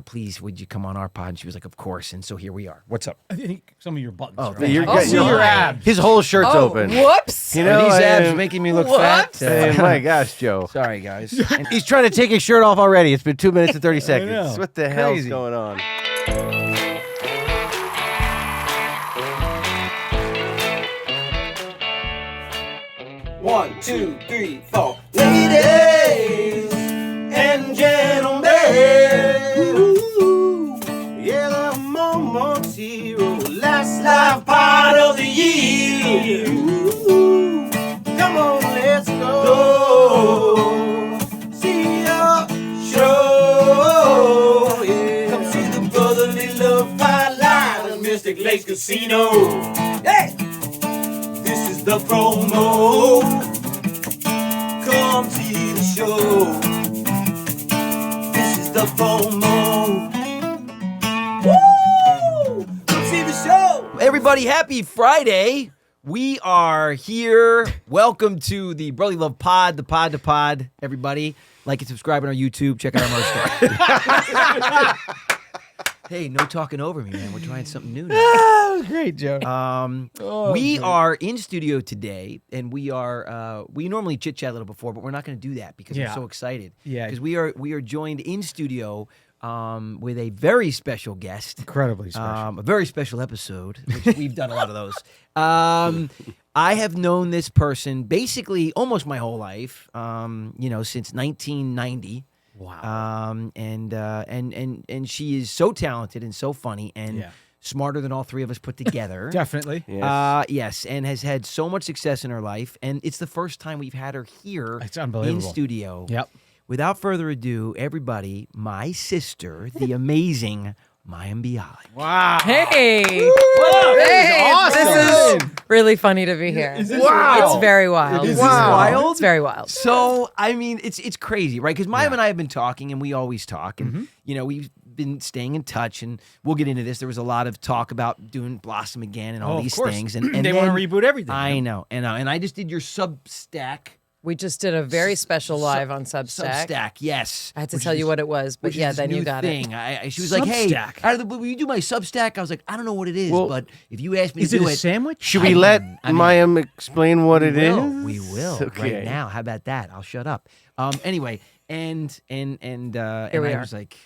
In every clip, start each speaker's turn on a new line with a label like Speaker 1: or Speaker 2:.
Speaker 1: please, would you come on our pod? And she was like, of course. And so here we are. What's up?
Speaker 2: I think some of your buttons.
Speaker 3: Oh,
Speaker 2: are
Speaker 3: you're
Speaker 2: I see your abs.
Speaker 3: His whole shirt's open.
Speaker 4: Whoops.
Speaker 3: You
Speaker 1: Are
Speaker 3: know,
Speaker 1: these abs
Speaker 3: and-
Speaker 1: making me look
Speaker 4: What?
Speaker 1: fat?
Speaker 3: my gosh, Joe.
Speaker 1: Sorry, guys.
Speaker 3: He's trying to take his shirt off already. It's been 2 minutes and 30 seconds.
Speaker 2: know.
Speaker 3: What the hell's
Speaker 1: Crazy.
Speaker 3: going on?
Speaker 5: One, two, three, four. Ladies and gentlemen, ooh, yeah, the moment's hero, last live part of the year. Ooh, come on, let's go. See your show. Yeah. Come see the brotherly love fight live at Mystic Lakes Casino. Hey! This is the promo. Come see the show. This is the promo. Woo! Come see the show.
Speaker 1: Everybody, happy Friday. We are here. Welcome to the Brotherly Love Pod, the pod. Everybody, like and subscribe on our YouTube. Check out our merch store. Hey, no talking over me, man. We're trying something new now.
Speaker 2: Oh, great, Joe.
Speaker 1: We are in studio today, and we normally chit chat a little before, but we're not going to do that because we're
Speaker 2: Yeah.
Speaker 1: so excited.
Speaker 2: Yeah.
Speaker 1: because we are joined in studio with a very special guest.
Speaker 2: Incredibly special.
Speaker 1: A very special episode, which we've done a lot of those. I have known this person basically almost my whole life, since 1990.
Speaker 2: Wow.
Speaker 1: And she is so talented and so funny and
Speaker 2: Yeah.
Speaker 1: smarter than all three of us put together.
Speaker 2: Definitely.
Speaker 3: Yes.
Speaker 1: Yes, and has had so much success in her life, and it's the first time we've had her here
Speaker 2: It's unbelievable.
Speaker 1: in studio.
Speaker 2: Yep.
Speaker 1: Without further ado, everybody, my sister, the amazing Mayim Bialik.
Speaker 2: Wow.
Speaker 4: Hey.
Speaker 2: Wow,
Speaker 4: Hey,
Speaker 2: awesome.
Speaker 4: this is really funny to be here.
Speaker 1: Wow.
Speaker 4: It's very wild.
Speaker 1: Is this wild?
Speaker 4: It's very wild.
Speaker 1: So, I mean, it's crazy, right? Because Mayim and I have been talking, and we always talk, and, we've been staying in touch, and we'll get into this. There was a lot of talk about doing Blossom again and all
Speaker 2: of
Speaker 1: these
Speaker 2: course.
Speaker 1: things. And
Speaker 2: they
Speaker 1: then,
Speaker 2: want to reboot everything.
Speaker 1: I know. And I just did your Substack.
Speaker 4: We just did a very special live on Substack.
Speaker 1: Substack, yes.
Speaker 4: I had to tell you what it was, but
Speaker 1: Which
Speaker 4: yeah,
Speaker 1: is
Speaker 4: then
Speaker 1: this
Speaker 4: you
Speaker 1: new
Speaker 4: got
Speaker 1: thing.
Speaker 4: it.
Speaker 1: She was like, hey,
Speaker 2: Substack.
Speaker 1: out of the blue, will you do my Substack? I was like, I don't know what it is,
Speaker 3: Well,
Speaker 1: but if you ask me
Speaker 2: Is
Speaker 1: to
Speaker 2: it
Speaker 1: do
Speaker 2: a sandwich?
Speaker 3: Should we let Mayim explain what it is?
Speaker 1: We will
Speaker 3: Okay.
Speaker 1: right now. How about that? I'll shut up. Anyway, and
Speaker 4: we
Speaker 1: I
Speaker 4: are.
Speaker 1: was like,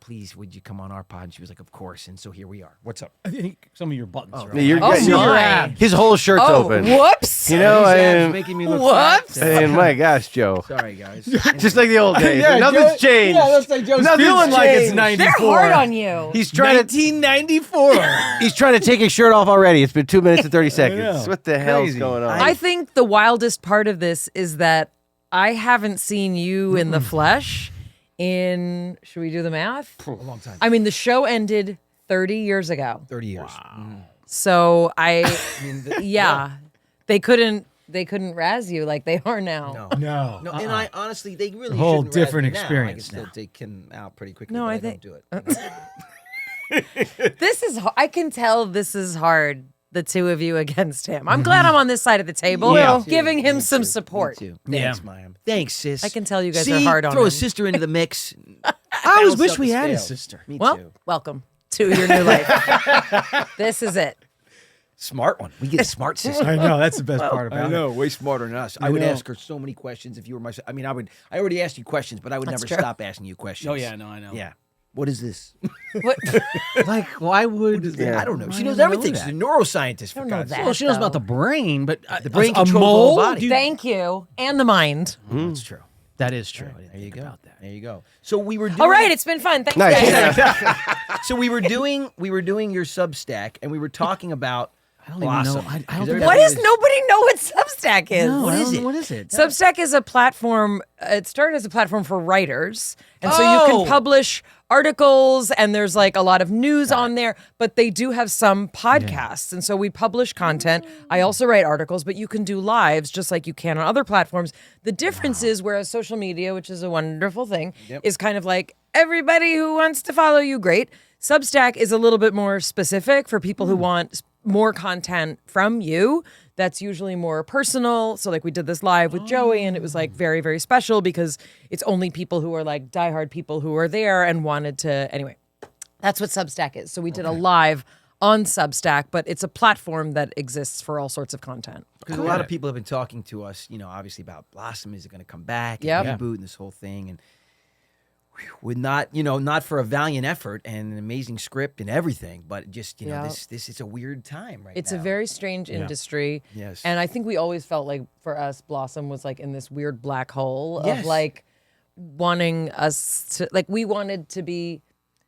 Speaker 1: please, would you come on our pod? And she was like, of course. And so here we are. What's up?
Speaker 2: I think some of your buttons. are
Speaker 3: You're
Speaker 4: Oh,
Speaker 3: good.
Speaker 4: my.
Speaker 3: His whole shirt's
Speaker 4: Oh,
Speaker 3: open.
Speaker 4: whoops.
Speaker 3: You know,
Speaker 1: These abs
Speaker 3: and,
Speaker 1: making me look
Speaker 4: Whoops.
Speaker 1: fat.
Speaker 3: my gosh, Joe.
Speaker 1: Sorry, guys.
Speaker 3: Just like the old days.
Speaker 2: Yeah,
Speaker 3: Nothing's
Speaker 2: Joe-
Speaker 3: changed.
Speaker 2: Yeah, that's like Joe's
Speaker 3: Nothing's
Speaker 2: feeling like it's
Speaker 3: changed.
Speaker 2: 94.
Speaker 4: They're hard on you.
Speaker 3: He's trying to
Speaker 2: 1994.
Speaker 3: he's trying to take his shirt off already. It's been 2 minutes and 30 seconds.
Speaker 2: know.
Speaker 3: What the hell's
Speaker 1: Crazy.
Speaker 3: going on?
Speaker 4: I think the wildest part of this is that I haven't seen you in the flesh in, should we do the math?
Speaker 1: A long time.
Speaker 4: I mean, the show ended 30 years ago.
Speaker 1: 30 years.
Speaker 4: So yeah, they couldn't razz you like they are now.
Speaker 1: No.
Speaker 2: No.
Speaker 1: And I honestly, they really
Speaker 2: A whole
Speaker 1: shouldn't razz
Speaker 2: different
Speaker 1: me now.
Speaker 2: experience
Speaker 1: I can
Speaker 2: now.
Speaker 1: still take him out pretty quickly.
Speaker 4: No,
Speaker 1: but
Speaker 4: I
Speaker 1: I
Speaker 4: think-
Speaker 1: don't do it.
Speaker 4: This is, I can tell this is hard, the two of you against him. I'm glad I'm on this side of the table,
Speaker 2: Yeah.
Speaker 4: giving him
Speaker 1: Me
Speaker 4: some
Speaker 1: too.
Speaker 4: support.
Speaker 1: Me too.
Speaker 2: Yeah.
Speaker 1: Thanks, Mayim. Thanks, sis.
Speaker 4: I can tell you guys
Speaker 1: See,
Speaker 4: are hard on
Speaker 1: throw
Speaker 4: him.
Speaker 1: a sister into the mix.
Speaker 2: I always
Speaker 1: Balance
Speaker 2: wish
Speaker 1: out
Speaker 2: we
Speaker 1: the
Speaker 2: had a
Speaker 1: scale.
Speaker 2: sister.
Speaker 1: Me
Speaker 4: Well,
Speaker 1: too.
Speaker 4: welcome to your new life. This is it.
Speaker 1: Smart one. We get a smart sister.
Speaker 2: I know. That's the best part about it.
Speaker 1: way smarter than us. I would ask her so many questions if you were my. I mean, I already asked you questions, but I would
Speaker 4: That's
Speaker 1: never
Speaker 4: true.
Speaker 1: stop asking you questions.
Speaker 2: Oh, yeah. No, I know.
Speaker 1: Yeah. What is this?
Speaker 4: What?
Speaker 2: Like, why would...
Speaker 1: I don't know. She
Speaker 2: Why
Speaker 1: knows
Speaker 2: do I know
Speaker 1: everything.
Speaker 2: that?
Speaker 1: She's a neuroscientist, for
Speaker 4: don't know
Speaker 1: God's
Speaker 4: that.
Speaker 1: sake.
Speaker 2: Well, she knows
Speaker 4: though.
Speaker 2: about the brain, but
Speaker 1: The brain
Speaker 2: a
Speaker 1: controls the
Speaker 2: mole?
Speaker 1: whole body.
Speaker 2: Do you-
Speaker 4: Thank you. And the mind.
Speaker 1: That's true.
Speaker 2: That is true.
Speaker 1: There you go. There you go. So we were doing.
Speaker 4: All right, it's been fun. Thanks,
Speaker 3: Nice.
Speaker 4: guys.
Speaker 1: So we were doing your Substack, and we were talking about.
Speaker 2: I don't even know.
Speaker 1: Blossom.
Speaker 2: I don't
Speaker 1: 'Cause
Speaker 2: think
Speaker 1: everybody
Speaker 4: What is
Speaker 1: is-
Speaker 4: nobody know what Substack is?
Speaker 2: No,
Speaker 1: What
Speaker 2: I
Speaker 1: is
Speaker 2: don't
Speaker 1: it?
Speaker 2: know. What is it?
Speaker 4: Substack is a platform. It started as a platform for writers, and so you
Speaker 1: Oh.
Speaker 4: can publish articles, and there's like a lot of news on there. But they do have some podcasts, and so we publish content. I also write articles, but you can do lives just like you can on other platforms. The difference is, whereas social media, which is a wonderful thing, is kind of like everybody who wants to follow you, great. Substack is a little bit more specific for people who want more content from you. that's usually more personal. So like we did this live with Joey, and it was like very, very special because it's only people who are like diehard people who are there and wanted to. Anyway, that's what Substack is. So we did a live on Substack, but it's a platform that exists for all sorts of content.
Speaker 1: Because a lot of people have been talking to us, obviously about Blossom. Is it going to come back? And
Speaker 4: Yep.
Speaker 1: reboot and this whole thing. And with not for a valiant effort and an amazing script and everything, but just,
Speaker 4: Yeah.
Speaker 1: this is a weird time right
Speaker 4: It's
Speaker 1: now.
Speaker 4: a very strange industry.
Speaker 1: Yes.
Speaker 4: And I think we always felt like for us, Blossom was like in this weird black hole
Speaker 1: Yes.
Speaker 4: of like wanting us to, like, we wanted to be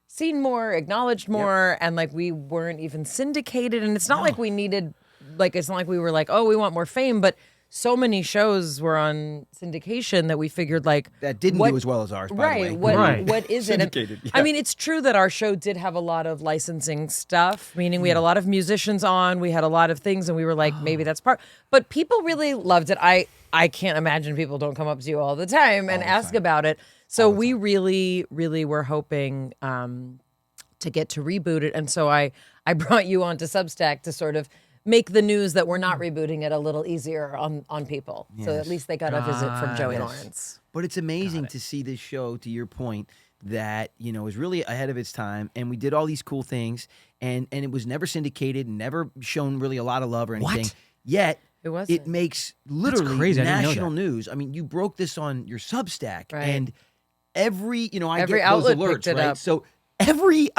Speaker 4: seen more, acknowledged more, and like we weren't even syndicated. And it's not like we needed, like, it's not like we were like, oh, we want more fame, but so many shows were on syndication that we figured like
Speaker 1: that didn't do as well as ours, by
Speaker 4: right.
Speaker 1: the way.
Speaker 4: What is it? And, I mean, it's true that our show did have a lot of licensing stuff, meaning we had a lot of musicians on, we had a lot of things, and we were like, maybe that's part. But people really loved it. I can't imagine people don't come up to you all the time and ask about it. So we really, really were hoping to get to reboot it. And so I brought you onto Substack to sort of make the news that we're not rebooting it a little easier on people. So at least they got a visit from Joey Lawrence.
Speaker 1: But it's amazing to see this show, to your point, that, is really ahead of its time. And we did all these cool things. And it was never syndicated, never shown really a lot of love or anything. Yet,
Speaker 4: It wasn't.
Speaker 1: it makes literally
Speaker 2: crazy. I didn't know
Speaker 1: national
Speaker 2: that.
Speaker 1: news. I mean, you broke this on your Substack.
Speaker 4: Right.
Speaker 1: And every, I
Speaker 4: Every
Speaker 1: get those
Speaker 4: outlet
Speaker 1: alerts,
Speaker 4: picked it
Speaker 1: right?
Speaker 4: up.
Speaker 1: So every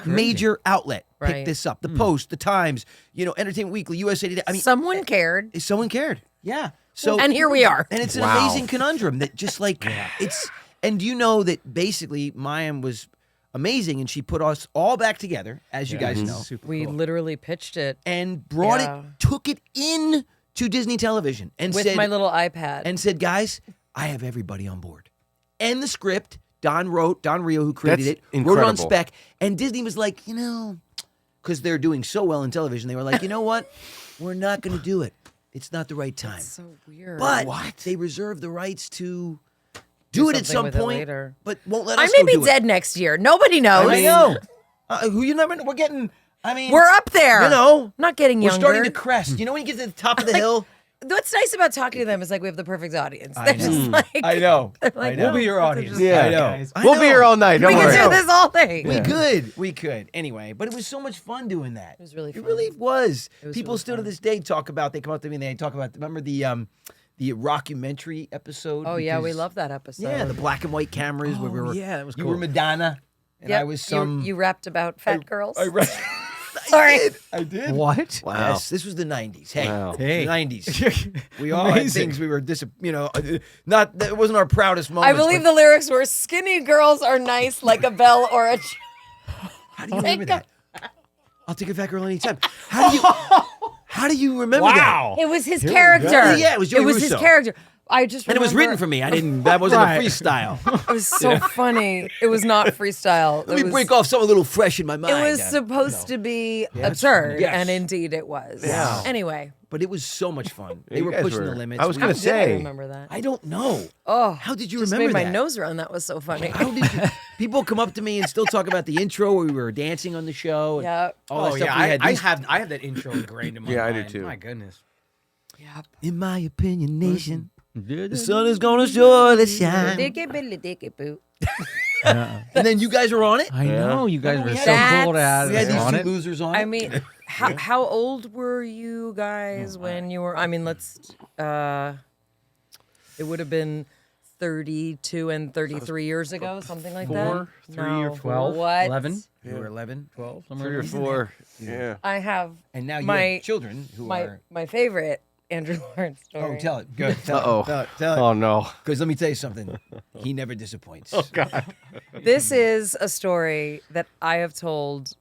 Speaker 1: major outlet
Speaker 4: Right.
Speaker 1: picked this up. The Post, the Times, Entertainment Weekly, USA Today. I mean,
Speaker 4: Someone cared.
Speaker 1: someone cared. Yeah. So
Speaker 4: And here we are.
Speaker 1: and it's an amazing conundrum that just like it's. And do you know that basically Mayim was amazing, and she put us all back together, as you guys know,
Speaker 4: We literally pitched it
Speaker 1: and brought
Speaker 4: Yeah.
Speaker 1: it, took it in to Disney Television, and
Speaker 4: with
Speaker 1: said,
Speaker 4: my little iPad.
Speaker 1: and said, guys, I have everybody on board, and the script Don Rio, who created
Speaker 3: That's
Speaker 1: it, wrote it on
Speaker 3: incredible.
Speaker 1: spec, and Disney was like, because they're doing so well in television, they were like, you know what, we're not going to do it. It's not the right time.
Speaker 4: so weird.
Speaker 1: But they reserve the rights to do it at
Speaker 4: something
Speaker 1: some
Speaker 4: with it
Speaker 1: point,
Speaker 4: later.
Speaker 1: but won't let
Speaker 4: I
Speaker 1: us
Speaker 4: may
Speaker 1: go
Speaker 4: be
Speaker 1: do
Speaker 4: dead next year. Nobody knows.
Speaker 1: I know. Who you never? We're getting. I mean,
Speaker 4: We're up there. I'm not getting
Speaker 1: we're
Speaker 4: younger.
Speaker 1: starting to crest. You know when you get to the top of the hill?
Speaker 4: What's nice about talking to them is like we have the perfect audience. They're just like,
Speaker 1: I know.
Speaker 4: like,
Speaker 2: We'll be your audience.
Speaker 3: Yeah,
Speaker 1: I know.
Speaker 2: guys.
Speaker 1: I
Speaker 3: We'll
Speaker 1: know.
Speaker 3: be here all night. Don't
Speaker 4: we
Speaker 3: worry.
Speaker 4: can do this all day.
Speaker 1: We could. Anyway, but it was so much fun doing that. It
Speaker 4: was really
Speaker 1: It
Speaker 4: fun.
Speaker 1: really was.
Speaker 4: was
Speaker 1: People
Speaker 4: really
Speaker 1: still
Speaker 4: fun.
Speaker 1: to this day talk about. They come up to me and they talk about. Remember the rockumentary episode?
Speaker 4: Oh yeah, we
Speaker 1: Because-
Speaker 4: love that episode.
Speaker 1: Yeah, the black and white cameras where we were.
Speaker 2: yeah, that was
Speaker 1: You
Speaker 2: cool.
Speaker 1: were Madonna, and
Speaker 4: Yep,
Speaker 1: I was some.
Speaker 4: You rapped about fat girls.
Speaker 1: Sorry,
Speaker 4: Sorry.
Speaker 1: I did.
Speaker 2: What?
Speaker 3: Wow.
Speaker 1: Yes, this was the '90s. Hey,
Speaker 3: Wow.
Speaker 2: Hey.
Speaker 1: the '90s. We all had
Speaker 2: Amazing.
Speaker 1: things we were not. That wasn't our proudest
Speaker 4: I
Speaker 1: moment.
Speaker 4: believe the lyrics were "Skinny girls are nice like a bell or a."
Speaker 1: How do you remember that? I'll take a fat girl anytime. How do you remember that?
Speaker 4: It was his character.
Speaker 1: Yeah, it was Joey
Speaker 4: his
Speaker 1: Russo.
Speaker 4: character. I just
Speaker 1: And it was
Speaker 4: remember-
Speaker 1: written for me. I didn't. That wasn't
Speaker 2: Right.
Speaker 1: a freestyle.
Speaker 4: It was so funny. It was not freestyle.
Speaker 1: Let me break off something a little fresh in my mind.
Speaker 4: It was supposed to be absurd,
Speaker 1: Yes.
Speaker 4: and indeed it was.
Speaker 1: Wow.
Speaker 4: Anyway,
Speaker 1: but it was so much fun. They
Speaker 3: You
Speaker 1: were
Speaker 3: guys
Speaker 1: pushing
Speaker 3: were-
Speaker 1: the limits.
Speaker 3: I was
Speaker 1: We-
Speaker 3: gonna
Speaker 4: how did I
Speaker 3: say.
Speaker 4: remember that?
Speaker 1: I don't know.
Speaker 4: Oh,
Speaker 1: How did you
Speaker 4: just
Speaker 1: remember
Speaker 4: made
Speaker 1: that?
Speaker 4: my nose run. That was so funny.
Speaker 1: How did you, people come up to me and still talk about the intro where we were dancing on the show? And
Speaker 4: Yeah.
Speaker 1: all that
Speaker 2: Oh
Speaker 1: stuff
Speaker 2: yeah,
Speaker 1: we had.
Speaker 2: I
Speaker 1: These-
Speaker 2: have that intro ingrained in my
Speaker 3: Yeah, I do
Speaker 2: mind.
Speaker 3: too.
Speaker 2: My goodness.
Speaker 4: Yep.
Speaker 1: In my opinion, nation, the sun is gonna surely shine.
Speaker 4: Dicky billy dicky boo.
Speaker 1: And then you guys were on it.
Speaker 2: I know you guys
Speaker 1: Remember
Speaker 2: were
Speaker 1: we
Speaker 2: so
Speaker 4: had-
Speaker 2: cool to have
Speaker 1: We had
Speaker 2: us
Speaker 1: these
Speaker 2: on
Speaker 1: two
Speaker 2: it.
Speaker 1: losers on it.
Speaker 4: I mean, how old were you guys when you were? I mean, it would have been 32 and 33 years ago, something like that.
Speaker 2: 4, 3, or
Speaker 4: No.
Speaker 2: 12,
Speaker 4: What?
Speaker 2: 11,
Speaker 1: you were 11,
Speaker 2: 12, somewhere
Speaker 3: 3 or
Speaker 2: around
Speaker 3: 4. Yeah.
Speaker 4: I have
Speaker 1: and now you
Speaker 4: My-
Speaker 1: have children who are.
Speaker 4: my favorite Andrew Lawrence story.
Speaker 1: Oh, tell it. Good. Tell
Speaker 3: Uh-oh.
Speaker 1: it. Tell it. Tell it.
Speaker 3: Oh no.
Speaker 1: Because let me tell you something. He never disappoints. Oh,
Speaker 3: God.
Speaker 4: This is a story that I have told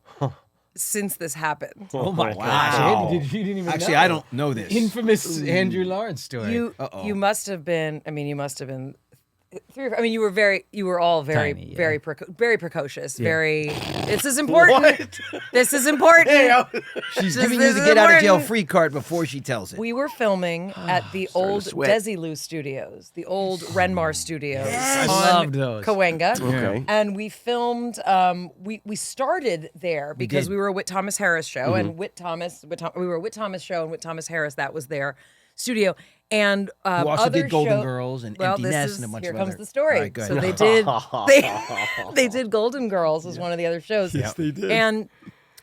Speaker 4: since this happened.
Speaker 2: Oh my
Speaker 1: Wow.
Speaker 2: gosh! You didn't even
Speaker 1: Actually,
Speaker 2: know.
Speaker 1: I don't know this.
Speaker 2: Infamous Andrew Lawrence story.
Speaker 4: You must have been. I mean, you must have been I mean, you were all very,
Speaker 1: Tiny, yeah.
Speaker 4: very precocious. Very. This is important. This is important.
Speaker 1: She's
Speaker 4: This
Speaker 1: giving you
Speaker 4: is
Speaker 1: the get out of jail
Speaker 4: important.
Speaker 1: free card before she tells it.
Speaker 4: We were filming at the old
Speaker 3: sweat.
Speaker 4: Desilu Studios, the old Renmar Studios
Speaker 1: Yes.
Speaker 4: on
Speaker 2: I loved those.
Speaker 4: Cahuenga.
Speaker 3: Okay.
Speaker 4: And we filmed. We started there because we were a Whit Thomas Harris show, and we were a Whit Thomas show, and Whit Thomas Harris, that was their studio. And
Speaker 1: Who also
Speaker 4: other
Speaker 1: did Golden
Speaker 4: show-
Speaker 1: Girls and
Speaker 4: well,
Speaker 1: Empty
Speaker 4: this
Speaker 1: Nest
Speaker 4: is,
Speaker 1: and a bunch
Speaker 4: here
Speaker 1: of
Speaker 4: comes
Speaker 1: other.
Speaker 4: the story.
Speaker 1: All right, go ahead.
Speaker 4: So they did Golden Girls was one of the other shows. Yes, they did. And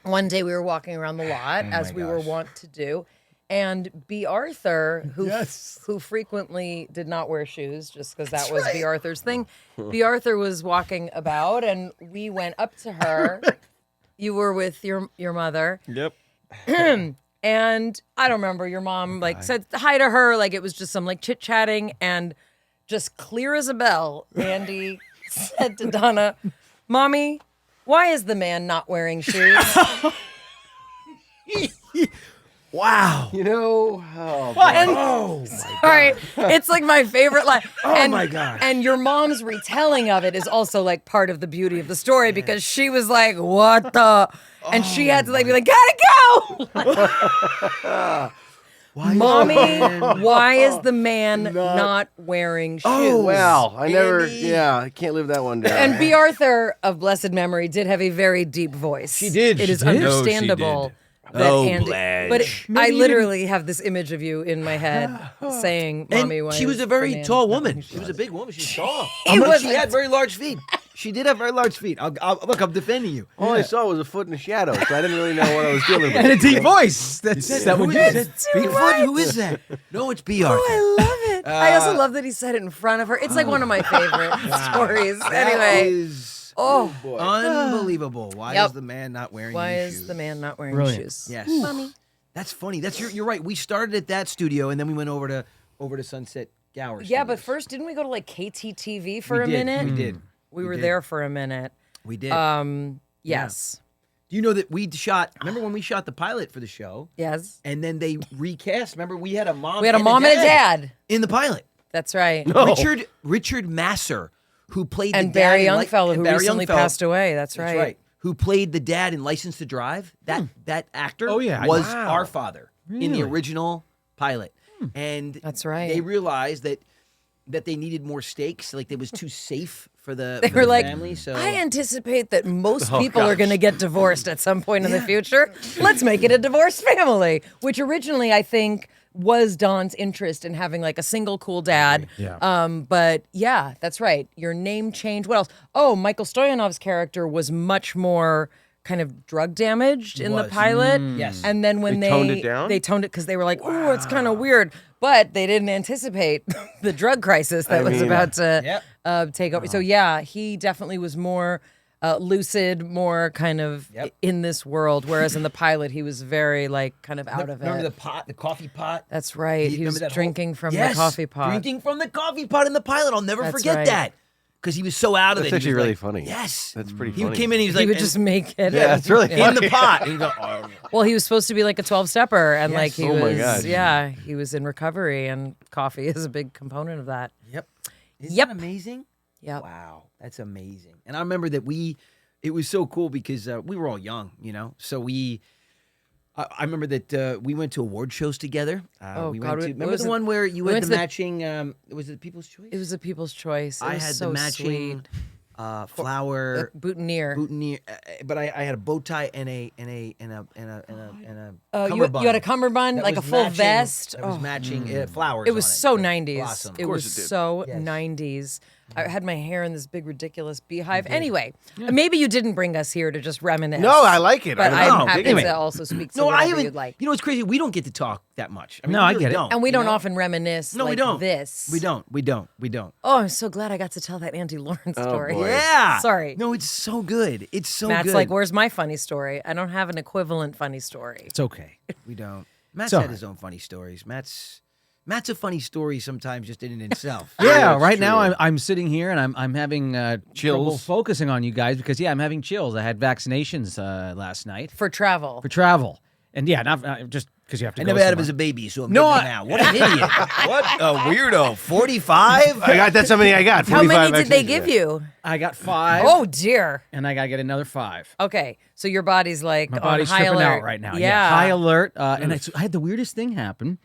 Speaker 4: one day we were walking around the lot as we were wont to do, and B. Arthur, who frequently did not wear shoes, just because that was B. Arthur's thing. B. Arthur was walking about, and we went up to her. You were with your mother.
Speaker 3: Yep.
Speaker 4: And I don't remember, your mom said hi to her, like it was just some chit chatting, and just clear as a bell, Andy said to Donna, "Mommy, why is the man not wearing shoes?"
Speaker 1: Wow.
Speaker 3: You know,
Speaker 4: And, sorry, it's like my favorite line.
Speaker 1: Oh my gosh.
Speaker 4: And your mom's retelling of it is also like part of the beauty of the story because she was like, "What the?" And she had to be like, "Gotta go." Mommy, why is the man not wearing shoes?
Speaker 1: Oh,
Speaker 3: wow. I never,
Speaker 1: Andy.
Speaker 3: I can't live that one down.
Speaker 4: And B. Arthur of blessed memory did have a very deep voice.
Speaker 1: She did.
Speaker 4: It
Speaker 1: She
Speaker 4: is
Speaker 1: did.
Speaker 4: understandable.
Speaker 1: No, she did.
Speaker 4: That
Speaker 1: Oh,
Speaker 4: Andy,
Speaker 1: Blanche.
Speaker 4: but I literally have this image of you in my head saying, "Mommy,
Speaker 1: And
Speaker 4: why
Speaker 1: she was
Speaker 4: is
Speaker 1: a
Speaker 4: the
Speaker 1: very
Speaker 4: man
Speaker 1: tall
Speaker 4: not
Speaker 1: woman.
Speaker 4: wearing
Speaker 1: She was a
Speaker 4: shoes?"
Speaker 1: big woman. She was tall.
Speaker 4: He was-
Speaker 1: She had very large feet. She did have very large feet. Look, I'm defending you.
Speaker 3: all I saw was a foot in the shadow, so I didn't really know what I was dealing with.
Speaker 2: And a deep voice. That's that
Speaker 1: Who
Speaker 2: what
Speaker 1: is
Speaker 2: you
Speaker 1: it?
Speaker 2: said.
Speaker 1: Bigfoot? Who is that? No, it's B. Arthur.
Speaker 4: Oh, I love it. I also love that he said it in front of her. It's like one of my favorite stories.
Speaker 1: That
Speaker 4: Anyway,
Speaker 1: is
Speaker 4: oh,
Speaker 1: unbelievable. Why
Speaker 4: Yep.
Speaker 1: is the man not wearing
Speaker 4: why
Speaker 1: any
Speaker 4: is
Speaker 1: shoes?
Speaker 4: the man not wearing
Speaker 2: Brilliant.
Speaker 4: shoes?
Speaker 1: Yes.
Speaker 4: Mommy.
Speaker 1: That's funny. You're right. We started at that studio and then we went over to Sunset Gower.
Speaker 4: Yeah, but
Speaker 1: Studios.
Speaker 4: first, didn't we go to KTTV for
Speaker 1: We
Speaker 4: a
Speaker 1: did.
Speaker 4: minute?
Speaker 1: We did.
Speaker 4: We
Speaker 1: We
Speaker 4: were
Speaker 1: did.
Speaker 4: there for a minute.
Speaker 1: We did.
Speaker 4: Yes.
Speaker 1: Do you know that we shot? Remember when we shot the pilot for the show?
Speaker 4: Yes.
Speaker 1: And then they recast. Remember, we had a mom.
Speaker 4: We had a mom and a dad.
Speaker 1: in the pilot.
Speaker 4: That's right.
Speaker 1: Richard Masser, who played
Speaker 4: And
Speaker 1: the dad
Speaker 4: Barry
Speaker 1: in
Speaker 4: Youngfellow,
Speaker 1: and
Speaker 4: who
Speaker 1: Barry
Speaker 4: recently
Speaker 1: Youngfellow.
Speaker 4: passed away. That's right.
Speaker 1: That's right. Who played the dad in License to Drive? That actor
Speaker 2: Oh, yeah.
Speaker 1: was
Speaker 2: Wow.
Speaker 1: our father in the
Speaker 2: Really?
Speaker 1: original pilot. And
Speaker 4: That's right.
Speaker 1: They realized that they needed more stakes, like it was too safe for the,
Speaker 4: They
Speaker 1: for
Speaker 4: were
Speaker 1: the
Speaker 4: like,
Speaker 1: family. So
Speaker 4: I anticipate that most people are going to get divorced at some point in the future. Let's make it a divorced family, which originally I think was Don's interest in having like a single cool dad.
Speaker 2: Yeah.
Speaker 4: But yeah, that's right. Your name changed. What else? Oh, Michael Stoyanov's character was much more kind of drug damaged in the
Speaker 1: was.
Speaker 4: pilot.
Speaker 1: Yes.
Speaker 4: And then when
Speaker 3: They toned it down?
Speaker 4: they toned it because they were like, oh, it's kind of weird. But they didn't anticipate the drug crisis that was about to take over. So yeah, he definitely was more lucid, more kind of in this world. Whereas in the pilot, he was very like kind of out of
Speaker 1: remember
Speaker 4: it.
Speaker 1: the coffee pot?
Speaker 4: That's right. He was
Speaker 1: Remember that
Speaker 4: drinking from
Speaker 1: Yes,
Speaker 4: the coffee pot.
Speaker 1: Drinking from the coffee pot in the pilot. I'll never
Speaker 4: That's
Speaker 1: forget
Speaker 4: right.
Speaker 1: that. Because he was so out of
Speaker 3: That's
Speaker 1: it. He
Speaker 3: actually
Speaker 1: was
Speaker 3: really
Speaker 1: like,
Speaker 3: funny.
Speaker 1: Yes.
Speaker 3: That's pretty
Speaker 1: He
Speaker 3: funny.
Speaker 1: came in, he was
Speaker 4: He
Speaker 1: like,
Speaker 4: would just make it.
Speaker 3: Yeah, it's really
Speaker 1: in
Speaker 3: funny.
Speaker 1: the pot. And he'd go, oh.
Speaker 4: Well, he was supposed to be like a 12-stepper, and like he
Speaker 3: Oh my
Speaker 4: was,
Speaker 3: gosh.
Speaker 4: yeah, he was in recovery, and coffee is a big component of that.
Speaker 1: Yep. Isn't
Speaker 4: Yep.
Speaker 1: that amazing?
Speaker 4: Yep.
Speaker 1: Wow. That's amazing. And I remember that it was so cool because we were all young, So I remember that we went to award shows together.
Speaker 4: Oh,
Speaker 1: we
Speaker 4: God,
Speaker 1: went to,
Speaker 4: what
Speaker 1: remember
Speaker 4: was
Speaker 1: the
Speaker 4: it?
Speaker 1: one where you
Speaker 4: We
Speaker 1: had
Speaker 4: went
Speaker 1: the
Speaker 4: to the-
Speaker 1: matching, was it People's Choice?
Speaker 4: It was a People's Choice. It
Speaker 1: I
Speaker 4: was
Speaker 1: had
Speaker 4: so
Speaker 1: the matching
Speaker 4: sweet.
Speaker 1: flower
Speaker 4: Boutonniere.
Speaker 1: boutonniere, but I had a bow tie and a
Speaker 4: You
Speaker 1: cummerbund
Speaker 4: had a cummerbund,
Speaker 1: that
Speaker 4: like a
Speaker 1: was
Speaker 4: full
Speaker 1: matching-
Speaker 4: vest.
Speaker 1: That was
Speaker 4: Oh.
Speaker 1: matching flowers.
Speaker 4: It was
Speaker 1: on
Speaker 4: so
Speaker 1: the
Speaker 4: 90s.
Speaker 1: blossom.
Speaker 4: It was
Speaker 3: course it did.
Speaker 4: so
Speaker 1: Yes.
Speaker 4: 90s. I had my hair in this big ridiculous beehive. Anyway, maybe you didn't bring us here to just reminisce.
Speaker 3: No, I like it.
Speaker 4: But
Speaker 3: I don't
Speaker 4: I'm
Speaker 3: know.
Speaker 4: happy
Speaker 3: Anyway.
Speaker 4: to also speak to
Speaker 1: No, I
Speaker 4: whatever
Speaker 1: haven't.
Speaker 4: you'd like.
Speaker 1: You know, it's crazy. We don't get to talk that much. I mean,
Speaker 2: No,
Speaker 1: we
Speaker 2: I
Speaker 1: really
Speaker 2: get it.
Speaker 1: don't,
Speaker 4: And we
Speaker 1: you
Speaker 4: don't
Speaker 1: know?
Speaker 4: often reminisce
Speaker 1: No,
Speaker 4: like
Speaker 1: we don't.
Speaker 4: this.
Speaker 1: We don't. We don't.
Speaker 4: Oh, I'm so glad I got to tell that Andy Lawrence story.
Speaker 3: boy.
Speaker 1: Yeah.
Speaker 4: Sorry.
Speaker 1: No, it's so good. It's so
Speaker 4: Matt's
Speaker 1: good.
Speaker 4: like, where's my funny story? I don't have an equivalent funny story.
Speaker 2: It's okay.
Speaker 1: We don't. Matt's
Speaker 2: So-
Speaker 1: had his own funny stories. Matt's a funny story sometimes just in and itself.
Speaker 2: Yeah,
Speaker 3: that's
Speaker 2: right now
Speaker 3: true.
Speaker 2: I'm sitting here and I'm having trouble
Speaker 3: Chills.
Speaker 2: focusing on you guys because I'm having chills. I had vaccinations last night
Speaker 4: For travel.
Speaker 2: for travel, and not just because you have to.
Speaker 1: I
Speaker 2: go
Speaker 1: never had him
Speaker 2: somewhere.
Speaker 1: as a baby, so I'm
Speaker 2: No,
Speaker 1: getting
Speaker 2: I-
Speaker 1: him now. What an idiot! What a weirdo! 45.
Speaker 3: I got that's how many I got.
Speaker 4: How many
Speaker 3: 45
Speaker 4: did they
Speaker 3: vaccinations.
Speaker 4: give you?
Speaker 2: I got 5.
Speaker 4: Oh dear.
Speaker 2: And I got to get another 5.
Speaker 4: Okay, so your body's like
Speaker 2: My
Speaker 4: on
Speaker 2: body's
Speaker 4: high
Speaker 2: tripping
Speaker 4: alert
Speaker 2: out right now.
Speaker 4: Yeah,
Speaker 2: High alert. And I had the weirdest thing happen.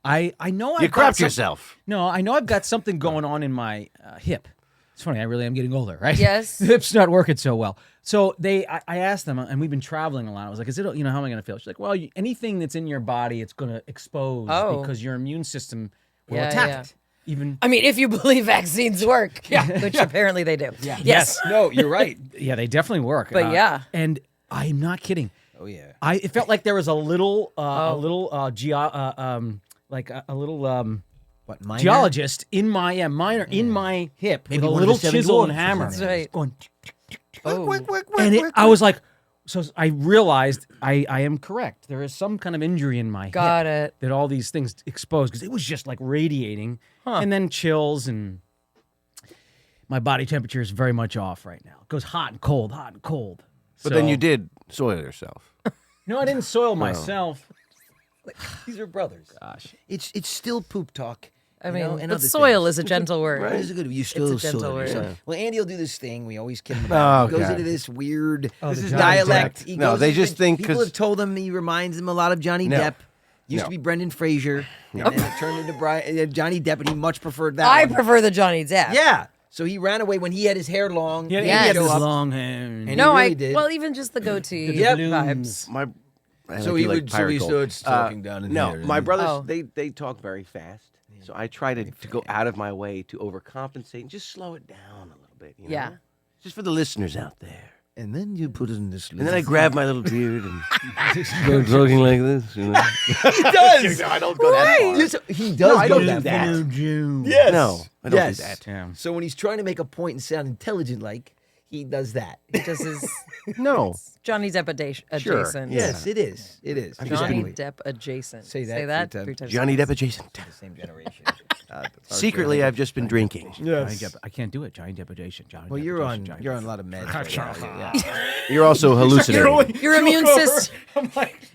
Speaker 2: I know
Speaker 3: You crapped yourself.
Speaker 2: No, I know I've got something going on in my hip. It's funny. I really am getting older, right?
Speaker 4: Yes.
Speaker 2: The hip's not working so well. So I asked them, and we've been traveling a lot. I was like, "Is it? How am I going to feel?" She's like, "Well, anything that's in your body, it's going to expose because your immune system will attack it." Even
Speaker 4: I mean, if you believe vaccines work, which apparently they do. Yeah. Yes.
Speaker 1: No, you're right.
Speaker 2: yeah, they definitely work.
Speaker 4: But yeah.
Speaker 2: and I'm not kidding.
Speaker 1: Oh yeah.
Speaker 2: It felt like there was a little,
Speaker 4: Oh.
Speaker 1: What? Minor?
Speaker 2: geologist in my in my hip
Speaker 1: Maybe
Speaker 2: with a
Speaker 1: one of
Speaker 2: little
Speaker 1: the seven
Speaker 2: chisel and
Speaker 1: dwarfs or
Speaker 2: hammer.
Speaker 1: something.
Speaker 4: That's right.
Speaker 2: Going,
Speaker 4: Oh.
Speaker 2: and I was like, so I realized I am correct. There is some kind of injury in my
Speaker 4: Got
Speaker 2: hip
Speaker 4: it.
Speaker 2: that all these things exposed because it was just like radiating, and then chills, and my body temperature is very much off right now. It goes hot and cold, hot and cold.
Speaker 3: But then you did soil yourself.
Speaker 2: No, I didn't soil myself.
Speaker 1: These are brothers.
Speaker 2: Gosh.
Speaker 1: It's still poop talk.
Speaker 4: I
Speaker 1: you know,
Speaker 4: mean,
Speaker 1: and
Speaker 4: but
Speaker 1: other
Speaker 4: soil
Speaker 1: things.
Speaker 4: is a gentle word.
Speaker 1: Right, it's a good. You still
Speaker 4: a gentle
Speaker 1: soil
Speaker 4: word.
Speaker 1: yourself. Well, Andy will do this thing. We always kid him about.
Speaker 3: Oh,
Speaker 1: He goes
Speaker 3: God.
Speaker 1: into this weird
Speaker 2: This is
Speaker 1: dialect.
Speaker 2: Johnny
Speaker 1: He
Speaker 3: No,
Speaker 1: goes
Speaker 3: they
Speaker 1: into-
Speaker 3: just think
Speaker 1: people
Speaker 3: 'cause-
Speaker 1: have told him he reminds them a lot of Johnny
Speaker 3: No.
Speaker 1: Depp. Used
Speaker 3: No.
Speaker 1: to be Brendan Fraser, and then it turned into Johnny Depp, and he much preferred that.
Speaker 4: I
Speaker 1: one.
Speaker 4: prefer the Johnny Depp.
Speaker 1: Yeah. So he ran away when he had his hair long.
Speaker 2: Yeah,
Speaker 1: and
Speaker 2: he
Speaker 4: Yes.
Speaker 2: had
Speaker 1: show
Speaker 2: this
Speaker 1: up.
Speaker 2: long hair.
Speaker 1: And
Speaker 4: No,
Speaker 1: he really
Speaker 4: I
Speaker 1: did.
Speaker 4: well, even just the goatee
Speaker 1: Yep.
Speaker 4: vibes.
Speaker 3: My I
Speaker 1: So
Speaker 3: like
Speaker 1: he
Speaker 3: you like
Speaker 1: would- so he
Speaker 3: pirate
Speaker 1: starts
Speaker 3: gold.
Speaker 1: talking down in
Speaker 3: No,
Speaker 1: there,
Speaker 3: my
Speaker 1: and-
Speaker 3: brothers
Speaker 4: Oh.
Speaker 3: they talk very fast. So I try to go out of my way to overcompensate and just slow it down a little bit. You know?
Speaker 4: Yeah.
Speaker 3: Just for the listeners out there.
Speaker 1: And then you put it in this.
Speaker 3: And then I grab my little beard and go talking like this. You know?
Speaker 1: He does.
Speaker 3: I don't go that far.
Speaker 1: Yes, he does
Speaker 3: I
Speaker 1: go
Speaker 3: don't
Speaker 1: that
Speaker 3: do that.
Speaker 1: far. Yes.
Speaker 3: No, I don't
Speaker 1: Yes.
Speaker 3: do that.
Speaker 2: Yeah.
Speaker 1: So when he's trying to make a point and sound intelligent, like he does that.
Speaker 4: Just his
Speaker 3: No.
Speaker 4: Johnny Depp adjacent.
Speaker 3: Yeah.
Speaker 1: Yes, it is. It is.
Speaker 4: Johnny
Speaker 1: Exactly.
Speaker 4: Depp adjacent.
Speaker 1: Say that
Speaker 4: Say that
Speaker 1: three
Speaker 4: 3 times.
Speaker 3: Johnny Depp adjacent.
Speaker 1: The same generation.
Speaker 3: Secretly, I've just been drinking.
Speaker 2: Johnny Depp. I can't do it. Johnny Depp adjacent. Johnny
Speaker 1: Well,
Speaker 2: Depp
Speaker 1: you're
Speaker 2: adjacent,
Speaker 1: on.
Speaker 2: Johnny
Speaker 1: You're
Speaker 2: Depp.
Speaker 1: on a lot of meds. Right now. Yeah.
Speaker 3: You're also hallucinating.
Speaker 4: Your immune system.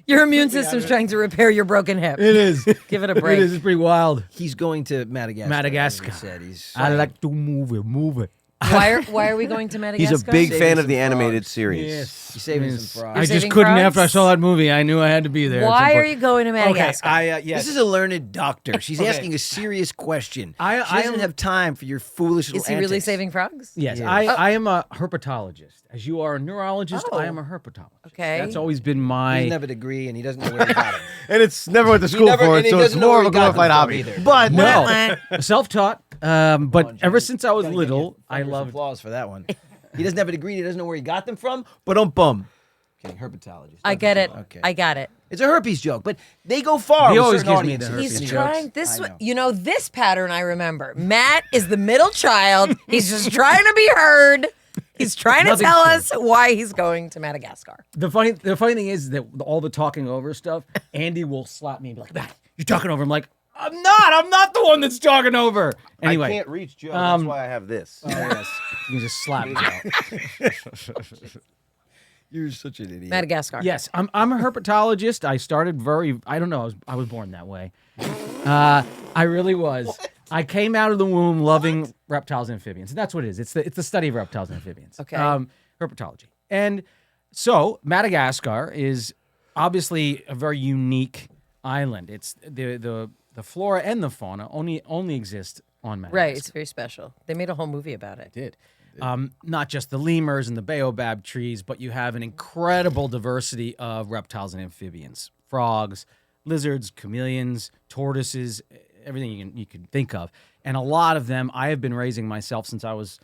Speaker 4: Your immune system's trying to repair your broken hip.
Speaker 2: It is.
Speaker 4: Give it a break.
Speaker 2: It is. It's pretty wild.
Speaker 1: He's going to Madagascar.
Speaker 2: Madagascar.
Speaker 1: as he said. He's
Speaker 2: I like to move it. Move it.
Speaker 4: Why are we going to Madagascar?
Speaker 3: He's a big
Speaker 1: Saving
Speaker 3: fan
Speaker 1: some
Speaker 3: of the animated
Speaker 1: frogs.
Speaker 3: series.
Speaker 1: He's saving some frogs.
Speaker 2: I just
Speaker 4: saving
Speaker 2: couldn't
Speaker 4: frogs?
Speaker 2: after I saw that movie. I knew I had to be there. at some
Speaker 4: Why are
Speaker 2: point.
Speaker 4: you going to Madagascar?
Speaker 2: Okay. Yes.
Speaker 1: This is a learned doctor. She's asking a serious question. She doesn't
Speaker 2: am-
Speaker 1: have time for your foolish little
Speaker 4: Is he really
Speaker 1: antics.
Speaker 4: saving frogs?
Speaker 2: Yes,
Speaker 1: Yes.
Speaker 2: I am a herpetologist. As you are a neurologist,
Speaker 4: Oh.
Speaker 2: I am a herpetologist.
Speaker 4: Okay.
Speaker 2: That's always been
Speaker 1: He
Speaker 2: my.
Speaker 1: doesn't have a degree, and he doesn't know where he got it.
Speaker 3: And it's never went to school
Speaker 1: never-
Speaker 3: for
Speaker 1: and
Speaker 3: it,
Speaker 1: he
Speaker 3: so it's
Speaker 1: doesn't know
Speaker 3: more
Speaker 1: where
Speaker 3: of a
Speaker 1: he got them
Speaker 3: glorified
Speaker 1: from
Speaker 3: hobby.
Speaker 1: either.
Speaker 3: But
Speaker 2: No, self-taught. But ever since I was
Speaker 1: Gotta give
Speaker 2: little,
Speaker 1: you
Speaker 2: I
Speaker 1: thunder some
Speaker 2: loved.
Speaker 1: applause for that one. He doesn't have a degree. He doesn't know where he got them from. But bum. Okay, herpetologist.
Speaker 4: I get it.
Speaker 1: Okay.
Speaker 4: I got it.
Speaker 1: It's a herpes joke, but they go far.
Speaker 2: He
Speaker 1: with
Speaker 2: always
Speaker 1: certain
Speaker 2: gives me the
Speaker 1: audiences.
Speaker 2: herpes
Speaker 4: He's
Speaker 2: jokes.
Speaker 4: trying this.
Speaker 1: I know.
Speaker 4: You know this pattern. I remember. Matt is the middle child. He's just trying to be heard. He's trying to
Speaker 2: Nothing
Speaker 4: tell
Speaker 2: true.
Speaker 4: us why he's going to Madagascar.
Speaker 2: The funny thing is that all the talking over stuff, Andy will slap me and be like, "Matt, you're talking over." I'm like, I'm not the one that's talking over. Anyway,
Speaker 3: I can't reach Joe.
Speaker 2: um,
Speaker 3: That's why I have this.
Speaker 1: Yes.
Speaker 2: you can just slap me.
Speaker 1: You're such an idiot.
Speaker 4: Madagascar.
Speaker 2: Yes, I'm a herpetologist. I started I don't know, I was born that way. I really was. I came out of the womb loving reptiles and amphibians. And that's what it is. It's the study of reptiles and amphibians.
Speaker 4: Okay.
Speaker 2: Herpetology. And so Madagascar is obviously a very unique island. It's the flora and the fauna only exist on Madagascar.
Speaker 4: Right. It's very special. They made a whole movie about it.
Speaker 2: Did. Not just the lemurs and the baobab trees, but you have an incredible diversity of reptiles and amphibians, frogs, lizards, chameleons, tortoises, everything you can think of. And a lot of them I have been raising myself since I was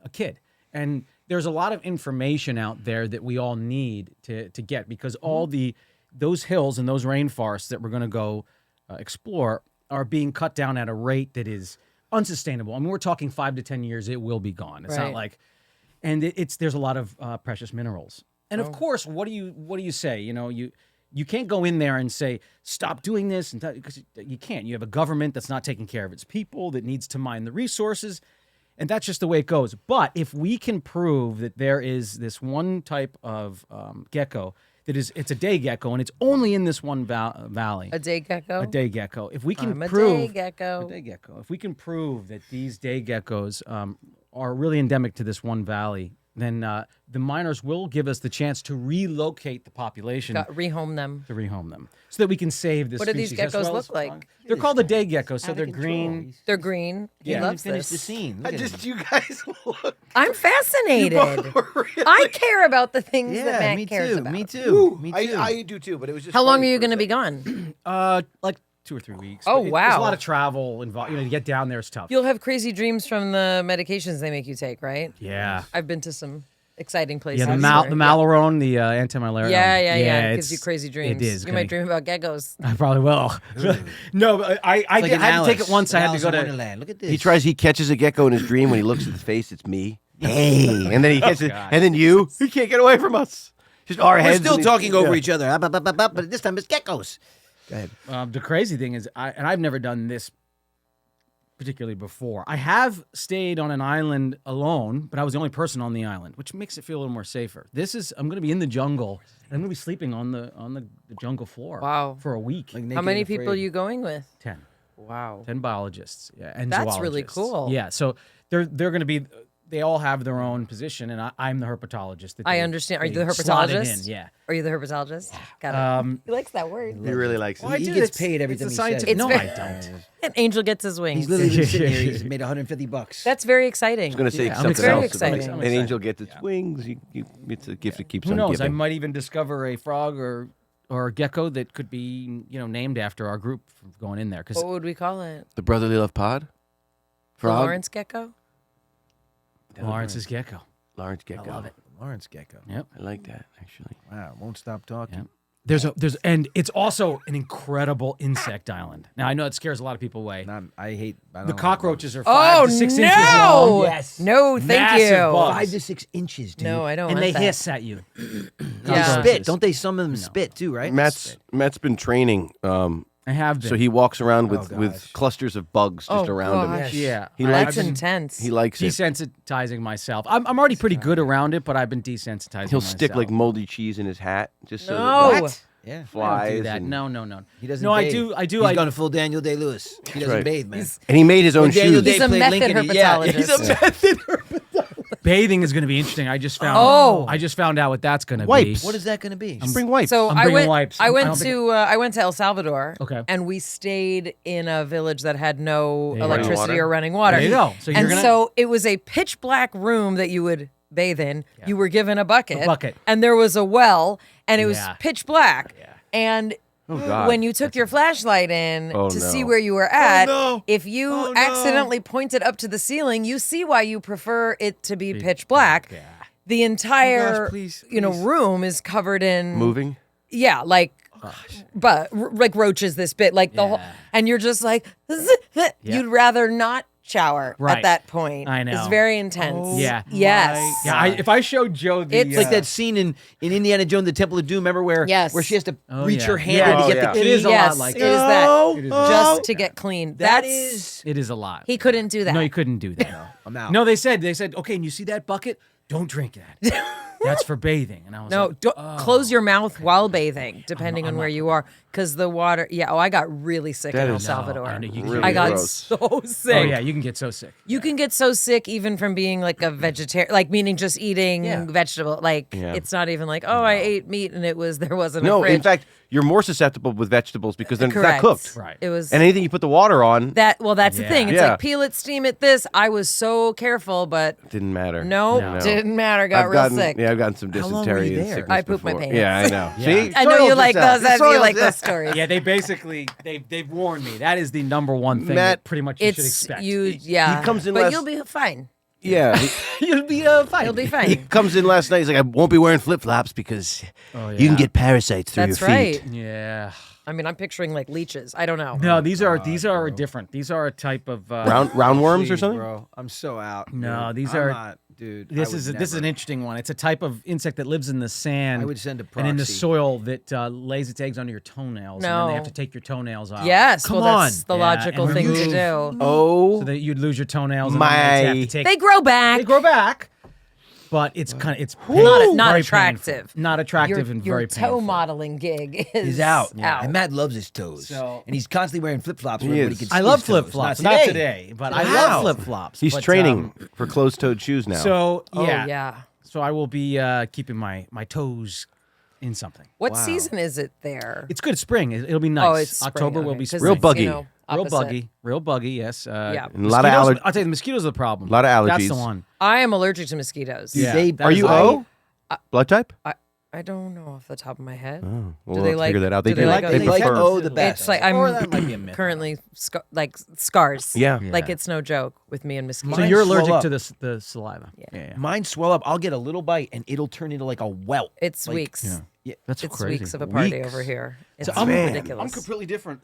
Speaker 2: a kid. And there's a lot of information out there that we all need to get, because all those hills and those rainforests that we're going to go explore are being cut down at a rate that is unsustainable. I mean, we're talking 5 to 10 years, it will be gone. It's
Speaker 4: Right.
Speaker 2: not like, and there's a lot of precious minerals. And of course, what do you say? You know, you can't go in there and say, stop doing this, because you can't. You have a government that's not taking care of its people, that needs to mine the resources, and that's just the way it goes. But if we can prove that there is this one type of gecko it's a day gecko, and it's only in this one valley.
Speaker 4: A day gecko.
Speaker 2: A day gecko. If we can
Speaker 4: I'm a
Speaker 2: prove
Speaker 4: day gecko.
Speaker 2: a day gecko, if we can prove that these day geckos are really endemic to this one valley, then the miners will give us the chance to relocate the population.
Speaker 4: Rehome them.
Speaker 2: To rehome them, so that we can save this.
Speaker 4: What do these
Speaker 2: species, as
Speaker 4: geckos
Speaker 2: well
Speaker 4: look
Speaker 2: as
Speaker 4: like?
Speaker 2: frogs. They're called the day geckos, so they're green.
Speaker 4: They're green. He
Speaker 2: Yeah.
Speaker 4: loves
Speaker 1: Finish the
Speaker 4: this.
Speaker 1: scene. Look at him.
Speaker 3: You guys look.
Speaker 4: I'm fascinated. I care about the things that Matt
Speaker 1: me
Speaker 4: cares
Speaker 1: too.
Speaker 4: about.
Speaker 1: Me too. Me too.
Speaker 3: I do too, but it was just.
Speaker 4: How long
Speaker 3: funny
Speaker 4: are you
Speaker 3: for a
Speaker 4: going to be
Speaker 3: second.
Speaker 4: gone?
Speaker 2: Like 2 or 3 weeks.
Speaker 4: Oh,
Speaker 2: But there's
Speaker 4: wow.
Speaker 2: a lot of travel involved. To get down there is tough.
Speaker 4: You'll have crazy dreams from the medications they make you take, right?
Speaker 2: Yeah.
Speaker 4: I've been to some exciting places.
Speaker 2: Yeah, the
Speaker 4: where-
Speaker 2: Malarone, the anti-malaria.
Speaker 4: Yeah. It gives
Speaker 2: it's-
Speaker 4: you crazy dreams.
Speaker 2: It is.
Speaker 4: You might dream about geckos.
Speaker 2: I probably will. No, but I
Speaker 1: Like
Speaker 2: did,
Speaker 1: an
Speaker 2: I had to take
Speaker 1: Alice,
Speaker 2: it once. I
Speaker 1: an
Speaker 2: had to
Speaker 1: Alice
Speaker 2: go
Speaker 1: in
Speaker 2: to.
Speaker 1: Wonderland. Look at this.
Speaker 3: He catches a gecko in his dream. When he looks at the face, it's me. Hey, and then he catches,
Speaker 2: God.
Speaker 3: and then you. He can't get away from us. Just our
Speaker 1: We're
Speaker 3: heads.
Speaker 1: still
Speaker 3: and he-
Speaker 1: talking over
Speaker 3: yeah.
Speaker 1: each other. But this time it's geckos. Go ahead.
Speaker 2: The crazy thing is, I've never done this particularly before. I have stayed on an island alone, but I was the only person on the island, which makes it feel a little more safer. I'm going to be in the jungle, and I'm going to be sleeping on the jungle floor.
Speaker 4: Wow.
Speaker 2: For a week.
Speaker 1: Like
Speaker 4: How
Speaker 1: Naked
Speaker 4: many
Speaker 1: and
Speaker 4: people are
Speaker 1: Afraid.
Speaker 4: you going with?
Speaker 2: 10.
Speaker 4: Wow.
Speaker 2: 10 biologists. Yeah, and
Speaker 4: That's really
Speaker 2: zoologists.
Speaker 4: cool.
Speaker 2: Yeah, so they're going to be. They all have their own position, and I'm the herpetologist. That
Speaker 4: I
Speaker 2: they-
Speaker 4: understand. Are you
Speaker 2: they
Speaker 4: the
Speaker 2: slotted
Speaker 4: herpetologist?
Speaker 2: In. Yeah.
Speaker 4: Are you the herpetologist? Got it. He likes that word.
Speaker 3: He really likes it.
Speaker 2: Well, I
Speaker 1: He
Speaker 2: do.
Speaker 1: gets
Speaker 2: It's-
Speaker 1: paid every
Speaker 2: it's
Speaker 1: time
Speaker 2: a
Speaker 1: he
Speaker 2: scientific-
Speaker 1: says it.
Speaker 2: No,
Speaker 4: It's
Speaker 2: I don't.
Speaker 4: An angel gets his wings.
Speaker 1: He's literally been sitting here. He's made $150.
Speaker 4: That's very exciting.
Speaker 3: I was going to say
Speaker 2: Yeah, I'm
Speaker 3: something
Speaker 2: excited.
Speaker 4: Very
Speaker 3: else. about
Speaker 4: exciting.
Speaker 3: it. An angel gets its wings. It's a gift that keeps
Speaker 2: Who
Speaker 3: on
Speaker 2: knows? I
Speaker 3: giving.
Speaker 2: might even discover a frog or a gecko that could be named after our group going in there. Because
Speaker 4: What would we call it?
Speaker 3: The Brotherly Love Pod?
Speaker 4: The
Speaker 3: Frog?
Speaker 4: Lawrence gecko?
Speaker 2: Lawrence's gecko.
Speaker 3: Lawrence Gecko.
Speaker 2: I love it.
Speaker 1: Lawrence Gecko.
Speaker 2: Yep.
Speaker 3: I like that, actually.
Speaker 1: Wow, won't stop talking.
Speaker 2: Yep. And it's also an incredible insect island. Now I know it scares a lot of people away.
Speaker 1: I don't
Speaker 2: The
Speaker 1: like
Speaker 2: cockroaches are
Speaker 4: Oh,
Speaker 2: 5 to 6
Speaker 4: no!
Speaker 2: inches long.
Speaker 1: Yes.
Speaker 4: No, thank
Speaker 2: Massive
Speaker 4: you.
Speaker 2: bugs.
Speaker 1: 5 to 6 inches, dude.
Speaker 4: No, I don't
Speaker 2: And
Speaker 4: want
Speaker 2: they
Speaker 4: that.
Speaker 2: hiss at you.
Speaker 1: They
Speaker 4: Yeah.
Speaker 1: spit. Don't they? Some of them spit too, right?
Speaker 3: Matt's been training,
Speaker 2: I have been.
Speaker 3: so he walks around
Speaker 1: Oh,
Speaker 3: with
Speaker 1: gosh.
Speaker 3: clusters of bugs just
Speaker 4: Oh,
Speaker 3: around him.
Speaker 4: gosh.
Speaker 2: Yeah.
Speaker 3: He
Speaker 2: I've
Speaker 3: likes
Speaker 4: That's
Speaker 2: been
Speaker 4: intense.
Speaker 3: He likes it.
Speaker 2: desensitizing myself. I'm already pretty good around it, but I've been desensitizing
Speaker 3: He'll
Speaker 2: myself.
Speaker 3: stick like moldy cheese in his hat just so
Speaker 4: No.
Speaker 3: that
Speaker 1: Yeah.
Speaker 2: I don't
Speaker 3: flies.
Speaker 2: do that.
Speaker 3: and,
Speaker 2: No.
Speaker 1: He doesn't.
Speaker 2: No, I
Speaker 1: bathe.
Speaker 2: do.
Speaker 1: He's
Speaker 2: I
Speaker 1: gone full Daniel Day-Lewis. He doesn't
Speaker 3: right.
Speaker 1: bathe, man.
Speaker 3: and he made his own
Speaker 1: When Daniel
Speaker 3: shoes.
Speaker 1: Day
Speaker 4: He's a
Speaker 1: played
Speaker 4: method
Speaker 1: Lincoln, yeah, he's a
Speaker 4: herpetologist.
Speaker 2: Bathing is going to be interesting. I just found.
Speaker 4: Oh.
Speaker 2: I just found out what that's going to be.
Speaker 3: Wipes.
Speaker 1: What is that going to be?
Speaker 3: Spring wipes.
Speaker 4: So
Speaker 2: I'm
Speaker 4: I
Speaker 2: bringing
Speaker 4: went.
Speaker 2: wipes.
Speaker 4: I
Speaker 2: I
Speaker 4: went
Speaker 2: don't think-
Speaker 4: to. I went to El Salvador.
Speaker 2: Okay.
Speaker 4: And we stayed in a village that had no
Speaker 2: There you go.
Speaker 4: electricity
Speaker 3: Water.
Speaker 4: or running water.
Speaker 2: There you go. So you're
Speaker 4: and
Speaker 2: gonna-
Speaker 4: so it was a pitch black room that you would bathe in. You were given a bucket.
Speaker 2: A bucket.
Speaker 4: And there was a well, and it was
Speaker 2: Yeah.
Speaker 4: pitch black. And
Speaker 3: God.
Speaker 4: when you took your flashlight in
Speaker 3: Oh,
Speaker 4: to
Speaker 3: no.
Speaker 4: see where you were at,
Speaker 1: no.
Speaker 4: if you
Speaker 1: Oh, no.
Speaker 4: accidentally pointed up to the ceiling, you see why you prefer it to be pitch black.
Speaker 2: Yeah.
Speaker 4: The entire
Speaker 1: please,
Speaker 4: you know
Speaker 1: please.
Speaker 4: room is covered in
Speaker 3: Moving.
Speaker 4: yeah, like like roaches this bit, like the whole,
Speaker 2: Yeah.
Speaker 4: and you're just like you'd rather not shower at
Speaker 2: Right.
Speaker 4: that point.
Speaker 2: I know.
Speaker 4: It's very intense.
Speaker 2: Yeah.
Speaker 4: Yes.
Speaker 2: Yeah. If I showed Joe the.
Speaker 4: It's
Speaker 1: Like that scene in Indiana Jones, the Temple of Doom. Remember where
Speaker 4: Yes.
Speaker 1: where she has to
Speaker 2: Oh,
Speaker 1: reach
Speaker 2: yeah.
Speaker 1: her hand
Speaker 2: Yeah.
Speaker 1: in to
Speaker 3: Oh,
Speaker 1: get
Speaker 3: yeah.
Speaker 1: the
Speaker 2: It
Speaker 1: key?
Speaker 2: is a lot
Speaker 4: Yes,
Speaker 2: like
Speaker 4: it
Speaker 2: that.
Speaker 4: is that.
Speaker 1: Oh,
Speaker 2: It is
Speaker 4: Just to get clean.
Speaker 1: that
Speaker 4: That's
Speaker 1: is.
Speaker 2: It is a lot.
Speaker 4: he couldn't do that.
Speaker 2: No, you couldn't do that.
Speaker 1: I'm out.
Speaker 2: No, they said, okay, and you see that bucket? Don't drink that. That's for bathing. And I was
Speaker 4: No,
Speaker 2: like,
Speaker 4: don't,
Speaker 2: oh.
Speaker 4: close your mouth while bathing, depending
Speaker 2: I'm
Speaker 4: on
Speaker 2: not
Speaker 4: where you are, because the water. Yeah. Oh, I got really sick
Speaker 3: That
Speaker 4: in El
Speaker 3: is-
Speaker 4: Salvador.
Speaker 2: I know, you
Speaker 3: Really
Speaker 4: I got
Speaker 3: gross.
Speaker 4: so sick.
Speaker 2: Oh, yeah, you can get so sick.
Speaker 4: You can get so sick even from being like a vegetarian, like meaning just eating
Speaker 1: Yeah.
Speaker 4: vegetable. Like
Speaker 3: Yeah.
Speaker 4: it's not even like, oh, I ate meat and there wasn't a
Speaker 3: No,
Speaker 4: fridge.
Speaker 3: in fact, you're more susceptible with vegetables because then it's not
Speaker 4: Correct.
Speaker 3: cooked.
Speaker 2: Right.
Speaker 4: It was
Speaker 3: And anything you put the water on
Speaker 4: that. Well, that's the
Speaker 2: Yeah.
Speaker 4: thing. It's
Speaker 3: Yeah.
Speaker 4: like peel it, steam it. This I was so careful, but
Speaker 3: didn't matter.
Speaker 4: no,
Speaker 2: No.
Speaker 4: didn't matter. Got
Speaker 3: I've
Speaker 4: real
Speaker 3: gotten,
Speaker 4: sick.
Speaker 3: Yeah, I've gotten some
Speaker 1: How long were
Speaker 3: dysentery
Speaker 1: you
Speaker 3: and
Speaker 1: there?
Speaker 3: sickness
Speaker 4: I pooped my
Speaker 3: before.
Speaker 4: pants.
Speaker 3: Yeah, I know.
Speaker 2: Yeah.
Speaker 3: See,
Speaker 4: I know you
Speaker 3: Soiled
Speaker 4: like
Speaker 3: yourself.
Speaker 4: those. I know you
Speaker 3: Soiled
Speaker 4: like
Speaker 3: yourself.
Speaker 4: those stories.
Speaker 2: Yeah, they basically they've warned me. That is the number one thing
Speaker 3: Matt,
Speaker 2: that pretty much you should
Speaker 4: It's
Speaker 2: expect.
Speaker 4: you. Yeah.
Speaker 3: He comes in
Speaker 4: but
Speaker 3: last-
Speaker 4: you'll be fine.
Speaker 3: Yeah,
Speaker 2: You'll be fine.
Speaker 4: You'll be
Speaker 3: he
Speaker 4: fine.
Speaker 3: comes in last night. He's like, I won't be wearing flip flops because
Speaker 2: Oh,
Speaker 3: you can
Speaker 2: yeah.
Speaker 3: get parasites through
Speaker 4: That's
Speaker 3: your feet.
Speaker 4: right.
Speaker 2: Yeah.
Speaker 4: I mean, I'm picturing like leeches. I don't know.
Speaker 2: No, these are different. These are a type of
Speaker 3: Roundworms or
Speaker 1: Please,
Speaker 3: something?
Speaker 1: bro. I'm so out.
Speaker 2: No,
Speaker 1: dude.
Speaker 2: these
Speaker 1: I'm
Speaker 2: are-
Speaker 1: not, dude. I
Speaker 2: This
Speaker 1: would
Speaker 2: is this is an
Speaker 1: never.
Speaker 2: interesting one. It's a type of insect that lives in the sand.
Speaker 1: I would send a
Speaker 2: and in the
Speaker 1: proxy.
Speaker 2: soil that lays its eggs under your toenails. And then they have
Speaker 4: No.
Speaker 2: to take your toenails off.
Speaker 4: Yes.
Speaker 1: Come
Speaker 4: well, that's
Speaker 1: on.
Speaker 4: the
Speaker 2: Yeah,
Speaker 4: logical
Speaker 2: and
Speaker 4: thing to
Speaker 2: remove-
Speaker 4: do.
Speaker 3: Oh,
Speaker 2: So that you'd lose your toenails. And then they'd have
Speaker 3: My-
Speaker 2: to take,
Speaker 4: They grow back.
Speaker 2: they grow back. but it's kind of it's
Speaker 4: Not
Speaker 2: very
Speaker 4: attractive.
Speaker 2: painful. Not attractive
Speaker 4: Your
Speaker 2: and very
Speaker 4: toe
Speaker 2: painful.
Speaker 4: modeling gig is
Speaker 1: He's out.
Speaker 4: out.
Speaker 1: And Matt loves his toes.
Speaker 2: So-
Speaker 1: and he's constantly wearing flip-flops.
Speaker 3: He
Speaker 1: where everybody
Speaker 3: is.
Speaker 1: can see
Speaker 2: I love
Speaker 1: his toes.
Speaker 2: flip flops.
Speaker 1: Not
Speaker 2: Not today, but I love flip flops.
Speaker 3: He's training for closed-toed shoes now.
Speaker 2: So
Speaker 4: Oh,
Speaker 2: yeah,
Speaker 4: yeah.
Speaker 2: So I will be keeping my toes in something.
Speaker 4: What season is it there?
Speaker 2: It's good spring. It'll be nice.
Speaker 4: Oh, it's spring,
Speaker 2: October will
Speaker 4: okay,
Speaker 2: be
Speaker 4: 'cause
Speaker 2: spring.
Speaker 3: Real
Speaker 4: it's,
Speaker 3: buggy.
Speaker 2: Real
Speaker 4: opposite.
Speaker 2: buggy. Yes.
Speaker 4: Yeah.
Speaker 3: And a lot of
Speaker 2: mosquitoes-
Speaker 3: allergies.
Speaker 2: I'll tell you, the mosquitoes are the problem.
Speaker 3: A lot of
Speaker 2: That's
Speaker 3: allergies.
Speaker 2: the one.
Speaker 4: I am allergic to mosquitoes.
Speaker 2: Yeah.
Speaker 1: they-
Speaker 2: that
Speaker 3: Are
Speaker 2: is
Speaker 3: you
Speaker 2: the-
Speaker 3: O? Blood type?
Speaker 4: I don't know off the top of my head.
Speaker 3: Oh, well,
Speaker 4: Do
Speaker 3: we'll
Speaker 4: they
Speaker 3: have to
Speaker 4: like-
Speaker 3: figure that out.
Speaker 4: do
Speaker 3: They
Speaker 4: they
Speaker 3: do.
Speaker 4: like-
Speaker 3: They
Speaker 4: they
Speaker 1: like
Speaker 3: prefer.
Speaker 1: O the best.
Speaker 4: It's like
Speaker 2: Or that
Speaker 4: I'm
Speaker 2: might be a myth.
Speaker 4: currently like scars.
Speaker 3: Yeah.
Speaker 4: Like it's no joke with me and mosquitoes.
Speaker 2: So
Speaker 1: Mine
Speaker 2: you're
Speaker 1: swell
Speaker 2: allergic
Speaker 1: up.
Speaker 2: to the saliva. Yeah.
Speaker 1: Mine swell up. I'll get a little bite, and it'll turn into like a welt.
Speaker 4: It's
Speaker 1: Like,
Speaker 4: weeks.
Speaker 1: Yeah.
Speaker 2: That's
Speaker 4: It's
Speaker 2: crazy.
Speaker 4: weeks of a party
Speaker 3: Weeks.
Speaker 4: over here. It's
Speaker 2: I'm
Speaker 4: ridiculous.
Speaker 2: I'm completely different.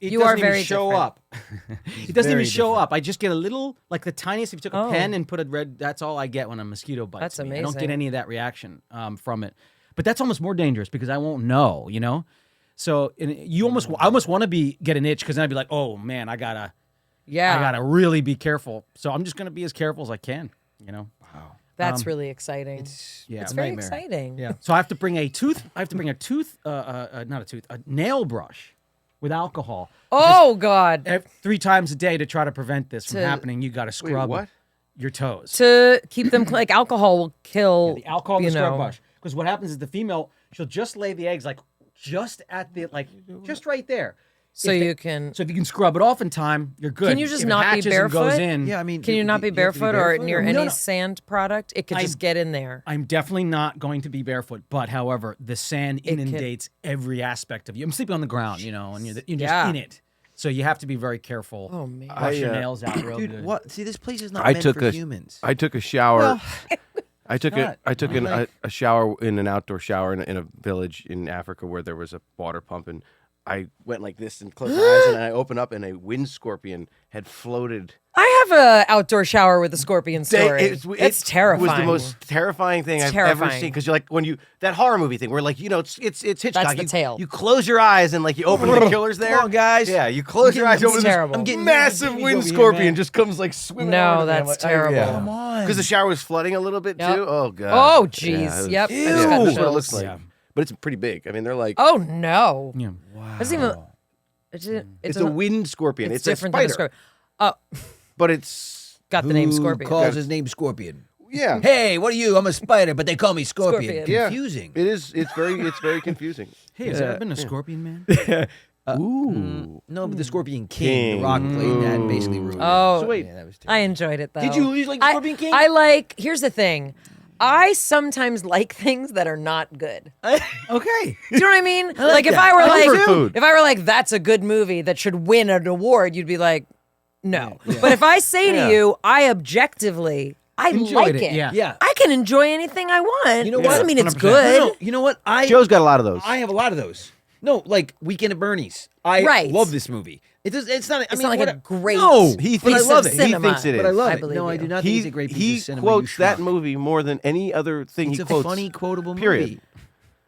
Speaker 2: It
Speaker 4: You
Speaker 2: doesn't
Speaker 4: are
Speaker 2: even
Speaker 4: very
Speaker 2: show
Speaker 4: different.
Speaker 2: up. It doesn't even
Speaker 1: very
Speaker 2: show
Speaker 1: different.
Speaker 2: up. I just get a little, like the tiniest. If you took a
Speaker 4: Oh.
Speaker 2: pen and put a red, that's all I get when a mosquito bites
Speaker 4: That's
Speaker 2: me. I don't get
Speaker 4: amazing.
Speaker 2: any of that reaction from it. But that's almost more dangerous because I won't know. So I almost want to get an itch because then I'd be like, oh man, I gotta really be careful. So I'm just gonna be as careful as I can.
Speaker 4: That's really exciting.
Speaker 2: Yeah.
Speaker 4: It's very
Speaker 1: nightmare.
Speaker 4: exciting.
Speaker 2: Yeah. So I have to bring a nail brush with alcohol.
Speaker 4: Oh God.
Speaker 2: 3 times a day to try to prevent this from
Speaker 4: To-
Speaker 2: happening. You got to scrub
Speaker 3: what?
Speaker 2: your toes.
Speaker 4: To keep them like alcohol will kill.
Speaker 2: The alcohol and
Speaker 4: you
Speaker 2: the scrub
Speaker 4: know.
Speaker 2: brush. Because what happens is the female, she'll just lay the eggs like just at the just right there.
Speaker 4: So
Speaker 2: If
Speaker 4: you can.
Speaker 2: So if you can scrub it off in time, you're good.
Speaker 4: Can you just
Speaker 2: If it
Speaker 4: not be
Speaker 2: hatches and goes
Speaker 4: barefoot?
Speaker 2: in,
Speaker 1: Yeah, I mean,
Speaker 4: Can you not be
Speaker 1: do you have to
Speaker 4: barefoot or
Speaker 1: barefoot
Speaker 4: near
Speaker 2: No,
Speaker 4: any
Speaker 2: no.
Speaker 4: sand product? It could just get in there.
Speaker 2: I'm definitely not going to be barefoot. But however, the sand
Speaker 4: It can-
Speaker 2: inundates every aspect of you. I'm sleeping on the ground, and you're just
Speaker 4: Yeah.
Speaker 2: in it. So you have to be very careful.
Speaker 4: Oh man.
Speaker 2: Brush your
Speaker 3: I,
Speaker 2: nails out real
Speaker 1: Dude,
Speaker 2: good.
Speaker 1: what? See, this place is not
Speaker 3: I
Speaker 1: meant
Speaker 3: took
Speaker 1: for
Speaker 3: a
Speaker 1: humans.
Speaker 3: I took a shower. I took
Speaker 1: not.
Speaker 3: a shower in an outdoor shower in a village in Africa where there was a water pump, and I went like this and closed my eyes, and I opened up, and a wind scorpion had floated.
Speaker 4: I have a outdoor shower with a scorpion story. It's terrifying.
Speaker 3: It was the most terrifying thing
Speaker 4: It's
Speaker 3: I've ever
Speaker 4: terrifying.
Speaker 3: seen because you're like when you that horror movie thing where like it's Hitchcock.
Speaker 4: That's the
Speaker 3: you,
Speaker 4: tail.
Speaker 3: You close your eyes and like you open the killer's there.
Speaker 1: Come on, guys.
Speaker 3: Yeah, you close your eyes.
Speaker 4: It's
Speaker 3: Open
Speaker 4: terrible.
Speaker 3: I'm
Speaker 4: I'm
Speaker 3: getting
Speaker 1: getting
Speaker 3: massive
Speaker 1: nervous
Speaker 3: wind
Speaker 1: over here,
Speaker 3: scorpion
Speaker 1: man.
Speaker 3: just comes like swimming.
Speaker 4: No,
Speaker 3: over me. I'm
Speaker 4: that's
Speaker 3: like,
Speaker 4: terrible.
Speaker 1: Come on.
Speaker 3: Because the shower was flooding a little bit
Speaker 4: Yep.
Speaker 3: too. Oh god.
Speaker 4: Oh,
Speaker 3: Yeah,
Speaker 4: jeez.
Speaker 3: it was-
Speaker 4: Yep. I just
Speaker 3: Yeah,
Speaker 4: got
Speaker 3: that's what it
Speaker 4: chills.
Speaker 3: looks like.
Speaker 2: Yeah.
Speaker 3: But it's pretty big. I mean, they're like
Speaker 4: Oh no.
Speaker 2: Yeah.
Speaker 4: Doesn't even. It's
Speaker 3: it's a wind scorpion.
Speaker 4: It's
Speaker 3: It's a
Speaker 4: different than a
Speaker 3: spider,
Speaker 4: scorpion. Oh,
Speaker 3: but it's
Speaker 4: got the name
Speaker 1: Who
Speaker 4: Scorpion.
Speaker 1: calls his name Scorpion?
Speaker 3: yeah.
Speaker 1: Hey, what are you? I'm a spider, but they call me Scorpion.
Speaker 4: Scorpion.
Speaker 3: Yeah.
Speaker 1: Confusing.
Speaker 3: It is. It's very confusing.
Speaker 2: Hey, has there ever been a scorpion man?
Speaker 3: Ooh.
Speaker 1: No, but the Scorpion King, The Rock played that and basically ruined
Speaker 4: Oh,
Speaker 1: it.
Speaker 3: So wait,
Speaker 1: Yeah, that was
Speaker 4: I enjoyed it though.
Speaker 1: Did you like
Speaker 4: I-
Speaker 1: Scorpion King?
Speaker 4: I like. Here's the thing. I sometimes like things that are not good.
Speaker 1: okay.
Speaker 4: Do you know what I mean? like if
Speaker 1: that.
Speaker 4: I were
Speaker 3: Comfort
Speaker 4: like,
Speaker 3: food.
Speaker 4: if I were like, that's a good movie that should win an award, you'd be like, no. But if I say
Speaker 3: Yeah.
Speaker 4: to you, I objectively, I
Speaker 2: Enjoyed
Speaker 4: like
Speaker 2: it,
Speaker 4: it.
Speaker 2: yeah.
Speaker 1: Yeah.
Speaker 4: I can enjoy anything I want.
Speaker 1: You know what?
Speaker 4: Doesn't mean it's
Speaker 2: 100%.
Speaker 4: good.
Speaker 1: No, you know what?
Speaker 3: Joe's got a lot of those.
Speaker 1: I have a lot of those. No, like Weekend at Bernie's. I
Speaker 4: Right.
Speaker 1: love this movie. It's not. I
Speaker 4: It's
Speaker 1: mean,
Speaker 4: not like
Speaker 1: what
Speaker 4: a great
Speaker 1: No,
Speaker 3: He
Speaker 4: piece
Speaker 3: thinks
Speaker 4: of
Speaker 3: I love it. He
Speaker 4: cinema.
Speaker 3: thinks it
Speaker 1: but I
Speaker 3: is.
Speaker 1: love
Speaker 4: I
Speaker 1: it.
Speaker 4: believe
Speaker 1: No, I
Speaker 4: you.
Speaker 1: do not think it's a great piece
Speaker 3: he
Speaker 1: of cinema. You
Speaker 3: quotes that
Speaker 1: schmuck.
Speaker 3: movie more than any other thing
Speaker 1: It's
Speaker 3: he
Speaker 1: a
Speaker 3: quotes.
Speaker 1: funny, quotable
Speaker 3: period.
Speaker 1: movie.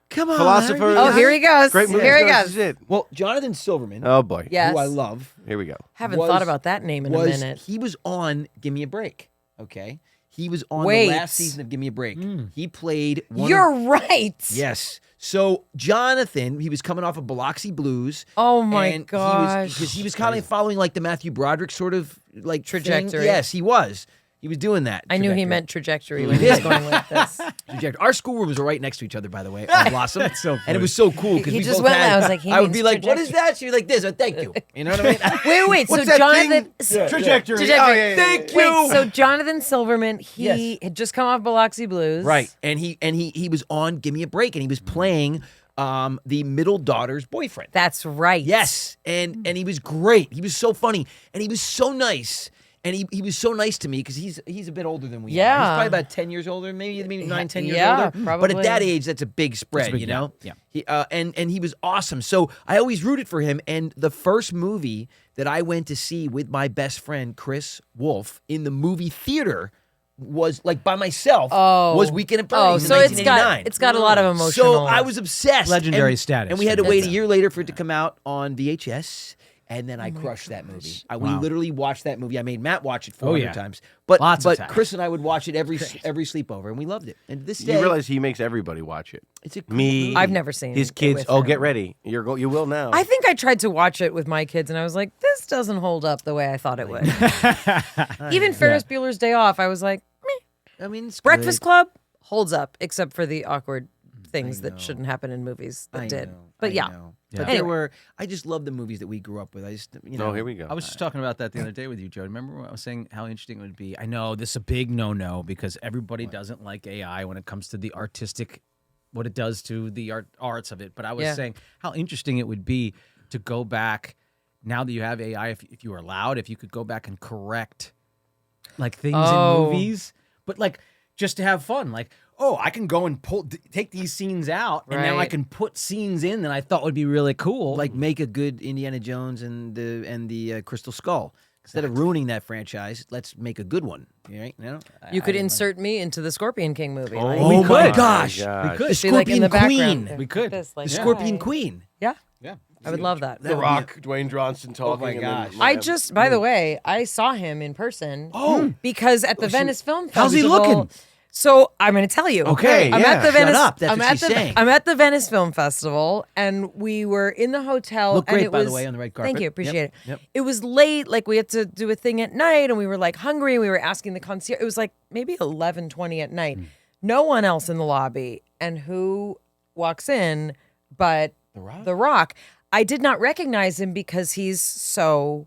Speaker 1: Come on,
Speaker 3: Philosopher.
Speaker 4: Oh, here he goes.
Speaker 3: Great movie.
Speaker 4: Here he
Speaker 3: This
Speaker 4: goes.
Speaker 3: is it.
Speaker 1: Well, Jonathan Silverman,
Speaker 3: Oh boy.
Speaker 4: Yes.
Speaker 1: who I love,
Speaker 3: Here we go.
Speaker 4: Haven't
Speaker 1: was-
Speaker 4: thought about that name in a
Speaker 1: was
Speaker 4: minute.
Speaker 1: he was on Give Me a Break? Okay, he was on
Speaker 4: Wait.
Speaker 1: the last season of Give Me a Break. He played one.
Speaker 4: You're
Speaker 1: of,
Speaker 4: right.
Speaker 1: yes. So Jonathan, he was coming off of Biloxi Blues.
Speaker 4: Oh my
Speaker 1: and
Speaker 4: gosh.
Speaker 1: Because he was kind of following like the Matthew Broderick sort of like thing.
Speaker 4: Trajectory.
Speaker 1: Yes, he was. He was doing that.
Speaker 4: I knew he
Speaker 1: trajectory.
Speaker 4: meant trajectory when he was going with this.
Speaker 1: Trajectory. Our schoolrooms were right next to each other, by the way, on Blossom.
Speaker 2: That's so
Speaker 1: And it was so cool because
Speaker 4: He
Speaker 1: we
Speaker 4: just
Speaker 1: both
Speaker 4: went
Speaker 1: had,
Speaker 4: there. I was like, he
Speaker 1: I would
Speaker 4: means
Speaker 1: be like, "What is
Speaker 4: trajectory."
Speaker 1: that?" She'd be like, "This." Oh, thank you. You know what I mean?
Speaker 4: Wait,
Speaker 3: What's
Speaker 4: so
Speaker 3: that
Speaker 4: Jonathan
Speaker 3: thing? Trajectory.
Speaker 4: Trajectory.
Speaker 3: Oh, yeah, yeah,
Speaker 1: Thank
Speaker 3: yeah.
Speaker 1: you.
Speaker 4: Wait, so Jonathan Silverman, he
Speaker 1: Yes.
Speaker 4: had just come off Biloxi Blues.
Speaker 1: Right, and he was on Give Me a Break, and he was playing the middle daughter's boyfriend.
Speaker 4: That's right.
Speaker 1: Yes, and he was great. He was so funny, and he was so nice. And he was so nice to me because he's a bit older than we are.
Speaker 4: Yeah.
Speaker 1: He's probably about 10 years older, maybe 9, 10 years
Speaker 4: Yeah,
Speaker 1: older. But
Speaker 4: probably.
Speaker 1: at that age, that's a big spread,
Speaker 2: big
Speaker 1: you know?
Speaker 2: gap,
Speaker 1: He, and he was awesome. So I always rooted for him. And the first movie that I went to see with my best friend, Chris Wolf, in the movie theater was like by myself was Weekend at Bernie's in
Speaker 4: so it's
Speaker 1: 1989.
Speaker 4: got a lot of emotional.
Speaker 1: So I was obsessed.
Speaker 2: Legendary
Speaker 1: And-
Speaker 2: status.
Speaker 1: And we had to wait a
Speaker 4: That's-
Speaker 1: year later for it to come out on VHS. And then I crushed that movie. We
Speaker 2: Wow.
Speaker 1: literally watched that movie. I made Matt watch it
Speaker 2: Oh,
Speaker 1: 400
Speaker 2: yeah.
Speaker 1: times. But
Speaker 2: Lots of times.
Speaker 1: Chris and I would watch it every sleepover, and we loved it. And this day,
Speaker 3: You realize he makes everybody watch it.
Speaker 1: it's a great
Speaker 3: Me,
Speaker 1: movie.
Speaker 4: I've never seen
Speaker 3: his
Speaker 4: it
Speaker 3: kids.
Speaker 4: with
Speaker 3: Oh,
Speaker 4: him.
Speaker 3: get ready. You will now.
Speaker 4: I think I tried to watch it with my kids, and I was like, this doesn't hold up the way I thought it would. Even Ferris Bueller's Day Off, I was like, meh.
Speaker 1: I mean, it's
Speaker 4: Breakfast
Speaker 1: good.
Speaker 4: Club holds up, except for the awkward things that shouldn't happen in movies that
Speaker 1: I
Speaker 4: did.
Speaker 1: know,
Speaker 4: But
Speaker 1: I
Speaker 4: yeah.
Speaker 1: know.
Speaker 2: Yeah.
Speaker 1: But there
Speaker 4: Anyway.
Speaker 1: were. I just love the movies that we grew up with. I just,
Speaker 3: Oh, here we go.
Speaker 2: I was just talking about that the other day with you, Joe. Remember when I was saying how interesting it would be? I know this is a big no-no because everybody doesn't like AI when it comes to the artistic, what it does to the arts of it. But I was
Speaker 4: Yeah.
Speaker 2: saying how interesting it would be to go back now that you have AI, if you were allowed, if you could go back and correct like things
Speaker 4: Oh.
Speaker 2: in movies, but like just to have fun, like, oh, I can go and take these scenes out, and now I
Speaker 4: Right.
Speaker 2: can put scenes in that I thought would be really cool.
Speaker 1: like make a good Indiana Jones and the Crystal Skull. Instead of ruining that franchise, let's make a good one. Right? You know?
Speaker 4: You could insert me into the Scorpion King movie. like,
Speaker 1: Oh my
Speaker 2: could.
Speaker 1: gosh.
Speaker 2: we could.
Speaker 1: The
Speaker 4: be like in the
Speaker 1: Scorpion
Speaker 4: background.
Speaker 1: Queen.
Speaker 2: We could.
Speaker 4: This, like,
Speaker 1: The Scorpion
Speaker 4: hi.
Speaker 1: Queen.
Speaker 4: Yeah,
Speaker 2: Yeah.
Speaker 4: I would love that.
Speaker 3: The Rock, Dwayne Johnson talking.
Speaker 1: my
Speaker 3: and
Speaker 1: gosh.
Speaker 3: then-
Speaker 4: I just, by the way, I saw him in person.
Speaker 1: Oh.
Speaker 4: because at the Venice Film Festival.
Speaker 1: How's he looking?
Speaker 4: So I'm going to tell you.
Speaker 3: Okay,
Speaker 4: I'm
Speaker 3: yeah.
Speaker 4: at the
Speaker 1: Shut
Speaker 4: Venice.
Speaker 1: up, that's
Speaker 4: I'm
Speaker 1: what
Speaker 4: at
Speaker 1: she's
Speaker 4: the.
Speaker 1: saying.
Speaker 4: I'm at the Venice Film Festival, and we were in the hotel.
Speaker 1: Look
Speaker 4: and
Speaker 1: great,
Speaker 4: it
Speaker 1: by the
Speaker 4: was-
Speaker 1: way, on the red
Speaker 4: Thank
Speaker 1: carpet.
Speaker 4: you, appreciate
Speaker 1: Yep,
Speaker 4: it.
Speaker 1: yep.
Speaker 4: It was late, like we had to do a thing at night, and we were like hungry. And we were asking the concierge. It was like maybe 11:20 at night. No one else in the lobby, and who walks in but The Rock. I did not recognize him because he's so.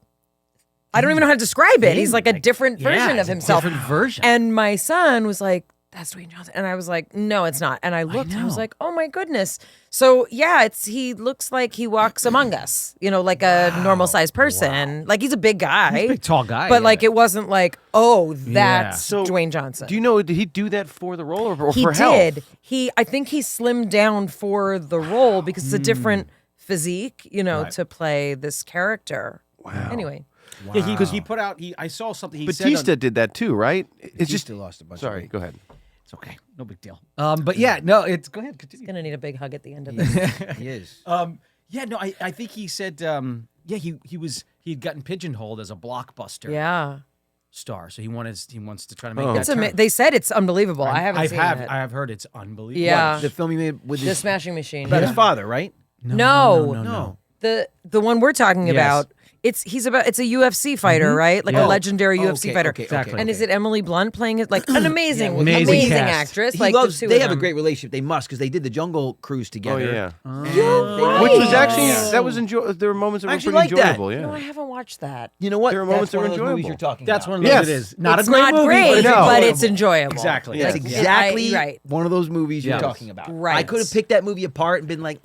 Speaker 4: I don't even know how to describe it. He's like a different version
Speaker 2: it's
Speaker 4: of
Speaker 2: a
Speaker 4: himself.
Speaker 2: different version.
Speaker 4: And my son was like, "That's Dwayne Johnson," and I was like, "No, it's not." And I looked, and I was
Speaker 2: know.
Speaker 4: like, "Oh my goodness!" So yeah, he looks like he walks among us, like a normal sized person. Like he's a big guy,
Speaker 2: He's a big, tall guy,
Speaker 4: but
Speaker 2: yeah.
Speaker 4: like it wasn't like, oh, that's
Speaker 3: So,
Speaker 4: Dwayne Johnson.
Speaker 3: Do you know? Did he do that for the role or
Speaker 4: He
Speaker 3: for
Speaker 4: did.
Speaker 3: health?
Speaker 4: I think he slimmed down for the role because it's a different physique, to play this character. Wow. Anyway,
Speaker 2: Yeah, because he put out. I saw something. He
Speaker 3: Batista
Speaker 2: said
Speaker 3: did that too, right? It's just.
Speaker 1: lost a bunch.
Speaker 3: Sorry, go ahead.
Speaker 2: it's okay, no big deal. But yeah, no, it's go ahead, continue.
Speaker 4: gonna need a big hug at the end of this.
Speaker 1: He is.
Speaker 2: Yeah, no, I think he said. Yeah, he'd gotten pigeonholed as a blockbuster
Speaker 4: Yeah.
Speaker 2: star, so he wants to try to make
Speaker 3: Oh.
Speaker 2: that.
Speaker 4: It's
Speaker 2: turn.
Speaker 4: they said it's unbelievable. I haven't seen
Speaker 2: I
Speaker 4: it.
Speaker 2: have heard it's unbelievable.
Speaker 4: Yeah.
Speaker 1: The film he made with
Speaker 4: The
Speaker 1: his,
Speaker 4: Smashing Machine.
Speaker 1: about
Speaker 4: Yeah.
Speaker 1: his father, right?
Speaker 4: No. The one we're talking
Speaker 2: Yes.
Speaker 4: about. It's a UFC fighter, right? Like
Speaker 2: Yeah.
Speaker 4: a legendary
Speaker 1: Oh,
Speaker 4: UFC
Speaker 1: okay,
Speaker 4: fighter.
Speaker 1: okay,
Speaker 2: Exactly.
Speaker 1: okay,
Speaker 4: And is
Speaker 1: okay.
Speaker 4: it Emily Blunt playing it? Like an amazing,
Speaker 2: amazing
Speaker 4: amazing
Speaker 2: cast.
Speaker 4: actress.
Speaker 1: He
Speaker 4: like
Speaker 1: loves.
Speaker 4: the two
Speaker 1: They
Speaker 4: of
Speaker 1: have a
Speaker 4: them.
Speaker 1: great relationship. They must because they did the Jungle Cruise
Speaker 3: Oh
Speaker 1: together.
Speaker 3: yeah.
Speaker 4: You're
Speaker 3: Which was
Speaker 4: right.
Speaker 3: actually that was enjoyable. There were moments that
Speaker 1: I
Speaker 3: were
Speaker 1: actually
Speaker 3: pretty
Speaker 1: like that.
Speaker 3: enjoyable. Yeah.
Speaker 4: No, I haven't watched that.
Speaker 1: You know what?
Speaker 3: There are moments
Speaker 1: That's
Speaker 3: that
Speaker 1: one
Speaker 3: were
Speaker 1: of those movies
Speaker 3: enjoyable.
Speaker 1: you're talking
Speaker 2: That's
Speaker 1: about.
Speaker 2: one of
Speaker 3: Yes.
Speaker 2: those. It is not
Speaker 4: It's
Speaker 2: a great
Speaker 4: not
Speaker 2: movie,
Speaker 4: great,
Speaker 2: but it's
Speaker 3: No.
Speaker 4: but
Speaker 2: enjoyable.
Speaker 4: it's enjoyable.
Speaker 2: Exactly.
Speaker 1: That's
Speaker 2: Yeah.
Speaker 1: exactly
Speaker 4: right.
Speaker 1: one of those movies you're
Speaker 2: Yes.
Speaker 1: talking about.
Speaker 4: Right.
Speaker 1: I could have picked that movie apart and been like,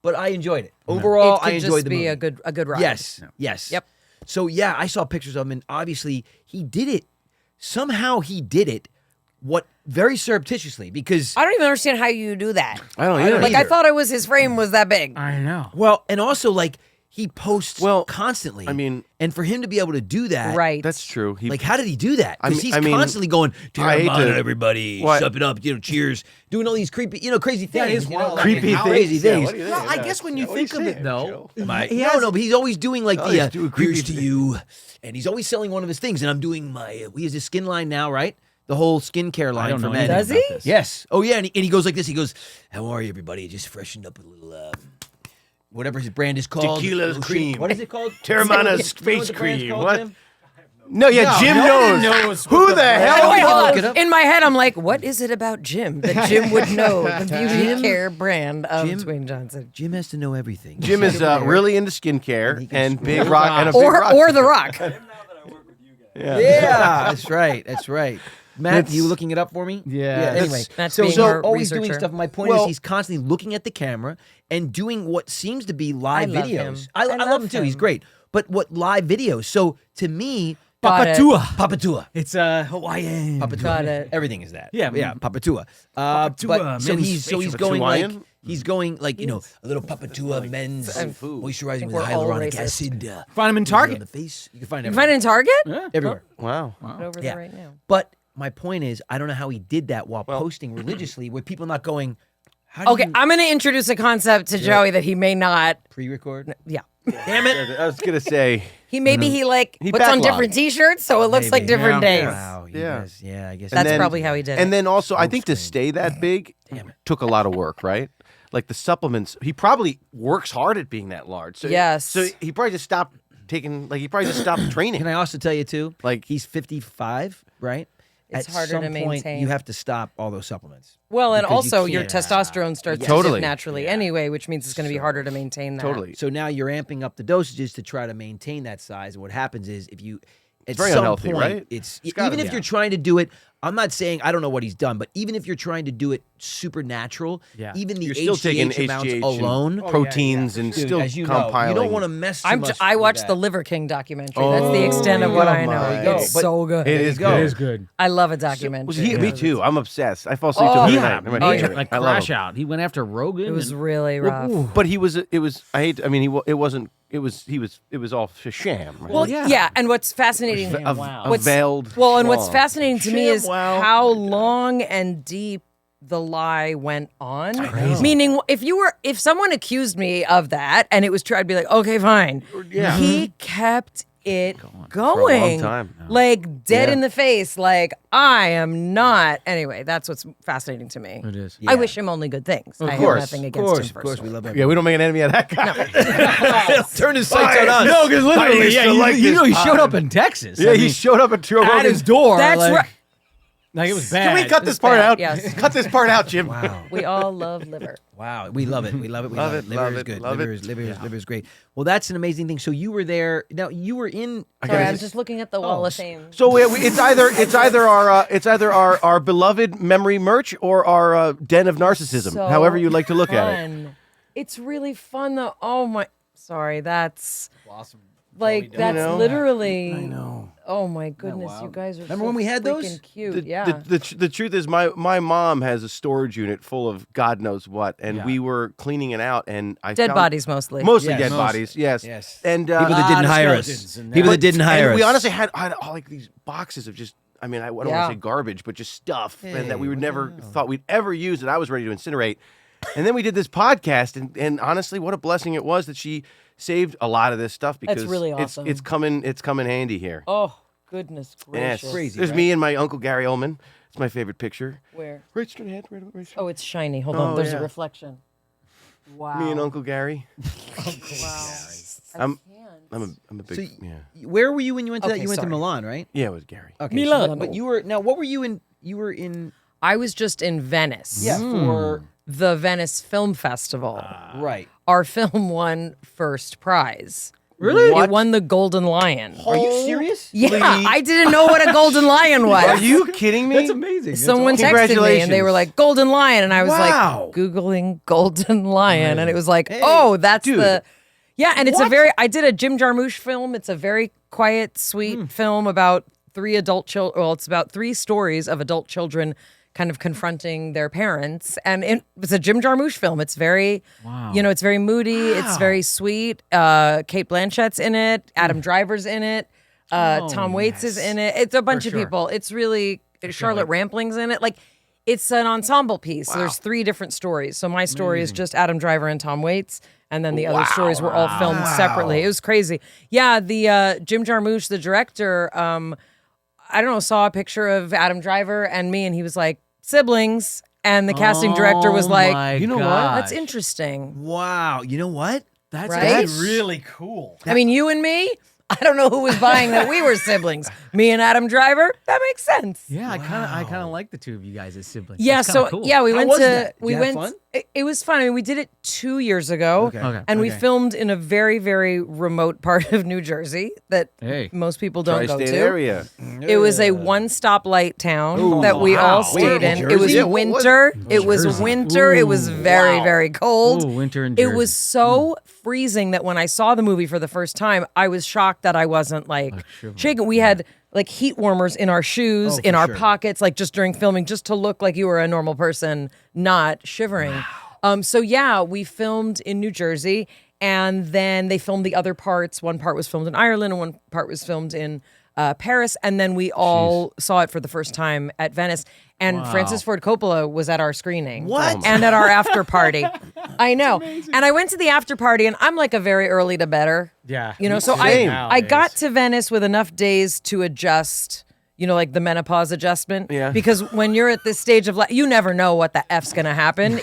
Speaker 1: but I enjoyed it. Overall,
Speaker 4: It could
Speaker 1: I enjoyed
Speaker 4: just
Speaker 1: the
Speaker 4: be
Speaker 1: movie.
Speaker 4: a good ride.
Speaker 1: Yes. Yes.
Speaker 4: Yep.
Speaker 1: So yeah, I saw pictures of him, and obviously he did it. Somehow he did it. What very surreptitiously because
Speaker 4: I don't even understand how you do that.
Speaker 3: I don't either.
Speaker 4: Like I thought it was his frame was that big.
Speaker 2: I know.
Speaker 1: well, and also like he posts
Speaker 3: Well,
Speaker 1: constantly.
Speaker 3: I mean-
Speaker 1: and for him to be able to do that,
Speaker 4: Right.
Speaker 3: That's true. He
Speaker 1: Like, how did he do that? Because he's
Speaker 3: I mean,
Speaker 1: constantly going,
Speaker 3: I hate
Speaker 1: "Terramana,
Speaker 3: to-
Speaker 1: everybody,
Speaker 3: What?
Speaker 1: sup it up, cheers," doing all these creepy, crazy things.
Speaker 2: That is
Speaker 1: you know,
Speaker 2: wild.
Speaker 1: like,
Speaker 3: creepy
Speaker 1: how
Speaker 3: things.
Speaker 1: crazy
Speaker 3: Yeah,
Speaker 1: things.
Speaker 3: what do you
Speaker 2: Well,
Speaker 3: think?
Speaker 2: I guess when you
Speaker 3: What are you
Speaker 2: think of it,
Speaker 3: saying,
Speaker 2: though,
Speaker 3: Joe?
Speaker 1: No, but he's always doing like
Speaker 3: Oh,
Speaker 1: the
Speaker 3: he's doing creepy
Speaker 1: here's to you, and he's always selling one of his things. And I'm doing my he has his skin line now, right? The whole skincare line
Speaker 2: don't
Speaker 1: for
Speaker 2: know
Speaker 1: men.
Speaker 2: anything
Speaker 4: Does
Speaker 2: about
Speaker 4: he?
Speaker 2: this.
Speaker 1: Yes. Oh yeah, and he goes like this. He goes, "How are you, everybody? Just freshened up a little, whatever his brand is called.
Speaker 3: Tequila
Speaker 1: Little
Speaker 3: cream.
Speaker 1: What is it called?
Speaker 3: Terramana
Speaker 1: You know what
Speaker 3: face
Speaker 1: the brand's
Speaker 3: cream.
Speaker 1: called,
Speaker 3: What?
Speaker 1: Jim?
Speaker 3: No, yeah, Jim
Speaker 2: nobody
Speaker 3: knows.
Speaker 2: knows
Speaker 3: Who
Speaker 2: what
Speaker 3: the
Speaker 2: the-
Speaker 3: hell?
Speaker 4: Wait, hold
Speaker 1: look it
Speaker 4: on.
Speaker 1: up.
Speaker 4: In my head, I'm like, what is it about Jim that Jim would know? The beauty
Speaker 1: Jim-
Speaker 4: care brand of
Speaker 1: Jim-
Speaker 4: Dwayne Johnson.
Speaker 1: Jim has to know everything.
Speaker 3: Jim is really into skincare
Speaker 1: he can
Speaker 3: and
Speaker 1: scroll
Speaker 3: big rock and a big
Speaker 4: Or
Speaker 3: rock.
Speaker 4: The Rock.
Speaker 1: Yeah, that's right. That's right. Matt, you looking it up for me?
Speaker 2: Yeah.
Speaker 1: Anyway,
Speaker 4: Matt's
Speaker 1: so
Speaker 4: being our
Speaker 1: always doing
Speaker 4: researcher.
Speaker 1: stuff. My point is, he's constantly looking at the camera and doing what seems to be live
Speaker 4: love
Speaker 1: videos.
Speaker 4: him.
Speaker 1: I
Speaker 4: I
Speaker 1: love
Speaker 4: love
Speaker 1: him too. He's
Speaker 4: him.
Speaker 1: great. But what live videos? So to me,
Speaker 4: Got it.
Speaker 1: Papatua.
Speaker 2: It's Hawaiian.
Speaker 1: Papatua.
Speaker 4: Got it.
Speaker 1: Everything is that.
Speaker 2: Yeah.
Speaker 1: yeah. Papatua.
Speaker 2: Papatua,
Speaker 1: But so
Speaker 2: men's
Speaker 1: he's
Speaker 2: facial
Speaker 1: going like
Speaker 3: Hawaiian?
Speaker 1: he's going like a little Papatua men's moisturizing with
Speaker 4: we're all
Speaker 1: hyaluronic
Speaker 4: racist.
Speaker 1: acid.
Speaker 2: Find him in
Speaker 1: On
Speaker 2: Target.
Speaker 1: the face. You can find it
Speaker 4: Find it in Target?
Speaker 1: everywhere.
Speaker 3: Wow.
Speaker 4: Over
Speaker 1: Yeah.
Speaker 4: there right now.
Speaker 1: But my point is, I don't know how he did that while posting religiously, with people not going. How do
Speaker 4: Okay,
Speaker 1: you
Speaker 4: I'm going to introduce a concept to Joey that he may not.
Speaker 1: pre-record?
Speaker 4: Yeah.
Speaker 1: Damn it.
Speaker 3: I was gonna say.
Speaker 4: He puts on
Speaker 3: backlogged.
Speaker 4: different T-shirts, so it looks like different days.
Speaker 1: Wow.
Speaker 3: Yeah.
Speaker 1: I guess.
Speaker 4: That's probably how he did it.
Speaker 3: And then also, I think to stay that big took a lot of work, right? Like the supplements, he probably works hard at being that large. So,
Speaker 4: Yes.
Speaker 3: So he probably just stopped he probably just stopped training.
Speaker 1: Can I also tell you too?
Speaker 3: Like-
Speaker 1: he's 55, right?
Speaker 4: It's
Speaker 1: At
Speaker 4: harder
Speaker 1: some
Speaker 4: to
Speaker 1: point,
Speaker 4: maintain.
Speaker 1: You have to stop all those supplements.
Speaker 4: Well, and
Speaker 1: Because you
Speaker 4: also your
Speaker 1: can't-
Speaker 4: testosterone starts to
Speaker 3: Totally.
Speaker 4: dip naturally anyway, which means it's going to be harder to maintain that.
Speaker 3: Totally.
Speaker 1: So now you're amping up the dosages to try to maintain that size. And what happens is if you at
Speaker 3: very
Speaker 1: some
Speaker 3: unhealthy,
Speaker 1: point,
Speaker 3: right?
Speaker 1: It's
Speaker 3: gotta
Speaker 1: even if
Speaker 3: be.
Speaker 1: you're trying to do it. I'm not saying I don't know what he's done, but even if you're trying to do it supernatural,
Speaker 2: Yeah.
Speaker 1: even the
Speaker 3: You're still taking
Speaker 1: HGH amounts
Speaker 3: HGH
Speaker 1: alone,
Speaker 3: and proteins and
Speaker 1: dude,
Speaker 3: still
Speaker 1: as you know,
Speaker 3: compiling.
Speaker 1: you don't want to mess too much.
Speaker 4: I
Speaker 1: with
Speaker 4: watched
Speaker 1: that.
Speaker 4: the Liver King documentary. That's the extent of what
Speaker 3: Oh
Speaker 4: I know.
Speaker 3: my
Speaker 4: It's
Speaker 1: God.
Speaker 4: so good.
Speaker 3: It is
Speaker 1: go.
Speaker 3: good.
Speaker 2: It is good.
Speaker 4: I love a documentary.
Speaker 3: Me too. I'm obsessed. I fall asleep
Speaker 4: Oh,
Speaker 3: to it every
Speaker 4: yeah.
Speaker 3: night. I'm a
Speaker 4: Oh,
Speaker 3: hater.
Speaker 4: yeah.
Speaker 2: Like
Speaker 3: I love
Speaker 2: Crash
Speaker 3: him.
Speaker 2: Out. He went after Rogan.
Speaker 4: It was
Speaker 2: and-
Speaker 4: really rough.
Speaker 3: But he was. It was. I hate. I mean, it wasn't. It was all a sham. Right?
Speaker 4: Well, yeah. And what's fascinating,
Speaker 3: a veiled.
Speaker 4: well, and what's
Speaker 3: flaw.
Speaker 4: fascinating to me is
Speaker 1: wow.
Speaker 4: how long and deep the lie went on. Meaning, if someone accused me of that and it was true, I'd be like, okay, fine.
Speaker 3: Yeah.
Speaker 4: He kept it going
Speaker 3: For a long time.
Speaker 4: like dead
Speaker 3: Yeah.
Speaker 4: in the face. Like I am not. Anyway, that's what's fascinating to me.
Speaker 2: It is.
Speaker 4: I wish him only good things. I
Speaker 3: course,
Speaker 4: have nothing
Speaker 3: of
Speaker 4: against him.
Speaker 1: Of course, we love him.
Speaker 3: Yeah, we don't make an enemy of that guy.
Speaker 1: Turn his sights on us.
Speaker 3: No, because literally,
Speaker 2: Yeah, you know he showed up in Texas.
Speaker 3: Yeah,
Speaker 2: I
Speaker 3: he
Speaker 2: mean,
Speaker 3: showed up at Joe
Speaker 2: at his
Speaker 3: Rogan's
Speaker 2: door.
Speaker 4: That's
Speaker 2: like,
Speaker 4: right.
Speaker 2: Like it was bad.
Speaker 3: Can we cut
Speaker 4: It
Speaker 3: this
Speaker 4: was
Speaker 3: part
Speaker 4: bad,
Speaker 3: out?
Speaker 4: yes.
Speaker 3: Cut this part out, Jim.
Speaker 1: Wow.
Speaker 4: We all love liver.
Speaker 1: Wow, we love it. We love it. We
Speaker 3: Love
Speaker 1: love,
Speaker 3: it,
Speaker 1: Liver
Speaker 3: love
Speaker 1: is
Speaker 3: it,
Speaker 1: good.
Speaker 3: love
Speaker 1: Liver
Speaker 3: it.
Speaker 1: is liver is great. Well, that's an amazing thing. So you were there. Now you were in.
Speaker 4: Sorry, I'm just looking at the wall of fame.
Speaker 3: So it's either our beloved memory merch or our den of narcissism.
Speaker 4: So
Speaker 3: however you like to look at it.
Speaker 4: fun. It's really fun though. Oh my, sorry, that's
Speaker 2: Awesome.
Speaker 4: like that's
Speaker 3: know?
Speaker 4: literally.
Speaker 3: I know.
Speaker 4: Oh my goodness, you guys are.
Speaker 1: Remember
Speaker 4: so
Speaker 1: when we had those?
Speaker 4: freaking Cute,
Speaker 3: The,
Speaker 4: yeah.
Speaker 3: the truth is, my mom has a storage unit full of God knows what, and we were cleaning it out, and I
Speaker 4: Dead
Speaker 3: found
Speaker 4: bodies mostly.
Speaker 3: mostly
Speaker 1: Yes.
Speaker 3: dead
Speaker 1: Mostly.
Speaker 3: bodies. Yes,
Speaker 1: Yes.
Speaker 3: and
Speaker 1: People that
Speaker 2: lot
Speaker 1: didn't
Speaker 2: of
Speaker 1: hire us.
Speaker 2: skeletons and
Speaker 1: People that
Speaker 3: but-
Speaker 1: didn't
Speaker 3: and
Speaker 1: hire us.
Speaker 3: We honestly had all like these boxes of just. I mean, I don't want
Speaker 4: Yeah.
Speaker 3: to say garbage, but just stuff, and that we would
Speaker 1: what the
Speaker 3: never
Speaker 1: hell?
Speaker 3: thought we'd ever use. And I was ready to incinerate. And then we did this podcast, and honestly, what a blessing it was that she saved a lot of this stuff because
Speaker 4: really awesome.
Speaker 3: it's coming handy here.
Speaker 4: Oh goodness
Speaker 3: Yes.
Speaker 4: gracious.
Speaker 1: Crazy.
Speaker 3: There's
Speaker 1: right?
Speaker 3: me and my uncle Gary Ullman. It's my favorite picture.
Speaker 4: Where?
Speaker 3: Right straight ahead. Right
Speaker 4: Oh, it's shiny. Hold on.
Speaker 3: Oh,
Speaker 4: There's
Speaker 3: yeah.
Speaker 4: a reflection. Wow.
Speaker 3: Me and Uncle Gary.
Speaker 4: Wow.
Speaker 3: I'm-
Speaker 4: can't.
Speaker 3: I'm a big
Speaker 1: So
Speaker 3: yeah.
Speaker 1: where were you when you went to that?
Speaker 4: Okay,
Speaker 1: You went to
Speaker 4: sorry.
Speaker 1: Milan, right?
Speaker 3: Yeah, it was Gary.
Speaker 1: Okay.
Speaker 4: Milano.
Speaker 1: But you were now. What were you in? You were in.
Speaker 4: I was just in Venice.
Speaker 1: For
Speaker 4: The Venice Film Festival.
Speaker 1: right.
Speaker 4: Our film won first prize.
Speaker 1: Really?
Speaker 4: It won the Golden Lion.
Speaker 1: Are you serious?
Speaker 4: Yeah, I didn't know what a Golden Lion was.
Speaker 3: Are you kidding me?
Speaker 1: That's amazing.
Speaker 4: Someone texted me and they
Speaker 3: Congratulations.
Speaker 4: were like, Golden Lion. And I was
Speaker 1: Wow.
Speaker 4: like, Googling Golden Lion. And it was like,
Speaker 1: Hey,
Speaker 4: oh, that's
Speaker 3: dude.
Speaker 4: the. Yeah, and it's I did a Jim Jarmusch film. It's a very quiet, sweet film about three adult children. Well, it's about three stories of adult children kind of confronting their parents. And it's a Jim Jarmusch film. It's very, it's very moody. It's very sweet. Kate Blanchett's in it. Adam Driver's in it. Tom Waits is in it. It's a bunch of people. It's really, Charlotte Rampling's in it. Like, it's an ensemble piece. So there's three different stories. So my story is just Adam Driver and Tom Waits. And then the other stories were all filmed separately. It was crazy. Yeah, the Jim Jarmusch, the director, I don't know, saw a picture of Adam Driver and me, and he was like, siblings. And the casting director was like,
Speaker 2: you know
Speaker 4: that's interesting.
Speaker 1: Wow. You know what?
Speaker 2: That's
Speaker 4: Right?
Speaker 2: actually really cool.
Speaker 4: I mean, you and me, I don't know who was buying that we were siblings. Me and Adam Driver, that makes sense.
Speaker 2: Yeah, I kind of like the two of you guys as siblings.
Speaker 4: Yeah,
Speaker 2: That's kinda
Speaker 4: so
Speaker 2: cool.
Speaker 4: yeah, we
Speaker 1: How
Speaker 4: went
Speaker 1: was
Speaker 4: to
Speaker 1: that? Did
Speaker 4: we
Speaker 1: you have
Speaker 4: went.
Speaker 1: fun?
Speaker 4: It was fun. I mean, we did it 2 years ago,
Speaker 1: Okay.
Speaker 4: and we
Speaker 2: Okay.
Speaker 4: filmed in a very, very remote part of New Jersey that
Speaker 2: Hey.
Speaker 4: most people don't go
Speaker 3: Tri-state
Speaker 4: to.
Speaker 3: area.
Speaker 4: It was a one-stoplight town that we all stayed in.
Speaker 1: Jersey?
Speaker 4: It was
Speaker 1: Yeah,
Speaker 4: winter. It was winter. It was very, very cold.
Speaker 2: Ooh, winter in
Speaker 4: It
Speaker 2: Jersey.
Speaker 4: was so freezing that when I saw the movie for the first time, I was shocked that I wasn't like shaking. We had like heat warmers in our shoes, in
Speaker 1: for
Speaker 4: our
Speaker 1: sure.
Speaker 4: pockets, like just during filming, just to look like you were a normal person, not shivering. So yeah, we filmed in New Jersey, and then they filmed the other parts. One part was filmed in Ireland, and one part was filmed in Paris, and then we all saw it for the first time at Venice. And Francis Ford Coppola was at our screening.
Speaker 1: What?
Speaker 4: And at our after party. I know. And I went to the after party, and I'm like a very early to bedder.
Speaker 2: Yeah.
Speaker 4: You know,
Speaker 2: me
Speaker 4: so
Speaker 2: too
Speaker 4: I
Speaker 2: nowadays.
Speaker 4: got to Venice with enough days to adjust. You know, like the menopause adjustment.
Speaker 3: Yeah.
Speaker 4: Because when you're at this stage of life, you never know what the F's gonna happen.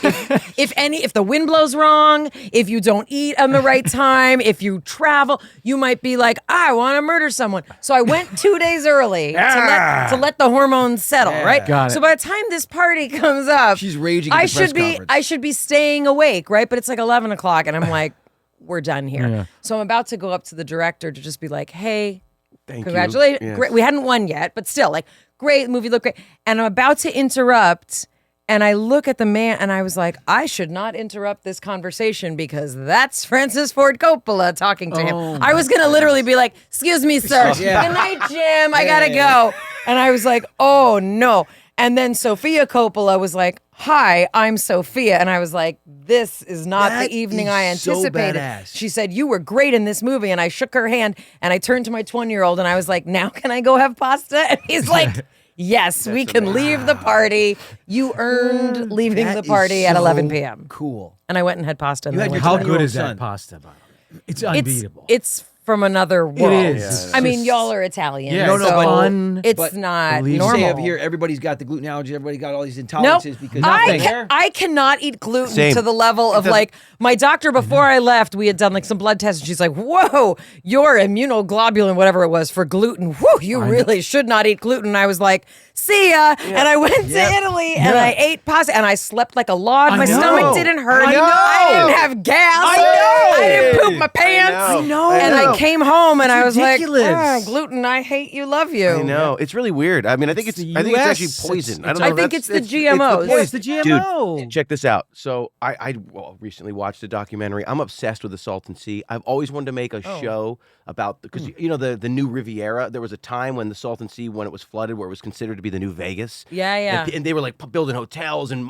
Speaker 4: If the wind blows wrong, if you don't eat on the right time, if you travel, you might be like, I want to murder someone. So I went 2 days early to let the hormones settle, right?
Speaker 2: Got it.
Speaker 4: So by the time this party comes up,
Speaker 1: She's raging at the press conference.
Speaker 4: I should be staying awake, right? But it's like 11 o'clock, and I'm like, we're done here.
Speaker 2: Yeah.
Speaker 4: So I'm about to go up to the director to just be like, hey.
Speaker 3: Thank
Speaker 4: Congratulations.
Speaker 3: you. Yes.
Speaker 4: Great. We hadn't won yet, but still, like, great. The movie looked great. And I'm about to interrupt, and I look at the man, and I was like, I should not interrupt this conversation because that's Francis Ford Coppola talking to him. I was going to literally be like, excuse me, sir. Good night, Jim. I got to go. And I was like, oh, no. And then Sophia Coppola was like, hi, I'm Sophia. And I was like, this is not
Speaker 1: That
Speaker 4: the evening
Speaker 1: is
Speaker 4: I
Speaker 1: so
Speaker 4: anticipated.
Speaker 1: badass.
Speaker 4: She said, you were great in this movie. And I shook her hand and I turned to my 20-year-old and I was like, now can I go have pasta? And he's like, yes, we can leave the party. You earned leaving
Speaker 1: That
Speaker 4: the
Speaker 1: is
Speaker 4: party at
Speaker 1: so
Speaker 4: 11 p.m.
Speaker 1: Cool.
Speaker 4: And I went and had pasta. And
Speaker 1: You
Speaker 4: then
Speaker 1: had
Speaker 4: I
Speaker 1: your
Speaker 4: went
Speaker 2: How
Speaker 4: to
Speaker 2: good
Speaker 1: Your
Speaker 2: is that
Speaker 1: son.
Speaker 2: pasta, by the way? It's unbeatable.
Speaker 4: It's from another world.
Speaker 2: is.
Speaker 4: I mean, y'all are Italian.
Speaker 2: Yeah,
Speaker 1: No, no,
Speaker 4: so
Speaker 1: but-
Speaker 2: fun.
Speaker 4: it's
Speaker 1: but
Speaker 4: not
Speaker 2: believe-
Speaker 1: You
Speaker 4: normal.
Speaker 1: say up here, everybody's got the gluten allergy. Everybody got all these
Speaker 4: Nope.
Speaker 1: intolerances because
Speaker 4: I cannot eat gluten
Speaker 3: Same.
Speaker 4: to the level of like my doctor before I left, we had done like some blood tests and she's like, whoa, your immunoglobulin, whatever it was for gluten. Whew, you really should not eat gluten. And I was like, see ya. And I went to Italy and I ate pasta and I slept like a log. My
Speaker 2: know.
Speaker 4: stomach didn't hurt.
Speaker 3: I know.
Speaker 4: I didn't have gas.
Speaker 1: I know.
Speaker 4: I didn't poop my pants.
Speaker 3: I know.
Speaker 4: And I came home and I was
Speaker 1: ridiculous.
Speaker 4: like, oh, gluten, I hate you, love you.
Speaker 3: I know. It's really weird. I mean, I think it's
Speaker 2: the
Speaker 3: actually
Speaker 2: US.
Speaker 3: poison.
Speaker 2: It's-
Speaker 3: I don't know.
Speaker 4: I think
Speaker 3: That's-
Speaker 4: it's the GMOs.
Speaker 2: Yeah, it's the GMO.
Speaker 3: Dude, check this out. So I recently watched a documentary. I'm obsessed with the Salton Sea. I've always wanted to make a show about because you know the new Riviera. There was a time when the Salton Sea, when it was flooded, where it was considered to be the new Vegas.
Speaker 4: Yeah.
Speaker 3: And they were like building hotels and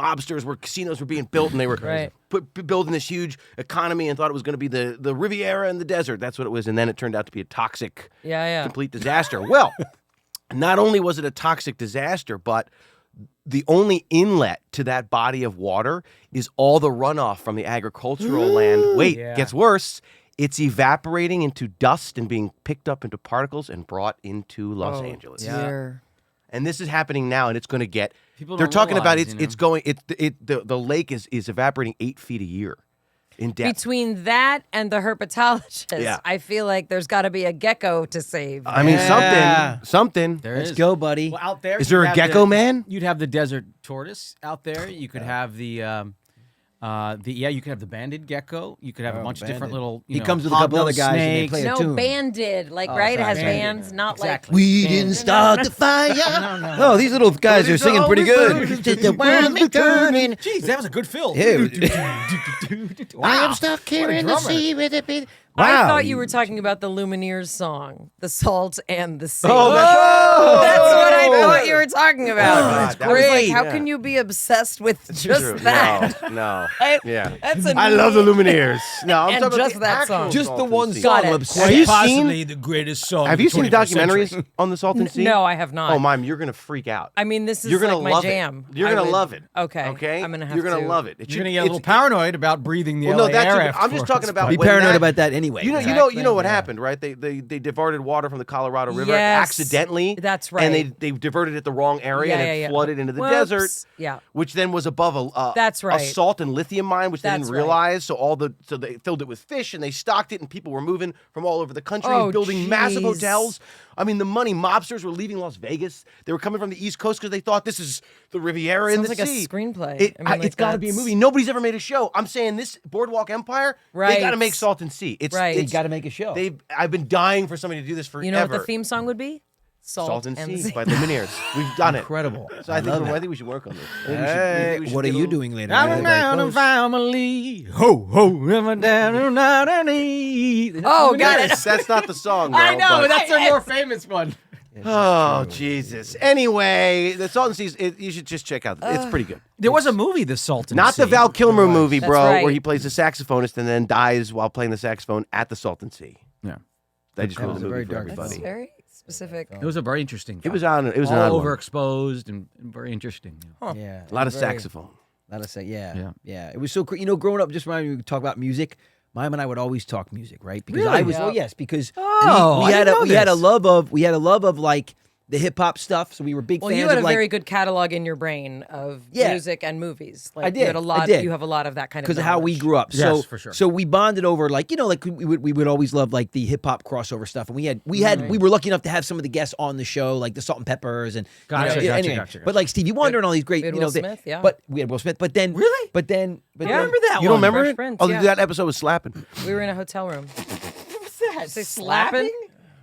Speaker 3: casinos were being built, and they were
Speaker 4: Right.
Speaker 3: building this huge economy and thought it was going to be the Riviera in the desert. That's what it was, and then it turned out to be a toxic, complete disaster. Well, not only was it a toxic disaster, but the only inlet to that body of water is all the runoff from the agricultural land. Wait, gets worse. It's evaporating into dust and being picked up into particles and brought into Los Angeles.
Speaker 4: Dear.
Speaker 3: And this is happening now, and it's going to get.
Speaker 2: People
Speaker 3: They're
Speaker 2: don't
Speaker 3: talking about
Speaker 2: realize,
Speaker 3: it's going. The lake is evaporating 8 feet a year in depth.
Speaker 4: Between that and the herpetologist,
Speaker 3: Yeah.
Speaker 4: I feel like there's got to be a gecko to save.
Speaker 3: I mean,
Speaker 1: Yeah.
Speaker 3: something.
Speaker 2: There
Speaker 1: Let's
Speaker 2: is.
Speaker 1: go, buddy.
Speaker 2: Well, out there,
Speaker 3: Is there
Speaker 2: you'd
Speaker 3: a
Speaker 2: have
Speaker 3: gecko man?
Speaker 2: You'd have the desert tortoise out there. You could have you could have the banded gecko. You could have a bunch of different
Speaker 1: banded.
Speaker 2: little.
Speaker 1: He comes with a couple other
Speaker 2: hognose
Speaker 1: guys and they
Speaker 2: snakes.
Speaker 1: play a
Speaker 4: no,
Speaker 1: tune.
Speaker 4: banded, like right? It has
Speaker 2: banded.
Speaker 4: bands, not
Speaker 2: Exactly.
Speaker 1: We didn't start the fire. No, these little guys are singing pretty good.
Speaker 2: Jeez, that was a good fill.
Speaker 6: I am stuck here in the sea with a bit.
Speaker 4: I
Speaker 1: Wow.
Speaker 4: thought you were talking about the Lumineers song, "The Salt and the Sea."
Speaker 3: Oh,
Speaker 4: That's what I thought you were talking about.
Speaker 3: God, that
Speaker 4: I was like,
Speaker 3: was-
Speaker 4: how
Speaker 3: yeah.
Speaker 4: can you be obsessed with just
Speaker 3: True.
Speaker 4: that?
Speaker 3: No. Yeah.
Speaker 4: That's a
Speaker 3: I love the Lumineers. No, I'm
Speaker 4: And
Speaker 3: talking
Speaker 4: just
Speaker 3: about the
Speaker 4: that
Speaker 3: actual
Speaker 4: song.
Speaker 1: Just the
Speaker 3: Salton
Speaker 1: one
Speaker 3: Sea.
Speaker 1: song.
Speaker 4: Got it.
Speaker 1: I'm
Speaker 3: Have you
Speaker 2: Possibly
Speaker 3: seen?
Speaker 2: the greatest song.
Speaker 3: Have
Speaker 2: of
Speaker 3: you
Speaker 2: the
Speaker 3: seen
Speaker 2: 21st
Speaker 3: documentaries
Speaker 2: century.
Speaker 3: on the Salton Sea?
Speaker 4: No, I have not.
Speaker 3: Oh, Mom, you're gonna freak out.
Speaker 4: I mean, this is
Speaker 3: You're gonna
Speaker 4: like my
Speaker 3: love
Speaker 4: jam.
Speaker 3: it. You're
Speaker 4: I
Speaker 3: gonna
Speaker 4: would-
Speaker 3: love it.
Speaker 4: Okay.
Speaker 3: Okay.
Speaker 4: I'm gonna have
Speaker 3: You're gonna
Speaker 4: to.
Speaker 3: love it.
Speaker 2: You're gonna get a little paranoid about breathing the
Speaker 3: Well, no,
Speaker 2: LA
Speaker 3: that's.
Speaker 2: air
Speaker 3: I'm just
Speaker 2: afterwards.
Speaker 3: talking about.
Speaker 1: Be
Speaker 3: when
Speaker 1: paranoid
Speaker 3: that-
Speaker 1: about that anyway.
Speaker 3: You know
Speaker 4: Exactly.
Speaker 3: what happened, right? They diverted water from the Colorado River
Speaker 4: Yes.
Speaker 3: accidentally.
Speaker 4: That's
Speaker 3: And
Speaker 4: right.
Speaker 3: they diverted it the wrong area
Speaker 4: Yeah,
Speaker 3: and
Speaker 4: yeah,
Speaker 3: it
Speaker 4: yeah.
Speaker 3: flooded into the
Speaker 4: Whoops.
Speaker 3: desert.
Speaker 4: Yeah.
Speaker 3: Which then was above a
Speaker 4: That's right.
Speaker 3: a salt and lithium mine, which they
Speaker 4: That's
Speaker 3: didn't
Speaker 4: right.
Speaker 3: realize. So they filled it with fish and they stocked it, and people were moving from all over the country
Speaker 4: Oh,
Speaker 3: and building massive
Speaker 4: jeez.
Speaker 3: hotels. I mean, the money mobsters were leaving Las Vegas. They were coming from the East Coast because they thought this is the Riviera in
Speaker 4: Sounds
Speaker 3: the
Speaker 4: like a
Speaker 3: sea.
Speaker 4: screenplay.
Speaker 3: It's
Speaker 4: I mean, like,
Speaker 3: got to be a
Speaker 4: that's-
Speaker 3: movie. Nobody's ever made a show. I'm saying this Boardwalk Empire. They
Speaker 4: Right.
Speaker 3: got to make Salton Sea. It's
Speaker 4: Right.
Speaker 1: They
Speaker 3: it's-
Speaker 1: got to make a show.
Speaker 3: I've been dying for somebody to do this forever.
Speaker 4: You know what the theme song would be?
Speaker 3: Salt and
Speaker 4: the
Speaker 3: Sea by Lumineers. We've done it.
Speaker 1: Incredible.
Speaker 3: So I think we should work on this. I think we should- we should
Speaker 1: What are
Speaker 3: get a
Speaker 1: you
Speaker 3: little-
Speaker 1: doing later?
Speaker 2: I'm
Speaker 1: Very
Speaker 2: down
Speaker 1: close.
Speaker 2: and family. Ho, ho, never down and out and eat.
Speaker 4: Oh, got it.
Speaker 3: That's not the song, bro.
Speaker 2: I know,
Speaker 3: but-
Speaker 2: that's a more famous one.
Speaker 3: Oh, Jesus. Anyway, the Salton Sea, you should just check out. It's pretty good.
Speaker 2: There was a movie, The Salton
Speaker 3: Not the
Speaker 2: Sea.
Speaker 3: Val Kilmer movie,
Speaker 4: That's
Speaker 3: bro,
Speaker 4: right.
Speaker 3: where he plays a saxophonist and then dies while playing the saxophone at the Salton Sea.
Speaker 2: Yeah.
Speaker 3: That just ruined
Speaker 1: was
Speaker 3: the
Speaker 1: a
Speaker 3: movie
Speaker 1: very
Speaker 3: for
Speaker 1: dark
Speaker 4: That's
Speaker 3: everybody.
Speaker 4: very specific.
Speaker 2: It was a very interesting
Speaker 3: It
Speaker 2: film.
Speaker 3: was on. It was an
Speaker 2: all
Speaker 3: odd one.
Speaker 2: overexposed and very interesting. Yeah.
Speaker 1: Yeah.
Speaker 3: A lot of
Speaker 1: very-
Speaker 3: saxophone.
Speaker 1: Let us say, yeah. It was so you know, growing up, just reminded me, we talk about music. Mayim and I would always talk music, right? Because I was, because we had a love of like the hip hop stuff, so we were big fans.
Speaker 4: Well, you had a
Speaker 1: like,
Speaker 4: very good catalog in your brain of music and movies. Like,
Speaker 1: I did.
Speaker 4: You had a lot.
Speaker 1: I did.
Speaker 4: You have a lot of that kind of
Speaker 1: because of how we grew up.
Speaker 2: Yes,
Speaker 1: So
Speaker 2: for sure.
Speaker 1: So we bonded over like like we would always love like the hip hop crossover stuff, and we were lucky enough to have some of the guests on the show, like the Salt and Peppers and
Speaker 2: Gotcha.
Speaker 1: But like Stevie Wonder and all these great,
Speaker 4: We had
Speaker 1: you know,
Speaker 4: Will Smith, yeah.
Speaker 1: But we had Will Smith. But then
Speaker 2: Really?
Speaker 1: But then
Speaker 2: I remember that
Speaker 3: You
Speaker 2: one.
Speaker 3: don't remember
Speaker 4: Fresh
Speaker 3: it?
Speaker 4: Prince,
Speaker 3: Oh,
Speaker 4: yeah.
Speaker 3: that episode was slapping.
Speaker 4: We were in a hotel room.
Speaker 2: What's that?
Speaker 4: Say slapping?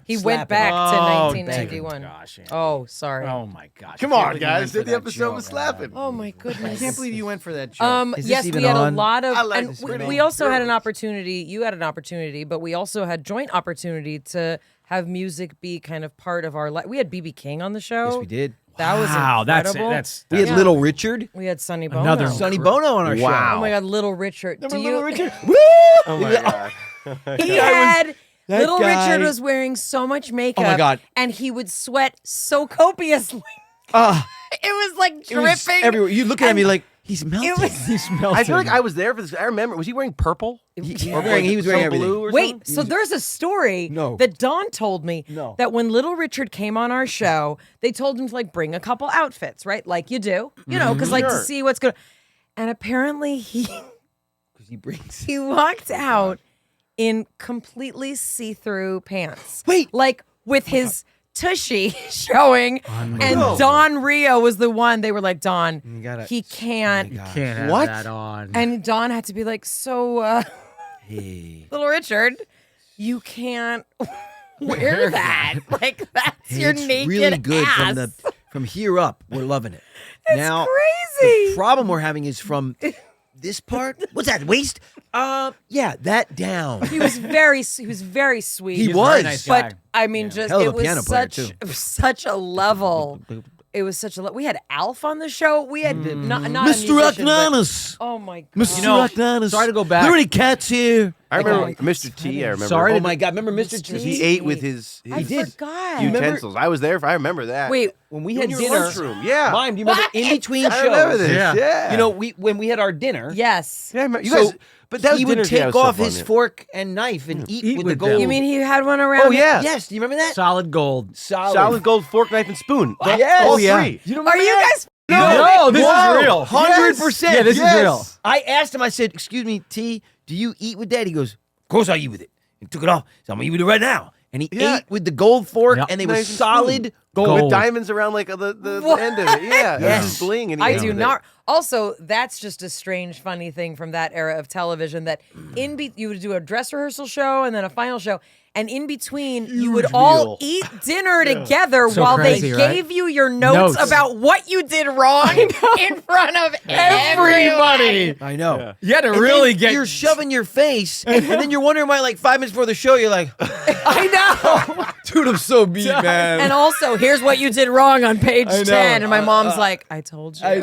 Speaker 4: He
Speaker 1: Slapping.
Speaker 4: went back to
Speaker 2: Oh,
Speaker 4: 1991.
Speaker 2: gosh, Andy.
Speaker 4: Oh, sorry.
Speaker 2: Oh my gosh!
Speaker 3: Come
Speaker 2: I can't
Speaker 3: on,
Speaker 2: believe you
Speaker 3: guys.
Speaker 2: went for
Speaker 3: The
Speaker 2: that
Speaker 3: episode
Speaker 2: joke.
Speaker 3: was slapping.
Speaker 4: Oh my goodness.
Speaker 3: I can't believe you went for that joke.
Speaker 1: Is this
Speaker 4: Yes,
Speaker 1: even
Speaker 4: we had
Speaker 1: on?
Speaker 4: a lot of,
Speaker 3: I like
Speaker 4: and
Speaker 3: this
Speaker 4: we
Speaker 3: pretty.
Speaker 4: also had an opportunity. You had an opportunity, but we also had joint opportunity to have music be kind of part of our life. We had BB King on the show.
Speaker 1: yes, we did.
Speaker 4: That was
Speaker 2: Wow,
Speaker 4: incredible.
Speaker 2: that's
Speaker 1: We had
Speaker 4: Yeah.
Speaker 1: Little Richard,
Speaker 4: We had Sonny Bono.
Speaker 2: Another
Speaker 1: Sonny Bono on our show.
Speaker 3: Wow.
Speaker 4: Oh my God, Little Richard. Do you?
Speaker 1: Little Richard. Woo!
Speaker 3: Oh my god.
Speaker 4: He had.
Speaker 1: that
Speaker 4: Little
Speaker 1: guy-
Speaker 4: Richard was wearing so much makeup.
Speaker 1: Oh my God.
Speaker 4: And he would sweat so copiously.
Speaker 1: Ah,
Speaker 4: It was like
Speaker 1: it was
Speaker 4: dripping.
Speaker 1: everywhere. You look at me like he's melting.
Speaker 4: It was.
Speaker 2: He smelled
Speaker 3: I feel like I was there for this. I remember. Was he wearing purple?
Speaker 1: He was
Speaker 3: Or
Speaker 1: wearing
Speaker 3: some
Speaker 1: everything.
Speaker 3: blue or
Speaker 4: Wait,
Speaker 3: something?
Speaker 4: so there's a story
Speaker 1: No.
Speaker 4: that Dawn told me
Speaker 1: No.
Speaker 4: that when Little Richard came on our show, they told him to like bring a couple outfits, right? Like you do, you know, because like to
Speaker 3: Sure.
Speaker 4: see what's good. And apparently
Speaker 1: Because he brings.
Speaker 4: he walked out in completely see-through pants.
Speaker 1: Wait.
Speaker 4: Like with his tushy showing, and Don Rio was the one. They were like, Don,
Speaker 1: You gotta-
Speaker 4: he can't.
Speaker 2: can't have
Speaker 3: What?
Speaker 2: that on.
Speaker 4: And Don had to be like, so,
Speaker 1: Hey.
Speaker 4: Little Richard, you can't wear that. Like that's your
Speaker 1: It's
Speaker 4: naked
Speaker 1: really good
Speaker 4: ass.
Speaker 1: from here up. We're loving it.
Speaker 4: It's
Speaker 1: now,
Speaker 4: crazy.
Speaker 1: The problem we're having is from this part. What's that? Waist? Yeah, that down.
Speaker 4: He was very sweet.
Speaker 1: He
Speaker 2: He's a
Speaker 1: was.
Speaker 2: very nice guy.
Speaker 4: But I mean, just
Speaker 1: Hell of
Speaker 4: it
Speaker 1: a
Speaker 4: was
Speaker 1: piano player,
Speaker 4: such
Speaker 1: too.
Speaker 4: such a level. It was such a. We had Alf on the show. We had not a
Speaker 1: Mr.
Speaker 4: musician, but-
Speaker 1: Rachnanis.
Speaker 4: Oh my god.
Speaker 1: Mr.
Speaker 2: You know,
Speaker 1: Rachnanis.
Speaker 2: sorry to go back.
Speaker 1: There are any cats here?
Speaker 3: I remember
Speaker 4: my
Speaker 3: Mr. T. I remember.
Speaker 2: Sorry
Speaker 1: Oh
Speaker 2: to-
Speaker 1: my God! Remember Mr.
Speaker 3: Because
Speaker 1: T?
Speaker 3: he ate with his
Speaker 4: I
Speaker 1: did.
Speaker 4: forgot.
Speaker 3: utensils. I was there. I remember that.
Speaker 4: Wait,
Speaker 1: When we
Speaker 3: in
Speaker 1: had
Speaker 3: your
Speaker 1: dinner.
Speaker 3: lunchroom. Yeah.
Speaker 1: Mime, do you remember in between shows?
Speaker 3: I remember this.
Speaker 2: Yeah.
Speaker 3: Yeah.
Speaker 1: You know, when we had our dinner.
Speaker 4: yes.
Speaker 3: Yeah, I remember. You
Speaker 1: So
Speaker 3: guys. But that was
Speaker 1: he would
Speaker 3: dinner
Speaker 1: take
Speaker 3: was so
Speaker 1: off
Speaker 3: fun,
Speaker 1: his
Speaker 3: yeah.
Speaker 1: fork and knife and eat with the
Speaker 2: with
Speaker 1: gold.
Speaker 2: them.
Speaker 4: You mean he had one around?
Speaker 3: Oh yeah.
Speaker 1: Yes. Do you remember that?
Speaker 2: Solid gold.
Speaker 3: Solid gold fork, knife, and spoon.
Speaker 1: Yes.
Speaker 3: All
Speaker 1: Oh, yeah.
Speaker 3: three.
Speaker 1: You don't
Speaker 4: Are
Speaker 1: remember
Speaker 4: you
Speaker 1: that?
Speaker 4: guys?
Speaker 2: No, this is real.
Speaker 1: 100%.
Speaker 2: Yeah, this is real.
Speaker 1: I asked him, I said, excuse me, T, do you eat with that? He goes, of course I eat with it. He took it off. So I'm going to eat with it right now. And he
Speaker 3: Yeah.
Speaker 1: ate with the gold fork,
Speaker 2: Yep.
Speaker 1: and they were
Speaker 3: Knife and
Speaker 1: solid
Speaker 3: spoon.
Speaker 1: gold.
Speaker 3: With diamonds around like the
Speaker 4: What?
Speaker 3: end of it. Yeah.
Speaker 1: Yes.
Speaker 3: This is bling. And he
Speaker 4: I
Speaker 3: ate
Speaker 4: do
Speaker 3: with it.
Speaker 4: not. Also, that's just a strange, funny thing from that era of television. That you would do a dress rehearsal show and then a final show, and in between you would all
Speaker 3: meal.
Speaker 4: eat dinner together
Speaker 2: So
Speaker 4: while
Speaker 2: crazy,
Speaker 4: they
Speaker 2: right?
Speaker 4: gave you your notes about what you did wrong in front of everybody.
Speaker 1: I know.
Speaker 2: You had to
Speaker 1: And
Speaker 2: really
Speaker 1: then
Speaker 2: get.
Speaker 1: You're shoving your face, and then you're wondering why, like 5 minutes before the show, you're like,
Speaker 4: I know.
Speaker 1: dude, I'm so beat, man.
Speaker 4: And also, here's what you did wrong on page
Speaker 1: I know.
Speaker 4: 10. And my mom's like, I told you.
Speaker 1: Right?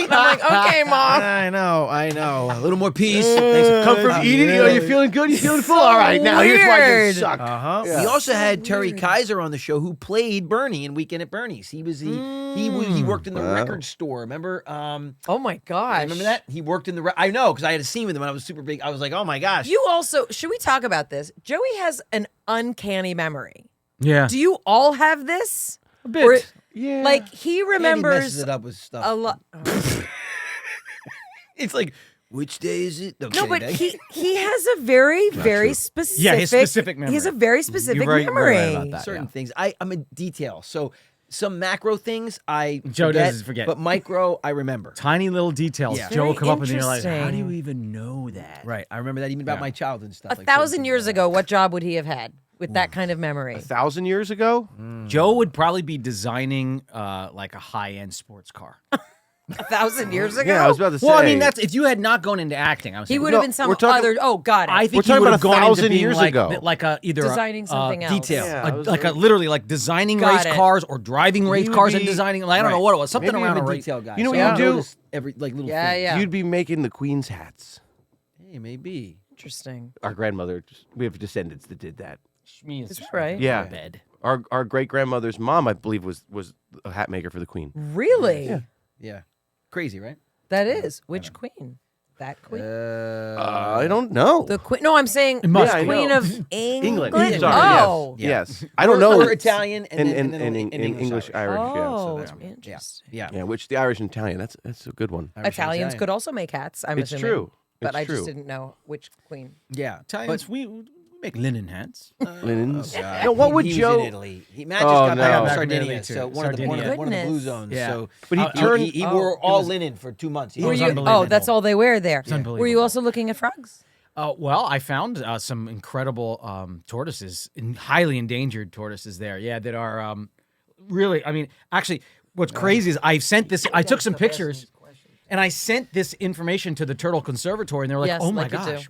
Speaker 4: I'm like, okay, mom.
Speaker 1: I know. A little more peace.
Speaker 3: Come from eating. Oh, you feeling good? You feeling full? All right. Now here's why you
Speaker 4: weird.
Speaker 3: suck.
Speaker 1: Uh-huh. We also had Terry Kaiser on the show, who played Bernie in Weekend at Bernie's. He worked in the record store. Remember?
Speaker 4: Oh my gosh.
Speaker 1: Remember that? He worked in the. I know, because I had a scene with him when I was super big. I was like, oh my gosh.
Speaker 4: You also, should we talk about this? Joey has an uncanny memory.
Speaker 2: Yeah.
Speaker 4: Do you all have this?
Speaker 2: A bit.
Speaker 4: Or-
Speaker 3: Yeah.
Speaker 4: Like, he
Speaker 1: Andy
Speaker 4: remembers
Speaker 1: messes it up with stuff.
Speaker 4: a lot.
Speaker 1: It's like, which day is it?
Speaker 4: No,
Speaker 1: Okay,
Speaker 4: but
Speaker 1: that-
Speaker 4: he has a very specific.
Speaker 2: Yeah, his specific memory.
Speaker 4: He has a very specific
Speaker 2: You're very
Speaker 4: memory.
Speaker 2: right about that.
Speaker 1: certain things. I'm a detail. So some macro things I
Speaker 2: Joe
Speaker 1: forget,
Speaker 2: doesn't forget.
Speaker 1: but micro I remember.
Speaker 2: Tiny little details.
Speaker 1: Yeah.
Speaker 2: Joe will
Speaker 4: Very
Speaker 2: come up and you're like, how do you
Speaker 4: interesting.
Speaker 2: even know that?
Speaker 1: Right. I remember that even about
Speaker 2: Yeah.
Speaker 1: my childhood and stuff.
Speaker 4: A
Speaker 1: like
Speaker 4: 1,000
Speaker 1: certain
Speaker 4: years
Speaker 1: things.
Speaker 4: ago, what job would he have had with that kind of memory?
Speaker 3: 1,000 years ago.
Speaker 2: Joe would probably be designing like a high-end sports car.
Speaker 4: 1,000 years ago?
Speaker 3: Yeah, I was about to say.
Speaker 2: Well, I mean, that's if you had not gone into acting. I was
Speaker 4: He
Speaker 2: saying,
Speaker 4: would
Speaker 3: No,
Speaker 4: have been some
Speaker 3: we're talking-
Speaker 4: other. Oh, got it.
Speaker 2: I
Speaker 3: We're
Speaker 2: think he
Speaker 3: talking
Speaker 2: would
Speaker 3: about
Speaker 2: have gone into
Speaker 3: 1,000
Speaker 2: being
Speaker 3: years
Speaker 2: like,
Speaker 3: ago.
Speaker 2: like a either
Speaker 4: Designing something else.
Speaker 1: detail.
Speaker 3: Yeah, I was
Speaker 2: like a literally like designing
Speaker 4: Got
Speaker 2: race
Speaker 4: it.
Speaker 2: cars or driving race
Speaker 3: would
Speaker 2: cars and
Speaker 3: be-
Speaker 2: designing. Like, I don't know
Speaker 1: Right.
Speaker 2: what it was. Something
Speaker 1: Maybe
Speaker 2: around
Speaker 1: I'm
Speaker 2: a
Speaker 1: a
Speaker 2: race.
Speaker 1: detail guy.
Speaker 3: You know what
Speaker 1: so
Speaker 3: you
Speaker 1: I
Speaker 3: do?
Speaker 1: notice every like little
Speaker 4: Yeah,
Speaker 1: thing.
Speaker 4: yeah.
Speaker 3: You'd be making the Queen's hats.
Speaker 1: Hey, maybe.
Speaker 4: Interesting.
Speaker 3: Our grandmother. We have descendants that did that.
Speaker 4: Is that right?
Speaker 3: Yeah.
Speaker 2: Bed.
Speaker 3: Our great grandmother's mom, I believe, was a hat maker for the Queen.
Speaker 4: Really?
Speaker 1: Yeah. Crazy, right?
Speaker 4: That is. Which queen? That queen?
Speaker 3: I don't know.
Speaker 4: The queen? No, I'm saying
Speaker 2: must
Speaker 4: the
Speaker 2: be.
Speaker 4: queen
Speaker 3: know.
Speaker 4: of England.
Speaker 3: England. Sorry.
Speaker 4: Oh.
Speaker 3: Yes. I don't know.
Speaker 1: We're Italian and
Speaker 3: English, Irish.
Speaker 4: Oh,
Speaker 3: Yeah, so
Speaker 4: interesting.
Speaker 1: Yeah.
Speaker 3: which the Irish and Italian. That's a good one.
Speaker 4: Italians could also make hats, I'm
Speaker 3: It's
Speaker 4: assuming.
Speaker 3: true.
Speaker 4: But
Speaker 3: It's
Speaker 4: I
Speaker 3: true.
Speaker 4: just didn't know which queen.
Speaker 1: Yeah.
Speaker 2: Italians, we make linen hats.
Speaker 3: Linens.
Speaker 1: God.
Speaker 3: No, what would
Speaker 1: he was
Speaker 3: Joe?
Speaker 1: in Italy. Matt just
Speaker 3: Oh,
Speaker 1: got back
Speaker 3: no.
Speaker 1: from
Speaker 2: Back from
Speaker 1: Sardinia,
Speaker 2: Italy,
Speaker 1: so
Speaker 2: too.
Speaker 1: one of the blue
Speaker 4: Goodness.
Speaker 1: zones.
Speaker 2: Yeah.
Speaker 1: So,
Speaker 3: But he turned.
Speaker 1: he wore all linen for 2 months. He
Speaker 4: Were
Speaker 1: was
Speaker 4: you?
Speaker 2: unbelievable.
Speaker 4: Oh, that's all they wear there.
Speaker 2: unbelievable.
Speaker 4: Were you also looking at frogs?
Speaker 2: Well, I found some incredible tortoises, highly endangered tortoises there. Yeah, that are really. I mean, actually, what's crazy is I took some pictures, and I sent this information to the Turtle Conservatory, and they were like,
Speaker 4: Yes,
Speaker 2: "Oh my
Speaker 4: like you do.
Speaker 2: gosh,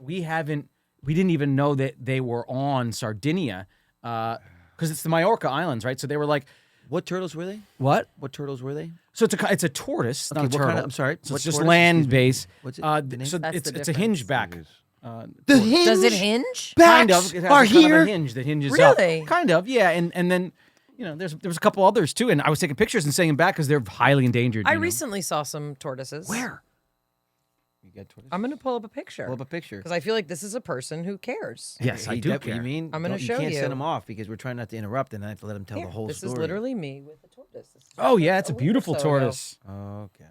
Speaker 2: we didn't even know that they were on Sardinia, because it's the Majorca Islands, right?" So they were like,
Speaker 1: What turtles were they?
Speaker 2: "What?"
Speaker 1: What turtles were they?
Speaker 2: So it's a tortoise, not a
Speaker 1: what
Speaker 2: turtle.
Speaker 1: kind of- I'm sorry,
Speaker 2: So
Speaker 1: what
Speaker 2: it's just
Speaker 1: tortoise?
Speaker 2: land
Speaker 1: Excuse me.
Speaker 2: base.
Speaker 1: What's it? The name?
Speaker 2: So
Speaker 4: That's
Speaker 2: it's
Speaker 4: the
Speaker 2: it's a
Speaker 4: difference.
Speaker 2: hingeback.
Speaker 1: The hinge.
Speaker 4: Does it hinge?
Speaker 2: Kind of. It has
Speaker 1: are
Speaker 2: a kind of
Speaker 1: here.
Speaker 2: a hinge that hinges
Speaker 4: Really?
Speaker 2: up. Kind of, yeah. And then, there was a couple others too, and I was taking pictures and sending them back because they're highly endangered.
Speaker 4: I
Speaker 2: you know.
Speaker 4: recently saw some tortoises.
Speaker 1: Where? You got tortoise?
Speaker 4: I'm going to pull up a picture.
Speaker 1: Pull up a picture.
Speaker 4: Because I feel like this is a person who cares.
Speaker 2: Yes, I do
Speaker 1: You
Speaker 2: care.
Speaker 1: mean?
Speaker 4: I'm gonna
Speaker 1: Don't-
Speaker 4: show
Speaker 1: You can't
Speaker 4: you.
Speaker 1: send them off because we're trying not to interrupt, and I have to let them tell
Speaker 4: Here,
Speaker 1: the whole
Speaker 4: this
Speaker 1: story.
Speaker 4: is literally me with a tortoise. This is
Speaker 2: Oh yeah, it's a
Speaker 4: week or
Speaker 2: beautiful
Speaker 4: so ago.
Speaker 2: tortoise.
Speaker 1: Oh gosh.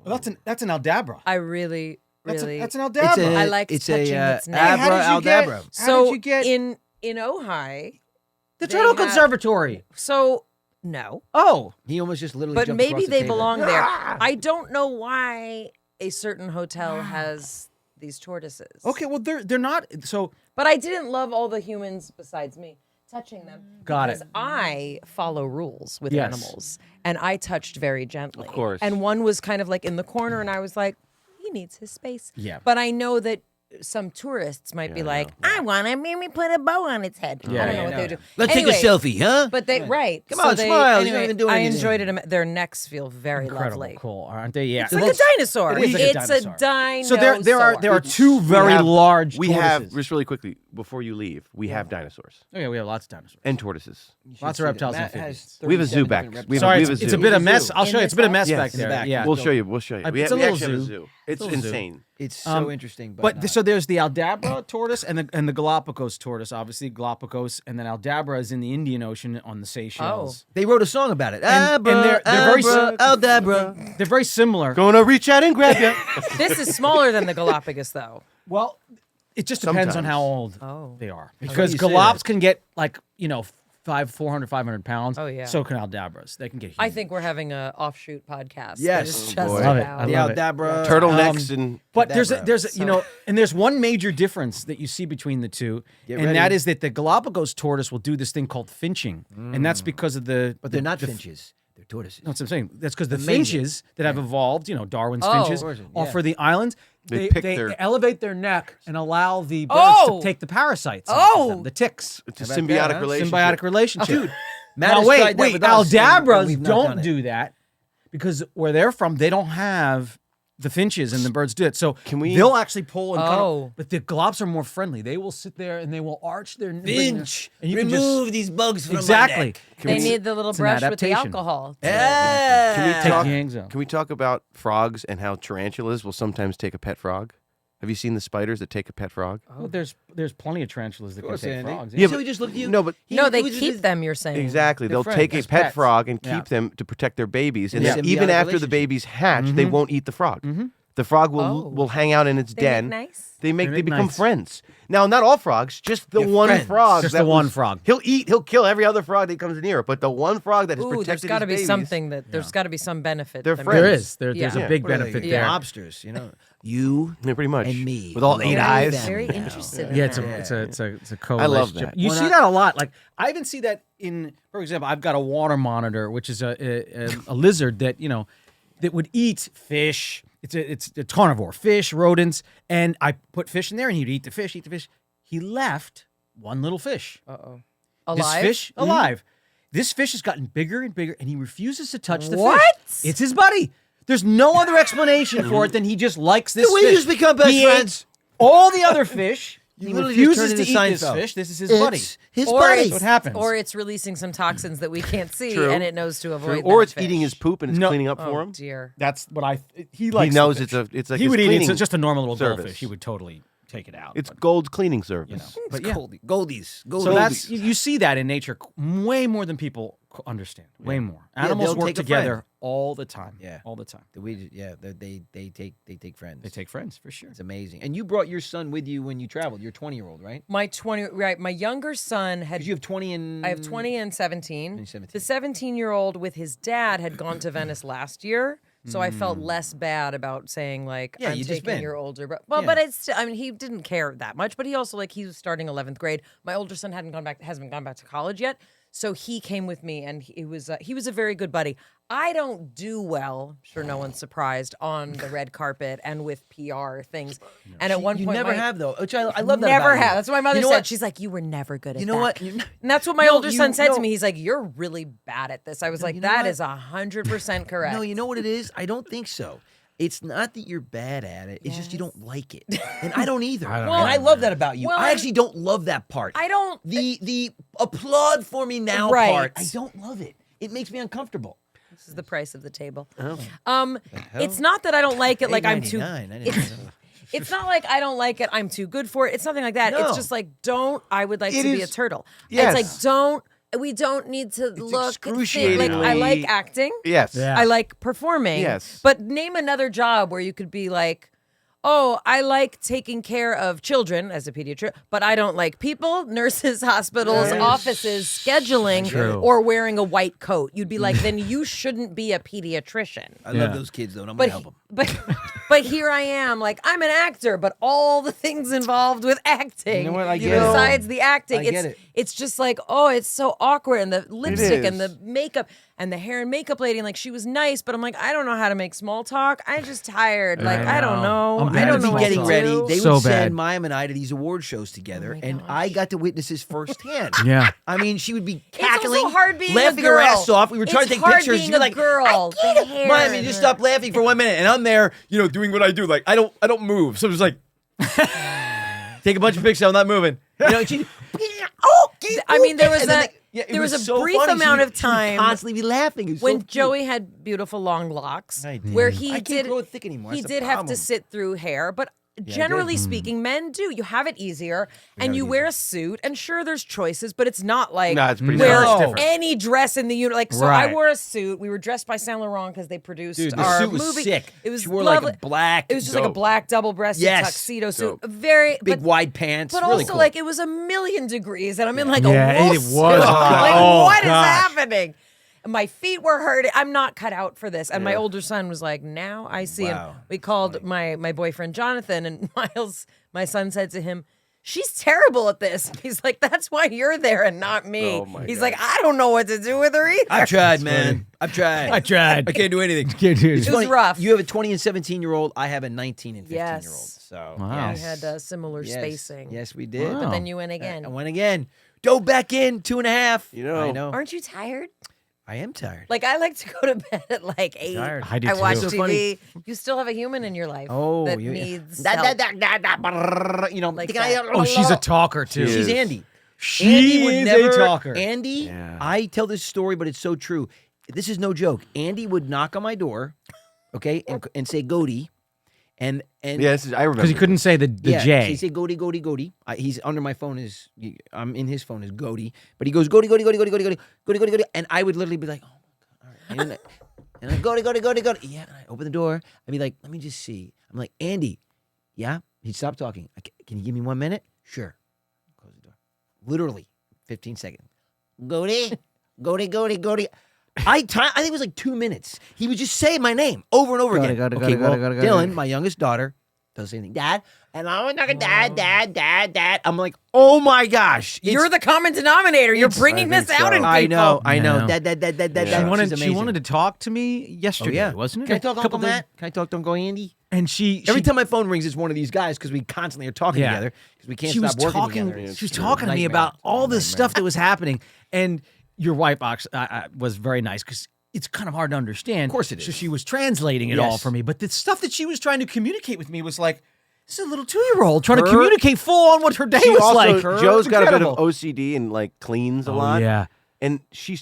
Speaker 2: Well, that's an Aldabra.
Speaker 4: I really,
Speaker 2: That's
Speaker 4: really.
Speaker 2: an Aldabra.
Speaker 1: It's a,
Speaker 4: I like
Speaker 1: it's
Speaker 4: touching
Speaker 1: a
Speaker 4: its neck.
Speaker 1: Abra
Speaker 2: How did you get-
Speaker 1: Aldabra.
Speaker 4: So
Speaker 2: did you get
Speaker 4: in Ojai,
Speaker 2: the
Speaker 4: they
Speaker 2: Turtle
Speaker 4: have-
Speaker 2: Conservatory?
Speaker 4: so no,
Speaker 2: Oh,
Speaker 1: He almost just literally.
Speaker 4: but
Speaker 1: jumped
Speaker 4: maybe
Speaker 1: across the
Speaker 4: they
Speaker 1: table.
Speaker 4: belong there. I don't know why a certain hotel has these tortoises.
Speaker 2: okay. Well, they're not. So
Speaker 4: But I didn't love all the humans besides me touching them.
Speaker 2: Got it.
Speaker 4: Because I follow rules with
Speaker 2: Yes.
Speaker 4: animals, and I touched very gently.
Speaker 3: Of course.
Speaker 4: And one was kind of like in the corner, and I was like, he needs his space.
Speaker 2: Yeah.
Speaker 4: But I know that some tourists might be like, I want to maybe put a bow on its head.
Speaker 2: Yeah,
Speaker 4: I don't know
Speaker 2: yeah,
Speaker 4: what
Speaker 2: no,
Speaker 4: they would
Speaker 2: no.
Speaker 4: do.
Speaker 1: Let's
Speaker 4: Anyway,
Speaker 1: take a selfie, huh?
Speaker 4: But they right.
Speaker 1: Come
Speaker 4: so
Speaker 1: on,
Speaker 4: they,
Speaker 1: smile. You
Speaker 4: Anyway,
Speaker 1: don't even do
Speaker 4: I
Speaker 1: anything.
Speaker 4: enjoyed it. Their necks feel very
Speaker 2: incredible,
Speaker 4: lovely.
Speaker 2: cool, aren't they? Yeah.
Speaker 4: It's like a dinosaur.
Speaker 2: It is like a
Speaker 4: It's
Speaker 2: dinosaur.
Speaker 4: a dinosaur.
Speaker 2: So there are two very
Speaker 3: have-
Speaker 2: large.
Speaker 3: We
Speaker 2: tortoises.
Speaker 3: have just really quickly before you leave. We have dinosaurs
Speaker 2: Oh yeah, we have lots of dinosaurs.
Speaker 3: and tortoises.
Speaker 2: Lots of reptiles and
Speaker 1: Matt has
Speaker 2: amphibians.
Speaker 3: We have a zoo
Speaker 1: 37
Speaker 3: back.
Speaker 1: different
Speaker 3: We have-
Speaker 2: Sorry,
Speaker 3: we have
Speaker 2: it's
Speaker 3: a
Speaker 2: a
Speaker 3: zoo.
Speaker 2: bit of
Speaker 3: In
Speaker 2: mess. I'll
Speaker 4: In
Speaker 2: show you.
Speaker 4: this
Speaker 2: It's a bit of mess
Speaker 3: Yes,
Speaker 2: back
Speaker 3: in
Speaker 1: the
Speaker 2: there.
Speaker 1: back.
Speaker 2: Yeah.
Speaker 3: We'll show you. We'll show you.
Speaker 2: It's a
Speaker 3: We
Speaker 2: little
Speaker 3: actually have a
Speaker 2: zoo.
Speaker 3: zoo. It's
Speaker 2: Little zoo.
Speaker 3: insane.
Speaker 1: It's so interesting,
Speaker 2: But
Speaker 1: not.
Speaker 2: so there's the Aldabra tortoise and the Galapagos tortoise, obviously Galapagos, and then Aldabra is in the Indian Ocean on the Seychelles.
Speaker 1: they wrote a song about it.
Speaker 2: And they're very
Speaker 1: Aldabra.
Speaker 2: They're very similar.
Speaker 3: Gonna reach out and grab you.
Speaker 4: This is smaller than the Galapagos, though.
Speaker 2: Well, it just depends on
Speaker 3: Sometimes.
Speaker 2: how old
Speaker 4: Oh.
Speaker 2: they are.
Speaker 1: funny
Speaker 2: Because
Speaker 1: you say
Speaker 2: Galops
Speaker 1: that.
Speaker 2: can get 400, 500 pounds.
Speaker 4: Oh, yeah.
Speaker 2: So can Aldabras. They can get huge.
Speaker 4: I think we're having a offshoot podcast.
Speaker 1: Yes.
Speaker 4: It's
Speaker 1: Oh,
Speaker 4: just
Speaker 3: boy.
Speaker 2: Love it.
Speaker 4: about-
Speaker 2: I
Speaker 1: The
Speaker 2: love it.
Speaker 1: Aldabra.
Speaker 3: Turtlenecks and
Speaker 2: But there's
Speaker 1: Aldabra.
Speaker 2: and there's one major difference that you see between the two,
Speaker 1: Get
Speaker 2: and
Speaker 1: ready.
Speaker 2: that is that the Galapagos tortoise will do this thing called finching, and that's because of the.
Speaker 1: But they're not
Speaker 2: the,
Speaker 1: finches. They're tortoises.
Speaker 2: That's what I'm saying. That's because the
Speaker 1: Amazing.
Speaker 2: finches that have evolved, Darwin's
Speaker 4: Oh.
Speaker 2: finches,
Speaker 1: Of course,
Speaker 2: are
Speaker 1: yeah.
Speaker 2: for the islands.
Speaker 3: They pick
Speaker 2: they
Speaker 3: their-
Speaker 2: elevate their neck and allow the birds
Speaker 4: Oh.
Speaker 2: to take the parasites.
Speaker 4: Oh.
Speaker 2: off of them, the ticks.
Speaker 3: it's a
Speaker 1: How about
Speaker 3: symbiotic
Speaker 1: that, huh?
Speaker 3: relationship.
Speaker 2: Symbiotic relationship.
Speaker 1: Dude, Matt
Speaker 2: Now
Speaker 1: has tried
Speaker 2: wait,
Speaker 1: that
Speaker 2: wait.
Speaker 1: with us, and
Speaker 2: Aldabras
Speaker 1: we've not
Speaker 2: don't
Speaker 1: done it.
Speaker 2: do that because where they're from, they don't have the finches and the birds do it. So
Speaker 3: Can we-
Speaker 2: they'll actually pull and kind
Speaker 4: Oh.
Speaker 2: of, but the Galops are more friendly. They will sit there and they will arch their
Speaker 1: Finch.
Speaker 2: and you can just
Speaker 1: Remove these bugs from
Speaker 2: exactly.
Speaker 1: my neck.
Speaker 4: They need the little
Speaker 2: It's an
Speaker 4: brush with the
Speaker 2: adaptation.
Speaker 4: alcohol.
Speaker 1: Yeah.
Speaker 3: Can we
Speaker 2: Take
Speaker 3: talk?
Speaker 2: the eggs out.
Speaker 3: Can we talk about frogs and how tarantulas will sometimes take a pet frog? Have you seen the spiders that take a pet frog?
Speaker 2: Well, there's plenty of tarantulas that can
Speaker 1: course,
Speaker 2: take
Speaker 1: Andy.
Speaker 2: frogs.
Speaker 3: Yeah,
Speaker 1: So he just looked at you.
Speaker 3: No, but
Speaker 4: No, they
Speaker 1: he was
Speaker 4: keep
Speaker 1: just-
Speaker 4: them, you're saying.
Speaker 3: exactly. They'll
Speaker 2: friends,
Speaker 3: take a
Speaker 2: as
Speaker 3: pet
Speaker 2: pets.
Speaker 3: frog and
Speaker 2: Yeah.
Speaker 3: keep them to protect their babies, and
Speaker 1: Yeah.
Speaker 3: then even
Speaker 1: Symbiotic
Speaker 3: after the
Speaker 1: relationship.
Speaker 3: babies hatch, they won't eat the frog. The frog will
Speaker 4: Oh.
Speaker 3: will hang out in its
Speaker 4: They
Speaker 3: den.
Speaker 4: make nice?
Speaker 3: They
Speaker 2: make
Speaker 3: become
Speaker 2: nice.
Speaker 3: friends. Now, not all frogs, just the
Speaker 1: Your
Speaker 3: one
Speaker 1: friends.
Speaker 3: frog.
Speaker 2: Just
Speaker 3: that
Speaker 2: the one
Speaker 3: was-
Speaker 2: frog.
Speaker 3: He'll kill every other frog that comes near, but the one frog that has
Speaker 4: Ooh,
Speaker 3: protected
Speaker 4: there's got to
Speaker 3: his
Speaker 4: be
Speaker 3: babies,
Speaker 4: something that there's got to be some benefit.
Speaker 3: They're
Speaker 4: that
Speaker 3: friends.
Speaker 2: There
Speaker 4: makes-
Speaker 2: is. There's
Speaker 4: Yeah.
Speaker 2: a big
Speaker 1: What are they,
Speaker 2: benefit
Speaker 1: yeah.
Speaker 2: there.
Speaker 1: Lobsters, you
Speaker 3: Yeah, pretty much,
Speaker 1: and me.
Speaker 3: with all
Speaker 1: Very,
Speaker 3: 8
Speaker 4: Very,
Speaker 3: eyes.
Speaker 4: Very interested.
Speaker 2: Yeah,
Speaker 4: in
Speaker 2: it's a
Speaker 4: that.
Speaker 2: it's a co-relationship.
Speaker 3: love that.
Speaker 2: You
Speaker 1: Why
Speaker 2: see
Speaker 1: not?
Speaker 2: that a lot. Like I even see that in, for example, I've got a water monitor, which is a lizard that that would eat fish. It's a carnivore, fish, rodents, and I put fish in there, and he'd eat the fish, He left one little fish.
Speaker 4: Uh-oh.
Speaker 2: This
Speaker 4: Alive?
Speaker 2: fish alive. This fish has gotten bigger and bigger, and he refuses to touch the
Speaker 4: What?
Speaker 2: fish. It's his buddy. There's no other explanation for it than he just likes this
Speaker 1: Can we
Speaker 2: fish.
Speaker 1: just become best
Speaker 2: He ate
Speaker 1: friends?
Speaker 2: all the other fish, he
Speaker 1: literally just
Speaker 2: refuses
Speaker 1: turned
Speaker 2: to
Speaker 1: into
Speaker 2: eat this
Speaker 1: Seinfeld.
Speaker 2: fish. This is his buddy.
Speaker 1: It's his
Speaker 4: Or
Speaker 1: buddy.
Speaker 4: it's-
Speaker 2: What happens?
Speaker 4: Or it's releasing some toxins that we can't see,
Speaker 3: True.
Speaker 4: and it knows to avoid.
Speaker 3: Or
Speaker 4: that
Speaker 3: it's eating
Speaker 4: fish.
Speaker 3: his poop and it's
Speaker 2: No.
Speaker 3: cleaning up for
Speaker 4: Oh
Speaker 3: him.
Speaker 4: dear.
Speaker 2: That's what he likes.
Speaker 3: He knows
Speaker 2: the
Speaker 3: it's
Speaker 2: fish.
Speaker 3: it's like
Speaker 2: he
Speaker 3: his
Speaker 2: would eat it.
Speaker 3: cleaning
Speaker 2: It's just a normal little
Speaker 3: service.
Speaker 2: goldfish. He would totally take it out.
Speaker 3: It's
Speaker 2: but,
Speaker 3: Gold's cleaning service.
Speaker 2: you know.
Speaker 1: But
Speaker 2: But yeah.
Speaker 1: Goldies.
Speaker 2: So that's you see that in nature way more than people understand. Way more. Animals
Speaker 1: they'll
Speaker 2: work
Speaker 1: take a
Speaker 2: together
Speaker 1: friend.
Speaker 2: all the time.
Speaker 1: Yeah.
Speaker 2: all the time.
Speaker 1: They take friends.
Speaker 2: They take friends for sure.
Speaker 1: It's amazing. And you brought your son with you when you traveled. Your 20-year-old, right?
Speaker 4: My my younger son had.
Speaker 1: Because you have 20 and
Speaker 4: I have 20 and 17.
Speaker 1: And 17.
Speaker 4: The 17-year-old with his dad had gone to Venice last year, so I felt less bad about saying like,
Speaker 1: Yeah,
Speaker 4: I'm
Speaker 1: you just
Speaker 4: taking
Speaker 1: been.
Speaker 4: your older brother. Well,
Speaker 1: Yeah.
Speaker 4: but it's I mean he didn't care that much, but he also like he was starting 11th grade. My older son hasn't gone back to college yet, so he came with me, and he was a very good buddy. I don't do well, I'm sure no one's surprised, on the red carpet and with PR things. And at one
Speaker 1: you
Speaker 4: point,
Speaker 1: never
Speaker 4: my-
Speaker 1: have though, which I love that
Speaker 4: Never
Speaker 1: about you.
Speaker 4: have. That's what my mother
Speaker 1: You know
Speaker 4: said.
Speaker 1: what?
Speaker 4: She's like, you were never good at
Speaker 1: You know
Speaker 4: that.
Speaker 1: what?
Speaker 4: And that's what my
Speaker 1: No,
Speaker 4: older son said
Speaker 1: no.
Speaker 4: to me. He's like, you're really bad at this. I was like,
Speaker 1: you know
Speaker 4: that
Speaker 1: what?
Speaker 4: is 100% correct.
Speaker 1: No, you know what it is? I don't think so. It's not that you're bad at it. It's just you don't like it, and I don't either.
Speaker 2: I don't
Speaker 1: and I
Speaker 2: either.
Speaker 1: love that about you.
Speaker 4: Well,
Speaker 1: I actually don't love that part.
Speaker 4: I don't.
Speaker 1: The applaud for me now
Speaker 4: Right.
Speaker 1: part. I don't love it. It makes me uncomfortable.
Speaker 4: This is the price of the table.
Speaker 1: Oh.
Speaker 4: It's not that I don't like it. Like I'm too.
Speaker 1: $8.99. I didn't know.
Speaker 4: It's not like I don't like it. I'm too good for it. It's nothing like that.
Speaker 1: No.
Speaker 4: It's just like I would like
Speaker 3: It
Speaker 4: to be a
Speaker 3: is-
Speaker 4: turtle.
Speaker 3: yes.
Speaker 4: It's like we don't need to look.
Speaker 3: excruciatingly-
Speaker 4: Like I like acting.
Speaker 3: Yes.
Speaker 2: Yeah.
Speaker 4: I like performing.
Speaker 3: Yes.
Speaker 4: But name another job where you could be like, oh, I like taking care of children as a pediatrician, but I don't like people, nurses, hospitals, offices, scheduling, or wearing a white coat. You'd be like, then you shouldn't be a pediatrician.
Speaker 1: I
Speaker 2: Yeah.
Speaker 1: love those kids though, and I'm
Speaker 4: But
Speaker 1: gonna help them.
Speaker 4: but here I am, like I'm an actor, but all the things involved with acting.
Speaker 3: You know what? I get it.
Speaker 4: Besides the acting,
Speaker 1: I
Speaker 4: it's
Speaker 1: get it.
Speaker 4: it's just like, oh, it's so awkward, and the lipstick and
Speaker 3: is.
Speaker 4: the makeup and the hair and makeup lady, and like she was nice, but I'm like, I don't know how to make small talk. I'm just tired. Like I don't
Speaker 2: know.
Speaker 4: know.
Speaker 2: I'm
Speaker 4: I
Speaker 2: bad
Speaker 4: don't
Speaker 2: at
Speaker 4: know
Speaker 2: small
Speaker 4: what
Speaker 1: getting
Speaker 4: to
Speaker 2: talk.
Speaker 1: ready.
Speaker 4: do.
Speaker 1: They
Speaker 2: So
Speaker 1: would
Speaker 2: bad.
Speaker 1: send Mayim and I to these award shows together, and I got to witness this firsthand.
Speaker 2: Yeah.
Speaker 1: I mean, she would be
Speaker 4: It's
Speaker 1: cackling,
Speaker 4: also hard being
Speaker 1: laughing
Speaker 4: a girl.
Speaker 1: her ass off. We were trying
Speaker 4: It's
Speaker 1: to take
Speaker 4: hard
Speaker 1: pictures.
Speaker 4: being
Speaker 1: She'd be
Speaker 4: a
Speaker 1: like,
Speaker 4: girl.
Speaker 1: I get
Speaker 4: The
Speaker 1: it.
Speaker 4: hair
Speaker 1: Mayim, you
Speaker 4: and
Speaker 1: just
Speaker 4: the-
Speaker 1: stop laughing for 1 minute, and I'm there, doing what I do. Like I don't move. So I'm just like, take a bunch of pictures. I'm not moving. She,
Speaker 4: I mean, there was
Speaker 1: and then
Speaker 4: a
Speaker 1: it
Speaker 4: there was a
Speaker 1: so
Speaker 4: brief
Speaker 1: funny.
Speaker 4: amount
Speaker 1: She
Speaker 4: of time
Speaker 1: would constantly be laughing. It was so
Speaker 4: when
Speaker 1: cute.
Speaker 4: Joey had beautiful long locks,
Speaker 1: I did.
Speaker 4: where he
Speaker 1: I can't
Speaker 4: did
Speaker 1: grow it thick anymore.
Speaker 4: He
Speaker 1: That's the
Speaker 4: did have to
Speaker 1: problem.
Speaker 4: sit through hair, but generally speaking, men do. You have it easier, and you wear a suit. And sure, there's choices, but it's not like
Speaker 3: No, it's pretty
Speaker 4: wear
Speaker 3: it's different.
Speaker 4: any dress in the unit. Like so, I
Speaker 2: Right.
Speaker 4: wore a suit. We were dressed by Saint Laurent because they produced
Speaker 1: Dude, the
Speaker 4: our
Speaker 1: suit was
Speaker 4: movie.
Speaker 1: sick.
Speaker 4: It was
Speaker 1: She wore
Speaker 4: lovely.
Speaker 1: like a black.
Speaker 4: It was just like a black double-breasted
Speaker 1: Yes.
Speaker 4: tuxedo suit.
Speaker 3: Dope.
Speaker 4: Very
Speaker 1: big
Speaker 4: but,
Speaker 1: wide pants.
Speaker 4: But
Speaker 1: really
Speaker 4: also,
Speaker 1: cool.
Speaker 4: like, it was 1,000,000 degrees, and I'm in like
Speaker 2: Yeah,
Speaker 4: a wool
Speaker 2: it was
Speaker 4: suit.
Speaker 2: hot.
Speaker 4: Like,
Speaker 2: Oh,
Speaker 4: what is
Speaker 2: gosh.
Speaker 4: happening? My feet were hurting. I'm not cut out for this. And my older son was like, now I see him.
Speaker 1: Wow.
Speaker 4: We called my boyfriend Jonathan, and Miles, my son, said to him, she's terrible at this. He's like, that's why you're there and not me.
Speaker 3: Oh, my
Speaker 4: He's
Speaker 3: God.
Speaker 4: like, I don't know what to do with her either.
Speaker 1: I've tried, man. I've tried.
Speaker 2: I tried.
Speaker 1: I can't do anything.
Speaker 2: Can't do it.
Speaker 1: It's
Speaker 4: It was
Speaker 1: funny,
Speaker 4: rough.
Speaker 1: You have a 20 and 17-year-old. I have a 19 and 15-year-old.
Speaker 4: Yes.
Speaker 1: So
Speaker 2: Wow.
Speaker 4: We had similar
Speaker 1: yes.
Speaker 4: spacing.
Speaker 1: Yes, we did.
Speaker 2: Wow.
Speaker 4: But then you went again.
Speaker 1: I went again. Dove back in 2.5.
Speaker 3: You know.
Speaker 1: I know.
Speaker 4: Aren't you tired?
Speaker 1: I am tired.
Speaker 4: Like, I like to go to bed at like 8.
Speaker 2: Tired. I do
Speaker 4: I watch
Speaker 2: too.
Speaker 1: So
Speaker 4: TV. You still have a human in your life that needs help. Like that.
Speaker 2: Oh, she's a talker too.
Speaker 1: She's
Speaker 3: is.
Speaker 1: Andy.
Speaker 2: She
Speaker 1: Andy would
Speaker 2: is
Speaker 1: never,
Speaker 2: a talker.
Speaker 1: Andy,
Speaker 3: Yeah.
Speaker 1: I tell this story, but it's so true. This is no joke. Andy would knock on my door, okay, and say "Goaty," and
Speaker 3: Yeah, I remember.
Speaker 2: Because he couldn't say the
Speaker 1: yeah,
Speaker 2: J.
Speaker 1: He'd say "Goaty, Goaty, Goaty." He's under my phone is I'm in his phone is Goaty, but he goes "Goaty, Goaty, Goaty, Goaty, Goaty, Goaty, Goaty, Goaty, Goaty," and I would literally be like, "Oh my god!" All right. And I "Goaty, Goaty, Goaty, Goaty." Yeah, and I open the door. I'd be like, "Let me just see." I'm like, "Andy, yeah." He'd stop talking. Can you give me 1 minute? Sure. Close the door. Literally 15 seconds. Goaty, Goaty, Goaty, Goaty. I think it was like 2 minutes. He would just say my name over and over again.
Speaker 2: Goaty,
Speaker 1: Okay,
Speaker 2: goaty,
Speaker 1: well,
Speaker 2: goaty, goaty.
Speaker 1: Dylan, my youngest daughter, doesn't say anything. Dad, and I was like, Dad. I'm like, oh my gosh.
Speaker 4: You're the common denominator. You're bringing
Speaker 3: I
Speaker 4: this
Speaker 3: think
Speaker 4: out
Speaker 3: so.
Speaker 4: in people.
Speaker 1: I know.
Speaker 2: Yeah.
Speaker 1: Dad.
Speaker 2: She
Speaker 1: She's
Speaker 2: wanted
Speaker 1: amazing.
Speaker 2: to talk to me yesterday,
Speaker 1: Oh, yeah.
Speaker 2: wasn't it?
Speaker 1: Can I talk to
Speaker 2: Couple
Speaker 1: Uncle
Speaker 2: days-
Speaker 1: Matt? Can I talk to Uncle Andy?
Speaker 2: And she
Speaker 1: Every time my phone rings, it's one of these guys because we constantly are talking
Speaker 2: Yeah.
Speaker 1: together because we can't
Speaker 2: she
Speaker 1: stop
Speaker 2: was
Speaker 1: working
Speaker 2: talking.
Speaker 1: together.
Speaker 2: She was talking to me
Speaker 1: Nightmare.
Speaker 2: about all this stuff that was happening, and your wife box was very nice because it's kind of hard to understand.
Speaker 1: Of course it
Speaker 2: So
Speaker 1: is.
Speaker 2: she was translating it
Speaker 1: Yes.
Speaker 2: all for me, but the stuff that she was trying to communicate with me was like, This is a little 2-year-old trying to
Speaker 1: Her-
Speaker 2: communicate full on what her day
Speaker 3: She
Speaker 2: was
Speaker 3: also,
Speaker 2: like.
Speaker 3: Joe's
Speaker 2: It's
Speaker 3: got a bit
Speaker 2: incredible.
Speaker 3: of OCD and like cleans a
Speaker 2: Oh,
Speaker 3: lot.
Speaker 2: yeah.
Speaker 3: And she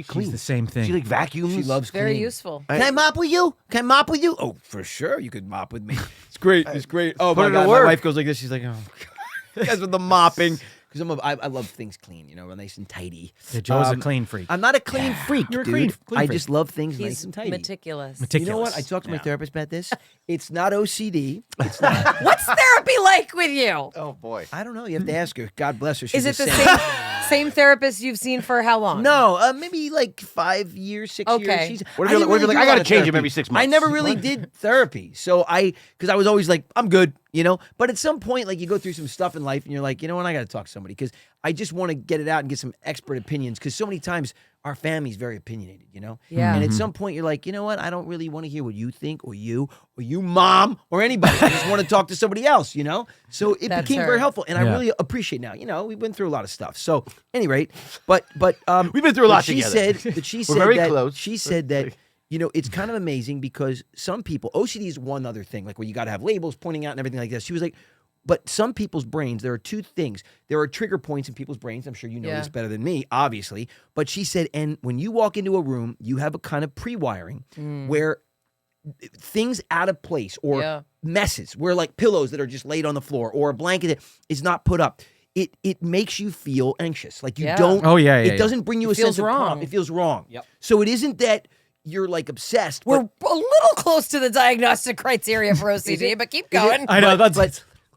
Speaker 3: cleans.
Speaker 2: the same thing.
Speaker 3: She like vacuums.
Speaker 1: She loves
Speaker 4: Very
Speaker 1: clean.
Speaker 4: useful.
Speaker 1: Can I mop with you? Can I mop with you? Oh, for sure. You could mop with me. It's great. It's great. Oh,
Speaker 3: Put
Speaker 1: my
Speaker 3: it to
Speaker 1: God. My
Speaker 3: work.
Speaker 1: wife goes like this. She's like, oh, God. That's with the mopping. Because I love things clean, nice and tidy.
Speaker 2: Yeah, Joe's a clean freak.
Speaker 1: I'm not a clean freak,
Speaker 2: You're a
Speaker 1: dude.
Speaker 2: clean
Speaker 1: I
Speaker 2: freak.
Speaker 1: just love things nice
Speaker 4: He's
Speaker 1: and tidy.
Speaker 4: meticulous.
Speaker 1: You know what? I talked to my therapist about this. It's not OCD. It's not.
Speaker 4: What's therapy like with you?
Speaker 3: Oh boy.
Speaker 1: I don't know. You have to ask her. God bless her. She's
Speaker 4: Is it
Speaker 1: a
Speaker 4: the
Speaker 1: saint.
Speaker 4: same therapist you've seen for how long?
Speaker 1: No, maybe like 5 years, 6
Speaker 4: Okay.
Speaker 1: years.
Speaker 3: What if you're like,
Speaker 1: do
Speaker 3: I
Speaker 1: a
Speaker 3: got
Speaker 1: lot
Speaker 3: to
Speaker 1: of
Speaker 3: change him
Speaker 1: therapy.
Speaker 3: every 6
Speaker 1: I
Speaker 3: months?
Speaker 1: never really did therapy. So because I was always like, I'm good, But at some point, like you go through some stuff in life and you're like, you know what, I got to talk to somebody because I just want to get it out and get some expert opinions because so many times our family's very opinionated,
Speaker 4: Yeah.
Speaker 1: And at some point you're like, you know what, I don't really want to hear what you think or you mom or anybody. I just want to talk to somebody else, So it
Speaker 4: That's
Speaker 1: became
Speaker 4: her.
Speaker 1: very helpful and I
Speaker 2: Yeah.
Speaker 1: really appreciate now. We've been through a lot of stuff. So at any rate, but
Speaker 3: We've been through a lot
Speaker 1: she
Speaker 3: together.
Speaker 1: said that she
Speaker 3: We're
Speaker 1: said
Speaker 3: very
Speaker 1: that
Speaker 3: close.
Speaker 1: she said that it's kind of amazing because some people OCD is one other thing like where you got to have labels pointing out and everything like this. She was like, but some people's brains, there are two things. There are trigger points in people's brains. I'm sure you know
Speaker 4: Yeah.
Speaker 1: this better than me, obviously. But she said, and when you walk into a room, you have a kind of pre-wiring where things out of place or
Speaker 4: Yeah.
Speaker 1: messes, where like pillows that are just laid on the floor or a blanket that is not put up. It makes you feel anxious. Like you
Speaker 4: Yeah.
Speaker 1: don't.
Speaker 2: Oh, yeah,
Speaker 1: It
Speaker 2: yeah.
Speaker 1: doesn't bring you
Speaker 4: It
Speaker 1: a
Speaker 4: feels
Speaker 1: sense of
Speaker 4: wrong.
Speaker 1: calm. It feels wrong.
Speaker 2: Yep.
Speaker 1: So it isn't that you're like obsessed.
Speaker 4: We're
Speaker 1: but,
Speaker 4: a little close to the diagnostic criteria for OCD, but keep going.
Speaker 2: I know that's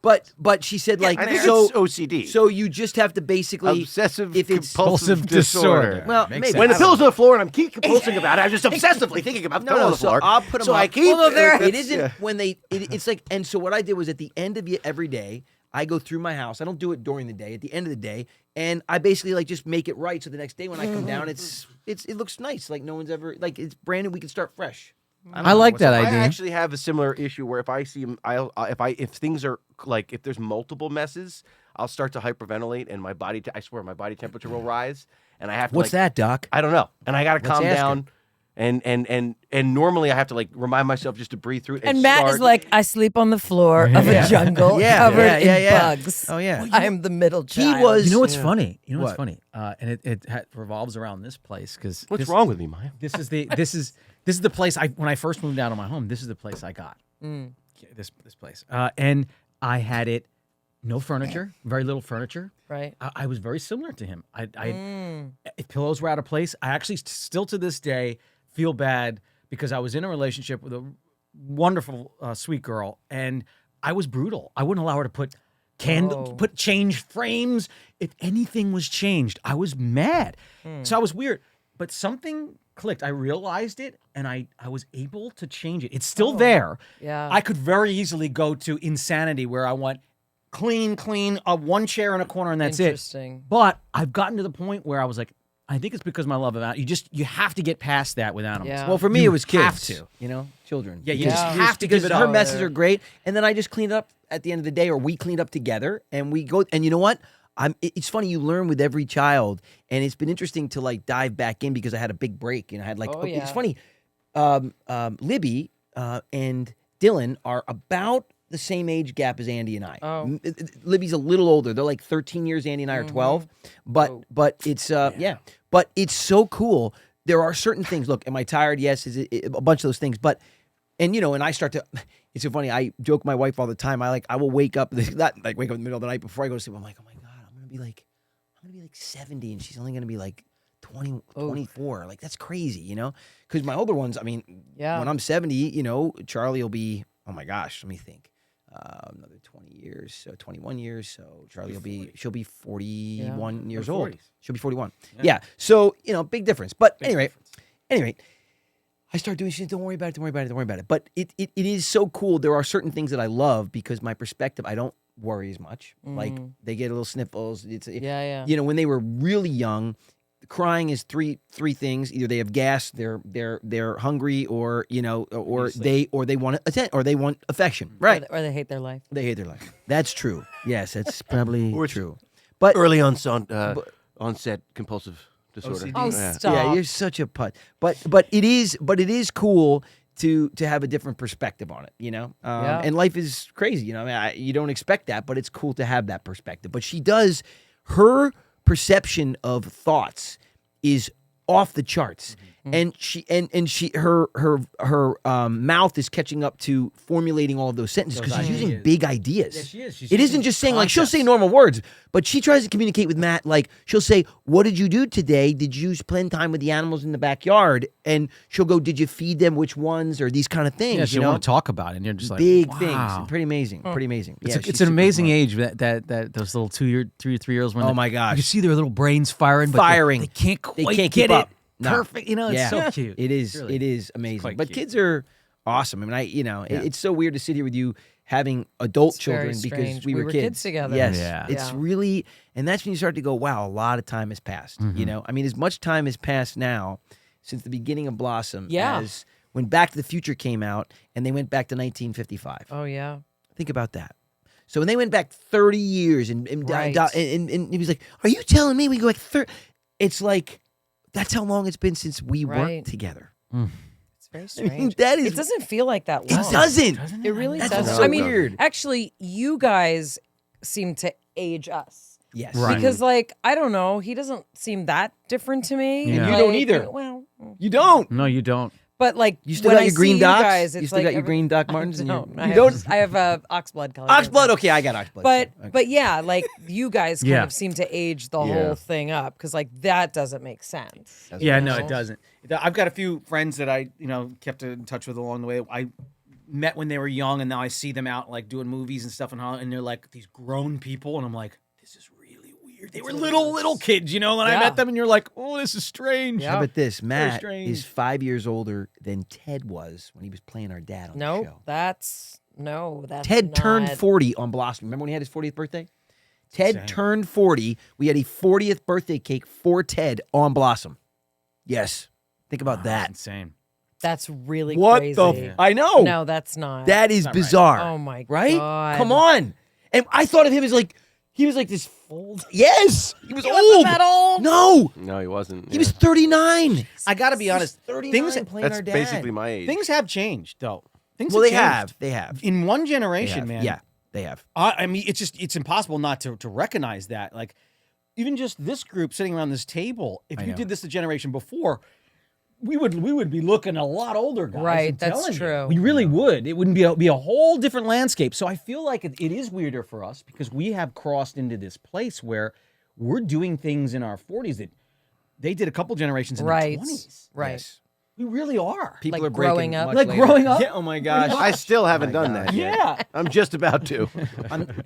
Speaker 1: but she said like
Speaker 3: I think
Speaker 1: so.
Speaker 3: it's OCD.
Speaker 1: So you just have to basically
Speaker 3: Obsessive
Speaker 1: if it's
Speaker 3: compulsive disorder.
Speaker 1: Well,
Speaker 2: Makes
Speaker 1: maybe
Speaker 2: sense.
Speaker 3: When the
Speaker 1: I don't
Speaker 3: pillow's on the floor and I'm keep compulsing about it, I'm just obsessively thinking about the pillow on the
Speaker 1: so
Speaker 3: floor.
Speaker 1: I'll put them
Speaker 3: so
Speaker 1: up.
Speaker 3: I keep.
Speaker 4: Well, no, there-
Speaker 1: It isn't
Speaker 3: yeah.
Speaker 1: when it's like, and so what I did was at the end of every day, I go through my house. I don't do it during the day. At the end of the day, and I basically like just make it right. So the next day when I come down, it looks nice. Like no one's ever like it's brand new. We can start fresh. don't
Speaker 2: I
Speaker 1: know
Speaker 2: like
Speaker 1: what's
Speaker 2: that
Speaker 1: up.
Speaker 2: idea.
Speaker 3: I actually have a similar issue where if I see if things are like if there's multiple messes, I'll start to hyperventilate and my body I swear my body temperature will rise and I have to
Speaker 1: What's that, Doc?
Speaker 3: I don't know. And I got to calm
Speaker 1: ask her.
Speaker 3: down. And normally I have to like remind myself just to breathe through it.
Speaker 4: And Matt is
Speaker 3: start.
Speaker 4: like, I sleep on the floor of a jungle covered in bugs.
Speaker 1: Oh yeah.
Speaker 4: I am the middle child.
Speaker 1: was-
Speaker 2: You know what's funny? You know what's
Speaker 1: What?
Speaker 2: funny? And it revolves around this place because
Speaker 3: What's wrong with me, Maya?
Speaker 2: This is the place when I first moved out of my home. This is the place I got. This place, and I had it. No furniture, very little furniture.
Speaker 4: Right.
Speaker 2: I was very similar to him. If pillows were out of place, I actually still to this day feel bad because I was in a relationship with a wonderful, sweet girl, and I was brutal. I wouldn't allow her to put put change frames. If anything was changed, I was mad. So I was weird, but something clicked. I realized it, and I was able to change it. It's still there.
Speaker 4: Yeah.
Speaker 2: I could very easily go to insanity where I want clean, one chair in a corner, and that's it.
Speaker 4: Interesting.
Speaker 2: But I've gotten to the point where I was like, I think it's because of my love of animals. You have to get past that with animals.
Speaker 4: Yeah.
Speaker 1: Well, for me,
Speaker 2: You
Speaker 1: it was kids.
Speaker 2: have to.
Speaker 1: Children.
Speaker 2: Yeah, you
Speaker 1: Because-
Speaker 2: just have to give
Speaker 1: because
Speaker 2: it
Speaker 1: her
Speaker 2: up.
Speaker 1: messes are great, and then I just cleaned up at the end of the day, or we cleaned up together, and we go. And you know what? It's funny. You learn with every child, and it's been interesting to like dive back in because I had a big break, and I had like.
Speaker 4: Oh, yeah.
Speaker 1: It's funny. Libby and Dylan are about the same age gap as Andy and I.
Speaker 4: Oh.
Speaker 1: Libby's a little older. They're like 13 years. Andy and I are 12. But it's But it's so cool. There are certain things. Look, am I tired? Yes. Is it a bunch of those things? But and I start to. It's so funny. I joke with my wife all the time. I will wake up not like wake up in the middle of the night before I go to sleep. I'm like, oh my god, I'm gonna be like 70, and she's only gonna be like 20, 24. Like that's crazy, Because my older ones. I mean,
Speaker 4: Yeah.
Speaker 1: when I'm 70, Charlie will be. Oh my gosh, let me think. Another 20 years, so 21 years. So Charlie she'll be 41 years old.
Speaker 2: 40s.
Speaker 1: She'll be 41. Yeah. So, big difference. But anyway, I start doing shit. Don't worry about it. But it is so cool. There are certain things that I love because my perspective, I don't worry as much. Like they get a little sniffles.
Speaker 4: Yeah.
Speaker 1: When they were really young, crying is three things. Either they have gas, they're hungry, or they want attention, or they want affection. Right.
Speaker 4: Or they hate their life.
Speaker 1: They hate their life. That's true. Yes, that's probably
Speaker 3: Or it's
Speaker 1: true. But
Speaker 3: Early onset compulsive disorder.
Speaker 4: Oh,
Speaker 3: Yeah.
Speaker 4: stop.
Speaker 1: yeah, you're such a putt. But it is cool to have a different perspective on it, you know?
Speaker 4: Yeah.
Speaker 1: And life is crazy, you know? I mean, you don't expect that, but it's cool to have that perspective. But she does, her perception of thoughts is off the charts. And her mouth is catching up to formulating all of those sentences because she's using big ideas.
Speaker 2: Yeah, she is. She's
Speaker 1: It isn't
Speaker 2: using
Speaker 1: just saying like she'll say
Speaker 2: concepts.
Speaker 1: normal words, but she tries to communicate with Matt. Like she'll say, "What did you do today? Did you spend time with the animals in the backyard?" And she'll go, "Did you feed them? Which ones?" Or these kind of things.
Speaker 2: Yeah, she
Speaker 1: you know,
Speaker 2: want to talk about it, and you're just like,
Speaker 1: big
Speaker 2: wow.
Speaker 1: things. Pretty amazing. Pretty amazing.
Speaker 2: It's,
Speaker 1: Yeah,
Speaker 2: it's
Speaker 1: she's
Speaker 2: an
Speaker 1: super
Speaker 2: amazing
Speaker 1: smart.
Speaker 2: age that those little 3-year-olds when
Speaker 1: Oh
Speaker 2: they're-
Speaker 1: my gosh.
Speaker 2: you see their little brains firing, but
Speaker 1: Firing.
Speaker 2: they can't quite
Speaker 1: They can't
Speaker 2: get
Speaker 1: keep up.
Speaker 2: it
Speaker 1: No.
Speaker 2: perfect. You know, it's
Speaker 1: Yeah.
Speaker 2: so cute.
Speaker 1: It is.
Speaker 2: Really.
Speaker 1: It is amazing.
Speaker 2: quite
Speaker 1: But
Speaker 2: cute.
Speaker 1: kids are awesome. I mean, it's so weird to sit here with you having adult
Speaker 4: It's very
Speaker 1: children because
Speaker 4: strange.
Speaker 1: we
Speaker 4: We
Speaker 1: were
Speaker 4: were
Speaker 1: kids.
Speaker 4: kids together.
Speaker 1: Yes.
Speaker 2: Yeah.
Speaker 1: It's
Speaker 4: Yeah.
Speaker 1: really, and that's when you start to go, wow, a lot of time has passed. You know, I mean, as much time has passed now since the beginning of Blossom
Speaker 4: Yeah.
Speaker 1: as when Back to the Future came out and they went back to 1955.
Speaker 4: Oh yeah.
Speaker 1: Think about that. So when they went back 30 years and
Speaker 4: Right.
Speaker 1: and he was like, are you telling me we go like 30? It's like, that's how long it's been since we
Speaker 4: Right.
Speaker 1: worked together.
Speaker 4: It's very strange.
Speaker 1: mean, that is-
Speaker 4: It doesn't feel like that long.
Speaker 1: It doesn't.
Speaker 4: It really
Speaker 1: That's
Speaker 4: doesn't.
Speaker 1: so
Speaker 4: I mean,
Speaker 1: weird.
Speaker 4: actually, you guys seem to age us.
Speaker 1: Yes.
Speaker 2: Right.
Speaker 4: Because, like, I don't know, he doesn't seem that different to me.
Speaker 2: And you
Speaker 4: Like,
Speaker 1: don't either.
Speaker 4: Well,
Speaker 1: You don't.
Speaker 2: No, you don't.
Speaker 4: but like,
Speaker 1: You still
Speaker 4: when
Speaker 1: got
Speaker 4: I
Speaker 1: your green
Speaker 4: see
Speaker 1: docs?
Speaker 4: You guys, it's
Speaker 1: You still
Speaker 4: like
Speaker 1: got your green Doc Martens?
Speaker 4: I
Speaker 1: and your-
Speaker 4: don't.
Speaker 1: you don't?
Speaker 4: I have ox blood color.
Speaker 1: Ox blood? Okay, I got ox blood.
Speaker 4: But
Speaker 1: Okay.
Speaker 4: but yeah, like you guys kind
Speaker 2: Yeah.
Speaker 4: of seem to age the
Speaker 3: Yeah.
Speaker 4: whole thing up because like that doesn't make sense.
Speaker 2: Yeah, no,
Speaker 4: know?
Speaker 2: it doesn't. I've got a few friends that I, kept in touch with along the way. I met when they were young, and now I see them out like doing movies and stuff, and they're like these grown people, and I'm like, this is really weird. They were little kids, when I
Speaker 4: Yeah.
Speaker 2: met them, and you're like, oh, this is strange.
Speaker 4: Yeah.
Speaker 1: How about this? Matt
Speaker 2: strange.
Speaker 1: is 5 years older than Ted was when he was playing our dad on the
Speaker 4: No,
Speaker 1: show.
Speaker 4: that's
Speaker 1: Ted turned
Speaker 4: not-
Speaker 1: 40 on Blossom. Remember when he had his 40th birthday? Ted
Speaker 2: Insane.
Speaker 1: turned 40. We had a 40th birthday cake for Ted on Blossom. Yes. Think about that.
Speaker 2: Insane.
Speaker 4: That's really
Speaker 1: What
Speaker 4: crazy.
Speaker 1: the? I know.
Speaker 4: No, that's not.
Speaker 1: That is
Speaker 2: not right.
Speaker 1: bizarre.
Speaker 4: Oh my
Speaker 1: Right?
Speaker 4: God.
Speaker 1: Come on. And I thought of him as like, he was like this old. Yes. He was
Speaker 4: He
Speaker 1: old.
Speaker 4: wasn't that old.
Speaker 1: No.
Speaker 3: No, he wasn't.
Speaker 1: He was 39.
Speaker 2: I got to be honest.
Speaker 1: 39
Speaker 2: Things
Speaker 1: playing
Speaker 3: That's
Speaker 1: our dad.
Speaker 3: basically my age.
Speaker 2: things have changed though. Things
Speaker 1: Well, they
Speaker 2: changed.
Speaker 1: have. They have.
Speaker 2: In one
Speaker 1: They
Speaker 2: generation,
Speaker 1: have.
Speaker 2: man.
Speaker 1: Yeah, they have.
Speaker 2: I mean, it's impossible not to recognize that. Like, even just this group sitting around this table, if
Speaker 1: I
Speaker 2: you
Speaker 1: know.
Speaker 2: did this the generation before, we would be looking a lot older, guys.
Speaker 4: Right,
Speaker 2: I'm
Speaker 4: that's
Speaker 2: telling you.
Speaker 4: true.
Speaker 2: We really would. It wouldn't be a whole different landscape. So I feel like it is weirder for us because we have crossed into this place where we're doing things in our 40s that they did a couple generations in
Speaker 4: Right.
Speaker 2: their 20s.
Speaker 4: Right.
Speaker 1: Yes.
Speaker 2: We really are.
Speaker 1: People
Speaker 4: Like
Speaker 1: are breaking
Speaker 4: growing up?
Speaker 1: much
Speaker 2: Like
Speaker 1: later.
Speaker 2: growing up?
Speaker 1: Yeah, oh my gosh.
Speaker 3: I still haven't
Speaker 1: My
Speaker 3: done
Speaker 1: God.
Speaker 3: that yet.
Speaker 2: Yeah.
Speaker 3: I'm just about to.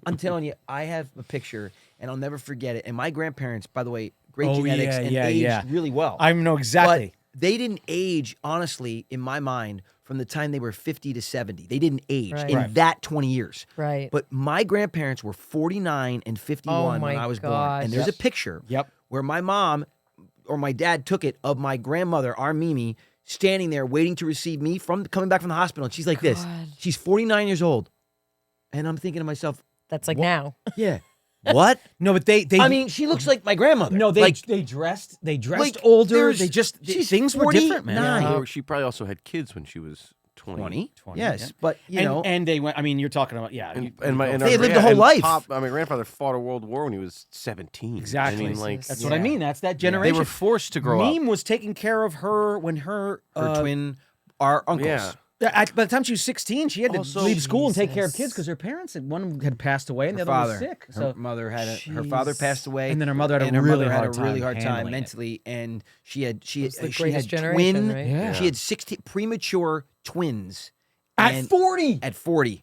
Speaker 1: I'm telling you, I have a picture, and I'll never forget it. And my grandparents, by the way, great
Speaker 2: Oh,
Speaker 1: genetics
Speaker 2: yeah,
Speaker 1: and
Speaker 2: yeah,
Speaker 1: aged
Speaker 2: yeah.
Speaker 1: really well.
Speaker 2: I know exactly.
Speaker 1: But they didn't age, honestly, in my mind, from the time they were 50 to 70. They didn't age
Speaker 4: Right.
Speaker 1: in
Speaker 2: Right.
Speaker 1: that 20 years.
Speaker 4: Right.
Speaker 1: But my grandparents were 49 and 51 when
Speaker 4: my
Speaker 1: I was born.
Speaker 4: gosh.
Speaker 1: And there's
Speaker 2: Yep.
Speaker 1: a picture
Speaker 2: Yep.
Speaker 1: where my mom or my dad took it of my grandmother, our Mimi, standing there waiting to receive me from coming back from the hospital. And she's like this.
Speaker 4: God.
Speaker 1: She's 49 years old. And I'm thinking to myself,
Speaker 4: That's like
Speaker 1: What?
Speaker 4: now.
Speaker 1: yeah. What?
Speaker 2: No, but they
Speaker 1: I mean, she looks like my grandmother.
Speaker 2: no,
Speaker 1: like,
Speaker 2: they dressed
Speaker 1: like,
Speaker 2: older.
Speaker 1: there's-
Speaker 2: They just
Speaker 1: she's
Speaker 2: things were different,
Speaker 1: 49.
Speaker 2: man.
Speaker 3: Or she probably also had kids when she was 20.
Speaker 1: 20. Yes,
Speaker 2: yeah.
Speaker 1: but you know,
Speaker 2: and they went. I mean, you're talking about
Speaker 3: And
Speaker 2: our
Speaker 3: my
Speaker 1: They had lived a whole life.
Speaker 3: My grandfather fought a world war when he was 17.
Speaker 2: Exactly.
Speaker 3: I mean, like
Speaker 2: That's what I mean. That's that generation.
Speaker 3: they were forced to grow up.
Speaker 2: Meme was taking care of her when her
Speaker 1: her twin, our uncles.
Speaker 3: Yeah.
Speaker 2: By the time she was 16, she had to
Speaker 3: Also-
Speaker 2: leave school and take care of
Speaker 4: Jesus.
Speaker 2: kids because her parents one had passed away and
Speaker 1: Her
Speaker 2: the other
Speaker 1: father,
Speaker 2: was sick.
Speaker 1: her
Speaker 2: So
Speaker 1: mother had her father passed away,
Speaker 2: And then her mother had a
Speaker 1: and her
Speaker 2: really
Speaker 1: mother had
Speaker 2: hard
Speaker 1: a really
Speaker 2: time
Speaker 1: hard time
Speaker 2: handling it.
Speaker 1: mentally, and she had
Speaker 4: was the
Speaker 1: she
Speaker 4: greatest
Speaker 1: had
Speaker 4: generation,
Speaker 1: twin,
Speaker 4: right?
Speaker 2: Yeah.
Speaker 1: she had 60 premature twins
Speaker 2: at
Speaker 1: and-
Speaker 2: 40.
Speaker 1: at 40.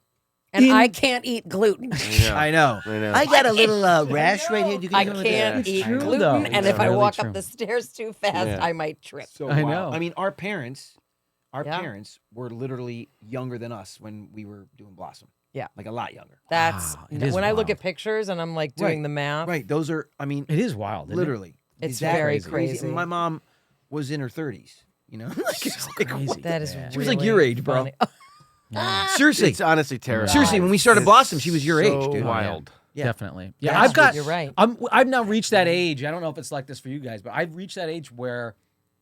Speaker 4: And I can't eat gluten.
Speaker 1: I know.
Speaker 3: I know.
Speaker 6: I got a little rash right here. You can
Speaker 4: I
Speaker 6: go with
Speaker 4: can't
Speaker 6: that.
Speaker 4: eat
Speaker 2: true,
Speaker 4: gluten,
Speaker 2: though.
Speaker 4: and
Speaker 2: It's
Speaker 4: if I
Speaker 2: really
Speaker 4: walk
Speaker 2: true.
Speaker 4: up the stairs too fast,
Speaker 3: Yeah.
Speaker 4: I might trip.
Speaker 1: So
Speaker 2: I
Speaker 1: wild.
Speaker 2: know.
Speaker 1: I mean, our parents
Speaker 4: Yeah.
Speaker 1: were literally younger than us when we were doing Blossom.
Speaker 4: Yeah.
Speaker 1: Like a lot younger.
Speaker 4: That's
Speaker 2: Wow, it is
Speaker 4: when I look
Speaker 2: wild.
Speaker 4: at pictures and I'm like doing
Speaker 1: Right,
Speaker 4: the math.
Speaker 1: Right. Those are. I mean,
Speaker 2: It is wild. Isn't it?
Speaker 1: literally.
Speaker 4: It's
Speaker 1: Exactly.
Speaker 4: very
Speaker 1: Crazy.
Speaker 4: crazy.
Speaker 1: My mom was in her 30s. You know, like, it's like,
Speaker 2: crazy.
Speaker 4: That is
Speaker 2: Yeah.
Speaker 1: She was like
Speaker 4: really
Speaker 1: your age, bro.
Speaker 4: funny.
Speaker 1: seriously.
Speaker 3: It's honestly terrible.
Speaker 1: Seriously, when we started
Speaker 3: It's
Speaker 1: Blossom, she was your age,
Speaker 3: so
Speaker 1: dude.
Speaker 3: wild.
Speaker 1: Yeah.
Speaker 2: Definitely. Yeah,
Speaker 4: That's
Speaker 2: I've got.
Speaker 4: you're right.
Speaker 2: I've now reached that age. I don't know if it's like this for you guys, but I've reached that age where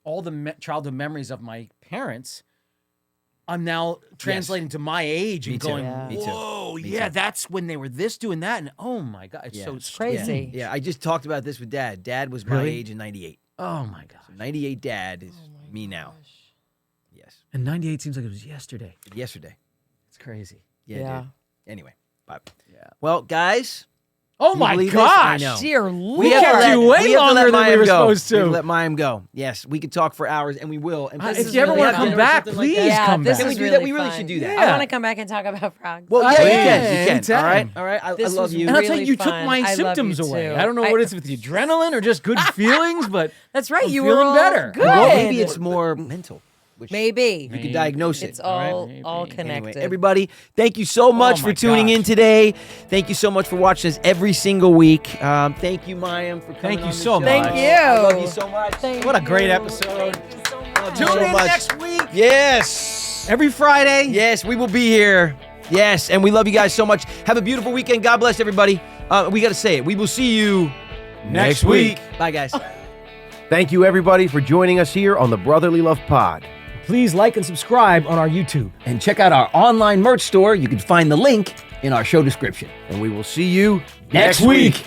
Speaker 2: all the childhood memories of my parents I'm now translating to my age and
Speaker 1: Me too.
Speaker 2: going,
Speaker 1: Yeah. Me too.
Speaker 2: whoa,
Speaker 1: Me
Speaker 2: yeah,
Speaker 1: too.
Speaker 2: that's when they were this doing that, and oh my god, it's
Speaker 1: Yeah.
Speaker 2: so
Speaker 1: It's
Speaker 4: crazy.
Speaker 1: Yeah, I just talked about this with Dad. Dad was my
Speaker 2: Really?
Speaker 1: age in 98.
Speaker 2: Oh my god.
Speaker 1: 98 Dad is me now. Yes.
Speaker 2: And 98 seems like it was yesterday.
Speaker 1: Yesterday.
Speaker 2: It's crazy.
Speaker 4: Yeah.
Speaker 1: Dude. Anyway. But,
Speaker 2: Yeah.
Speaker 1: well, guys.
Speaker 2: Oh
Speaker 1: Can you
Speaker 2: my
Speaker 1: believe this? I
Speaker 2: gosh.
Speaker 1: know.
Speaker 4: Dear
Speaker 1: We
Speaker 4: Lord.
Speaker 1: have to
Speaker 2: kept
Speaker 1: let,
Speaker 2: you way
Speaker 1: we have to let
Speaker 2: longer than we
Speaker 1: Mayim
Speaker 2: were
Speaker 1: go.
Speaker 2: supposed to.
Speaker 1: We have to let Mayim go. Yes, we could talk for hours, and we will. And
Speaker 4: This
Speaker 2: If
Speaker 4: is
Speaker 2: you ever
Speaker 4: really
Speaker 2: want to
Speaker 4: fun.
Speaker 2: come back,
Speaker 1: Something like
Speaker 2: please
Speaker 1: that.
Speaker 4: Yeah,
Speaker 2: come
Speaker 4: this
Speaker 2: back.
Speaker 1: Can we
Speaker 4: is
Speaker 1: do
Speaker 4: really
Speaker 1: that? We really
Speaker 4: fun.
Speaker 1: should do that.
Speaker 2: Yeah.
Speaker 4: I want to come back and talk about frogs.
Speaker 1: Well, yeah,
Speaker 2: Yeah,
Speaker 1: you can. You can.
Speaker 2: anytime.
Speaker 1: All right. All right. I
Speaker 4: This
Speaker 1: love
Speaker 4: was
Speaker 1: you.
Speaker 2: And I'll tell you,
Speaker 4: really
Speaker 2: you took
Speaker 4: fun.
Speaker 2: my
Speaker 4: I love
Speaker 2: symptoms
Speaker 4: you
Speaker 2: away.
Speaker 4: too.
Speaker 2: I don't know what it is with the adrenaline or just good feelings, but
Speaker 4: That's right.
Speaker 2: I'm
Speaker 4: You
Speaker 2: feeling
Speaker 4: were all
Speaker 2: better.
Speaker 4: Good.
Speaker 1: Well, maybe it's more mental. Which
Speaker 4: Maybe.
Speaker 1: you can diagnose it.
Speaker 4: It's all
Speaker 1: Anyway,
Speaker 4: connected.
Speaker 1: everybody, thank you so much
Speaker 2: my
Speaker 1: for tuning in
Speaker 2: gosh.
Speaker 1: today. Thank you so much for watching us every single week. Thank you, Mayim, for coming
Speaker 2: Thank you
Speaker 1: on the
Speaker 2: so
Speaker 1: show.
Speaker 2: much.
Speaker 4: Thank you.
Speaker 1: I love you so much.
Speaker 2: what a great episode.
Speaker 1: Love you
Speaker 2: Tune
Speaker 1: so
Speaker 2: in
Speaker 1: much.
Speaker 2: next week.
Speaker 1: Yes.
Speaker 2: Every Friday.
Speaker 1: Yes, we will be here. Yes, and we love you guys so much. Have a beautiful weekend. God bless everybody. We got to say it. We will see you
Speaker 3: Next week.
Speaker 1: Bye, guys.
Speaker 3: Thank you, everybody, for joining us here on the Brotherly Love Pod.
Speaker 1: Please like and subscribe on our YouTube. And check out our online merch store. You can find the link in our show description.
Speaker 3: And we will see you
Speaker 1: Next week.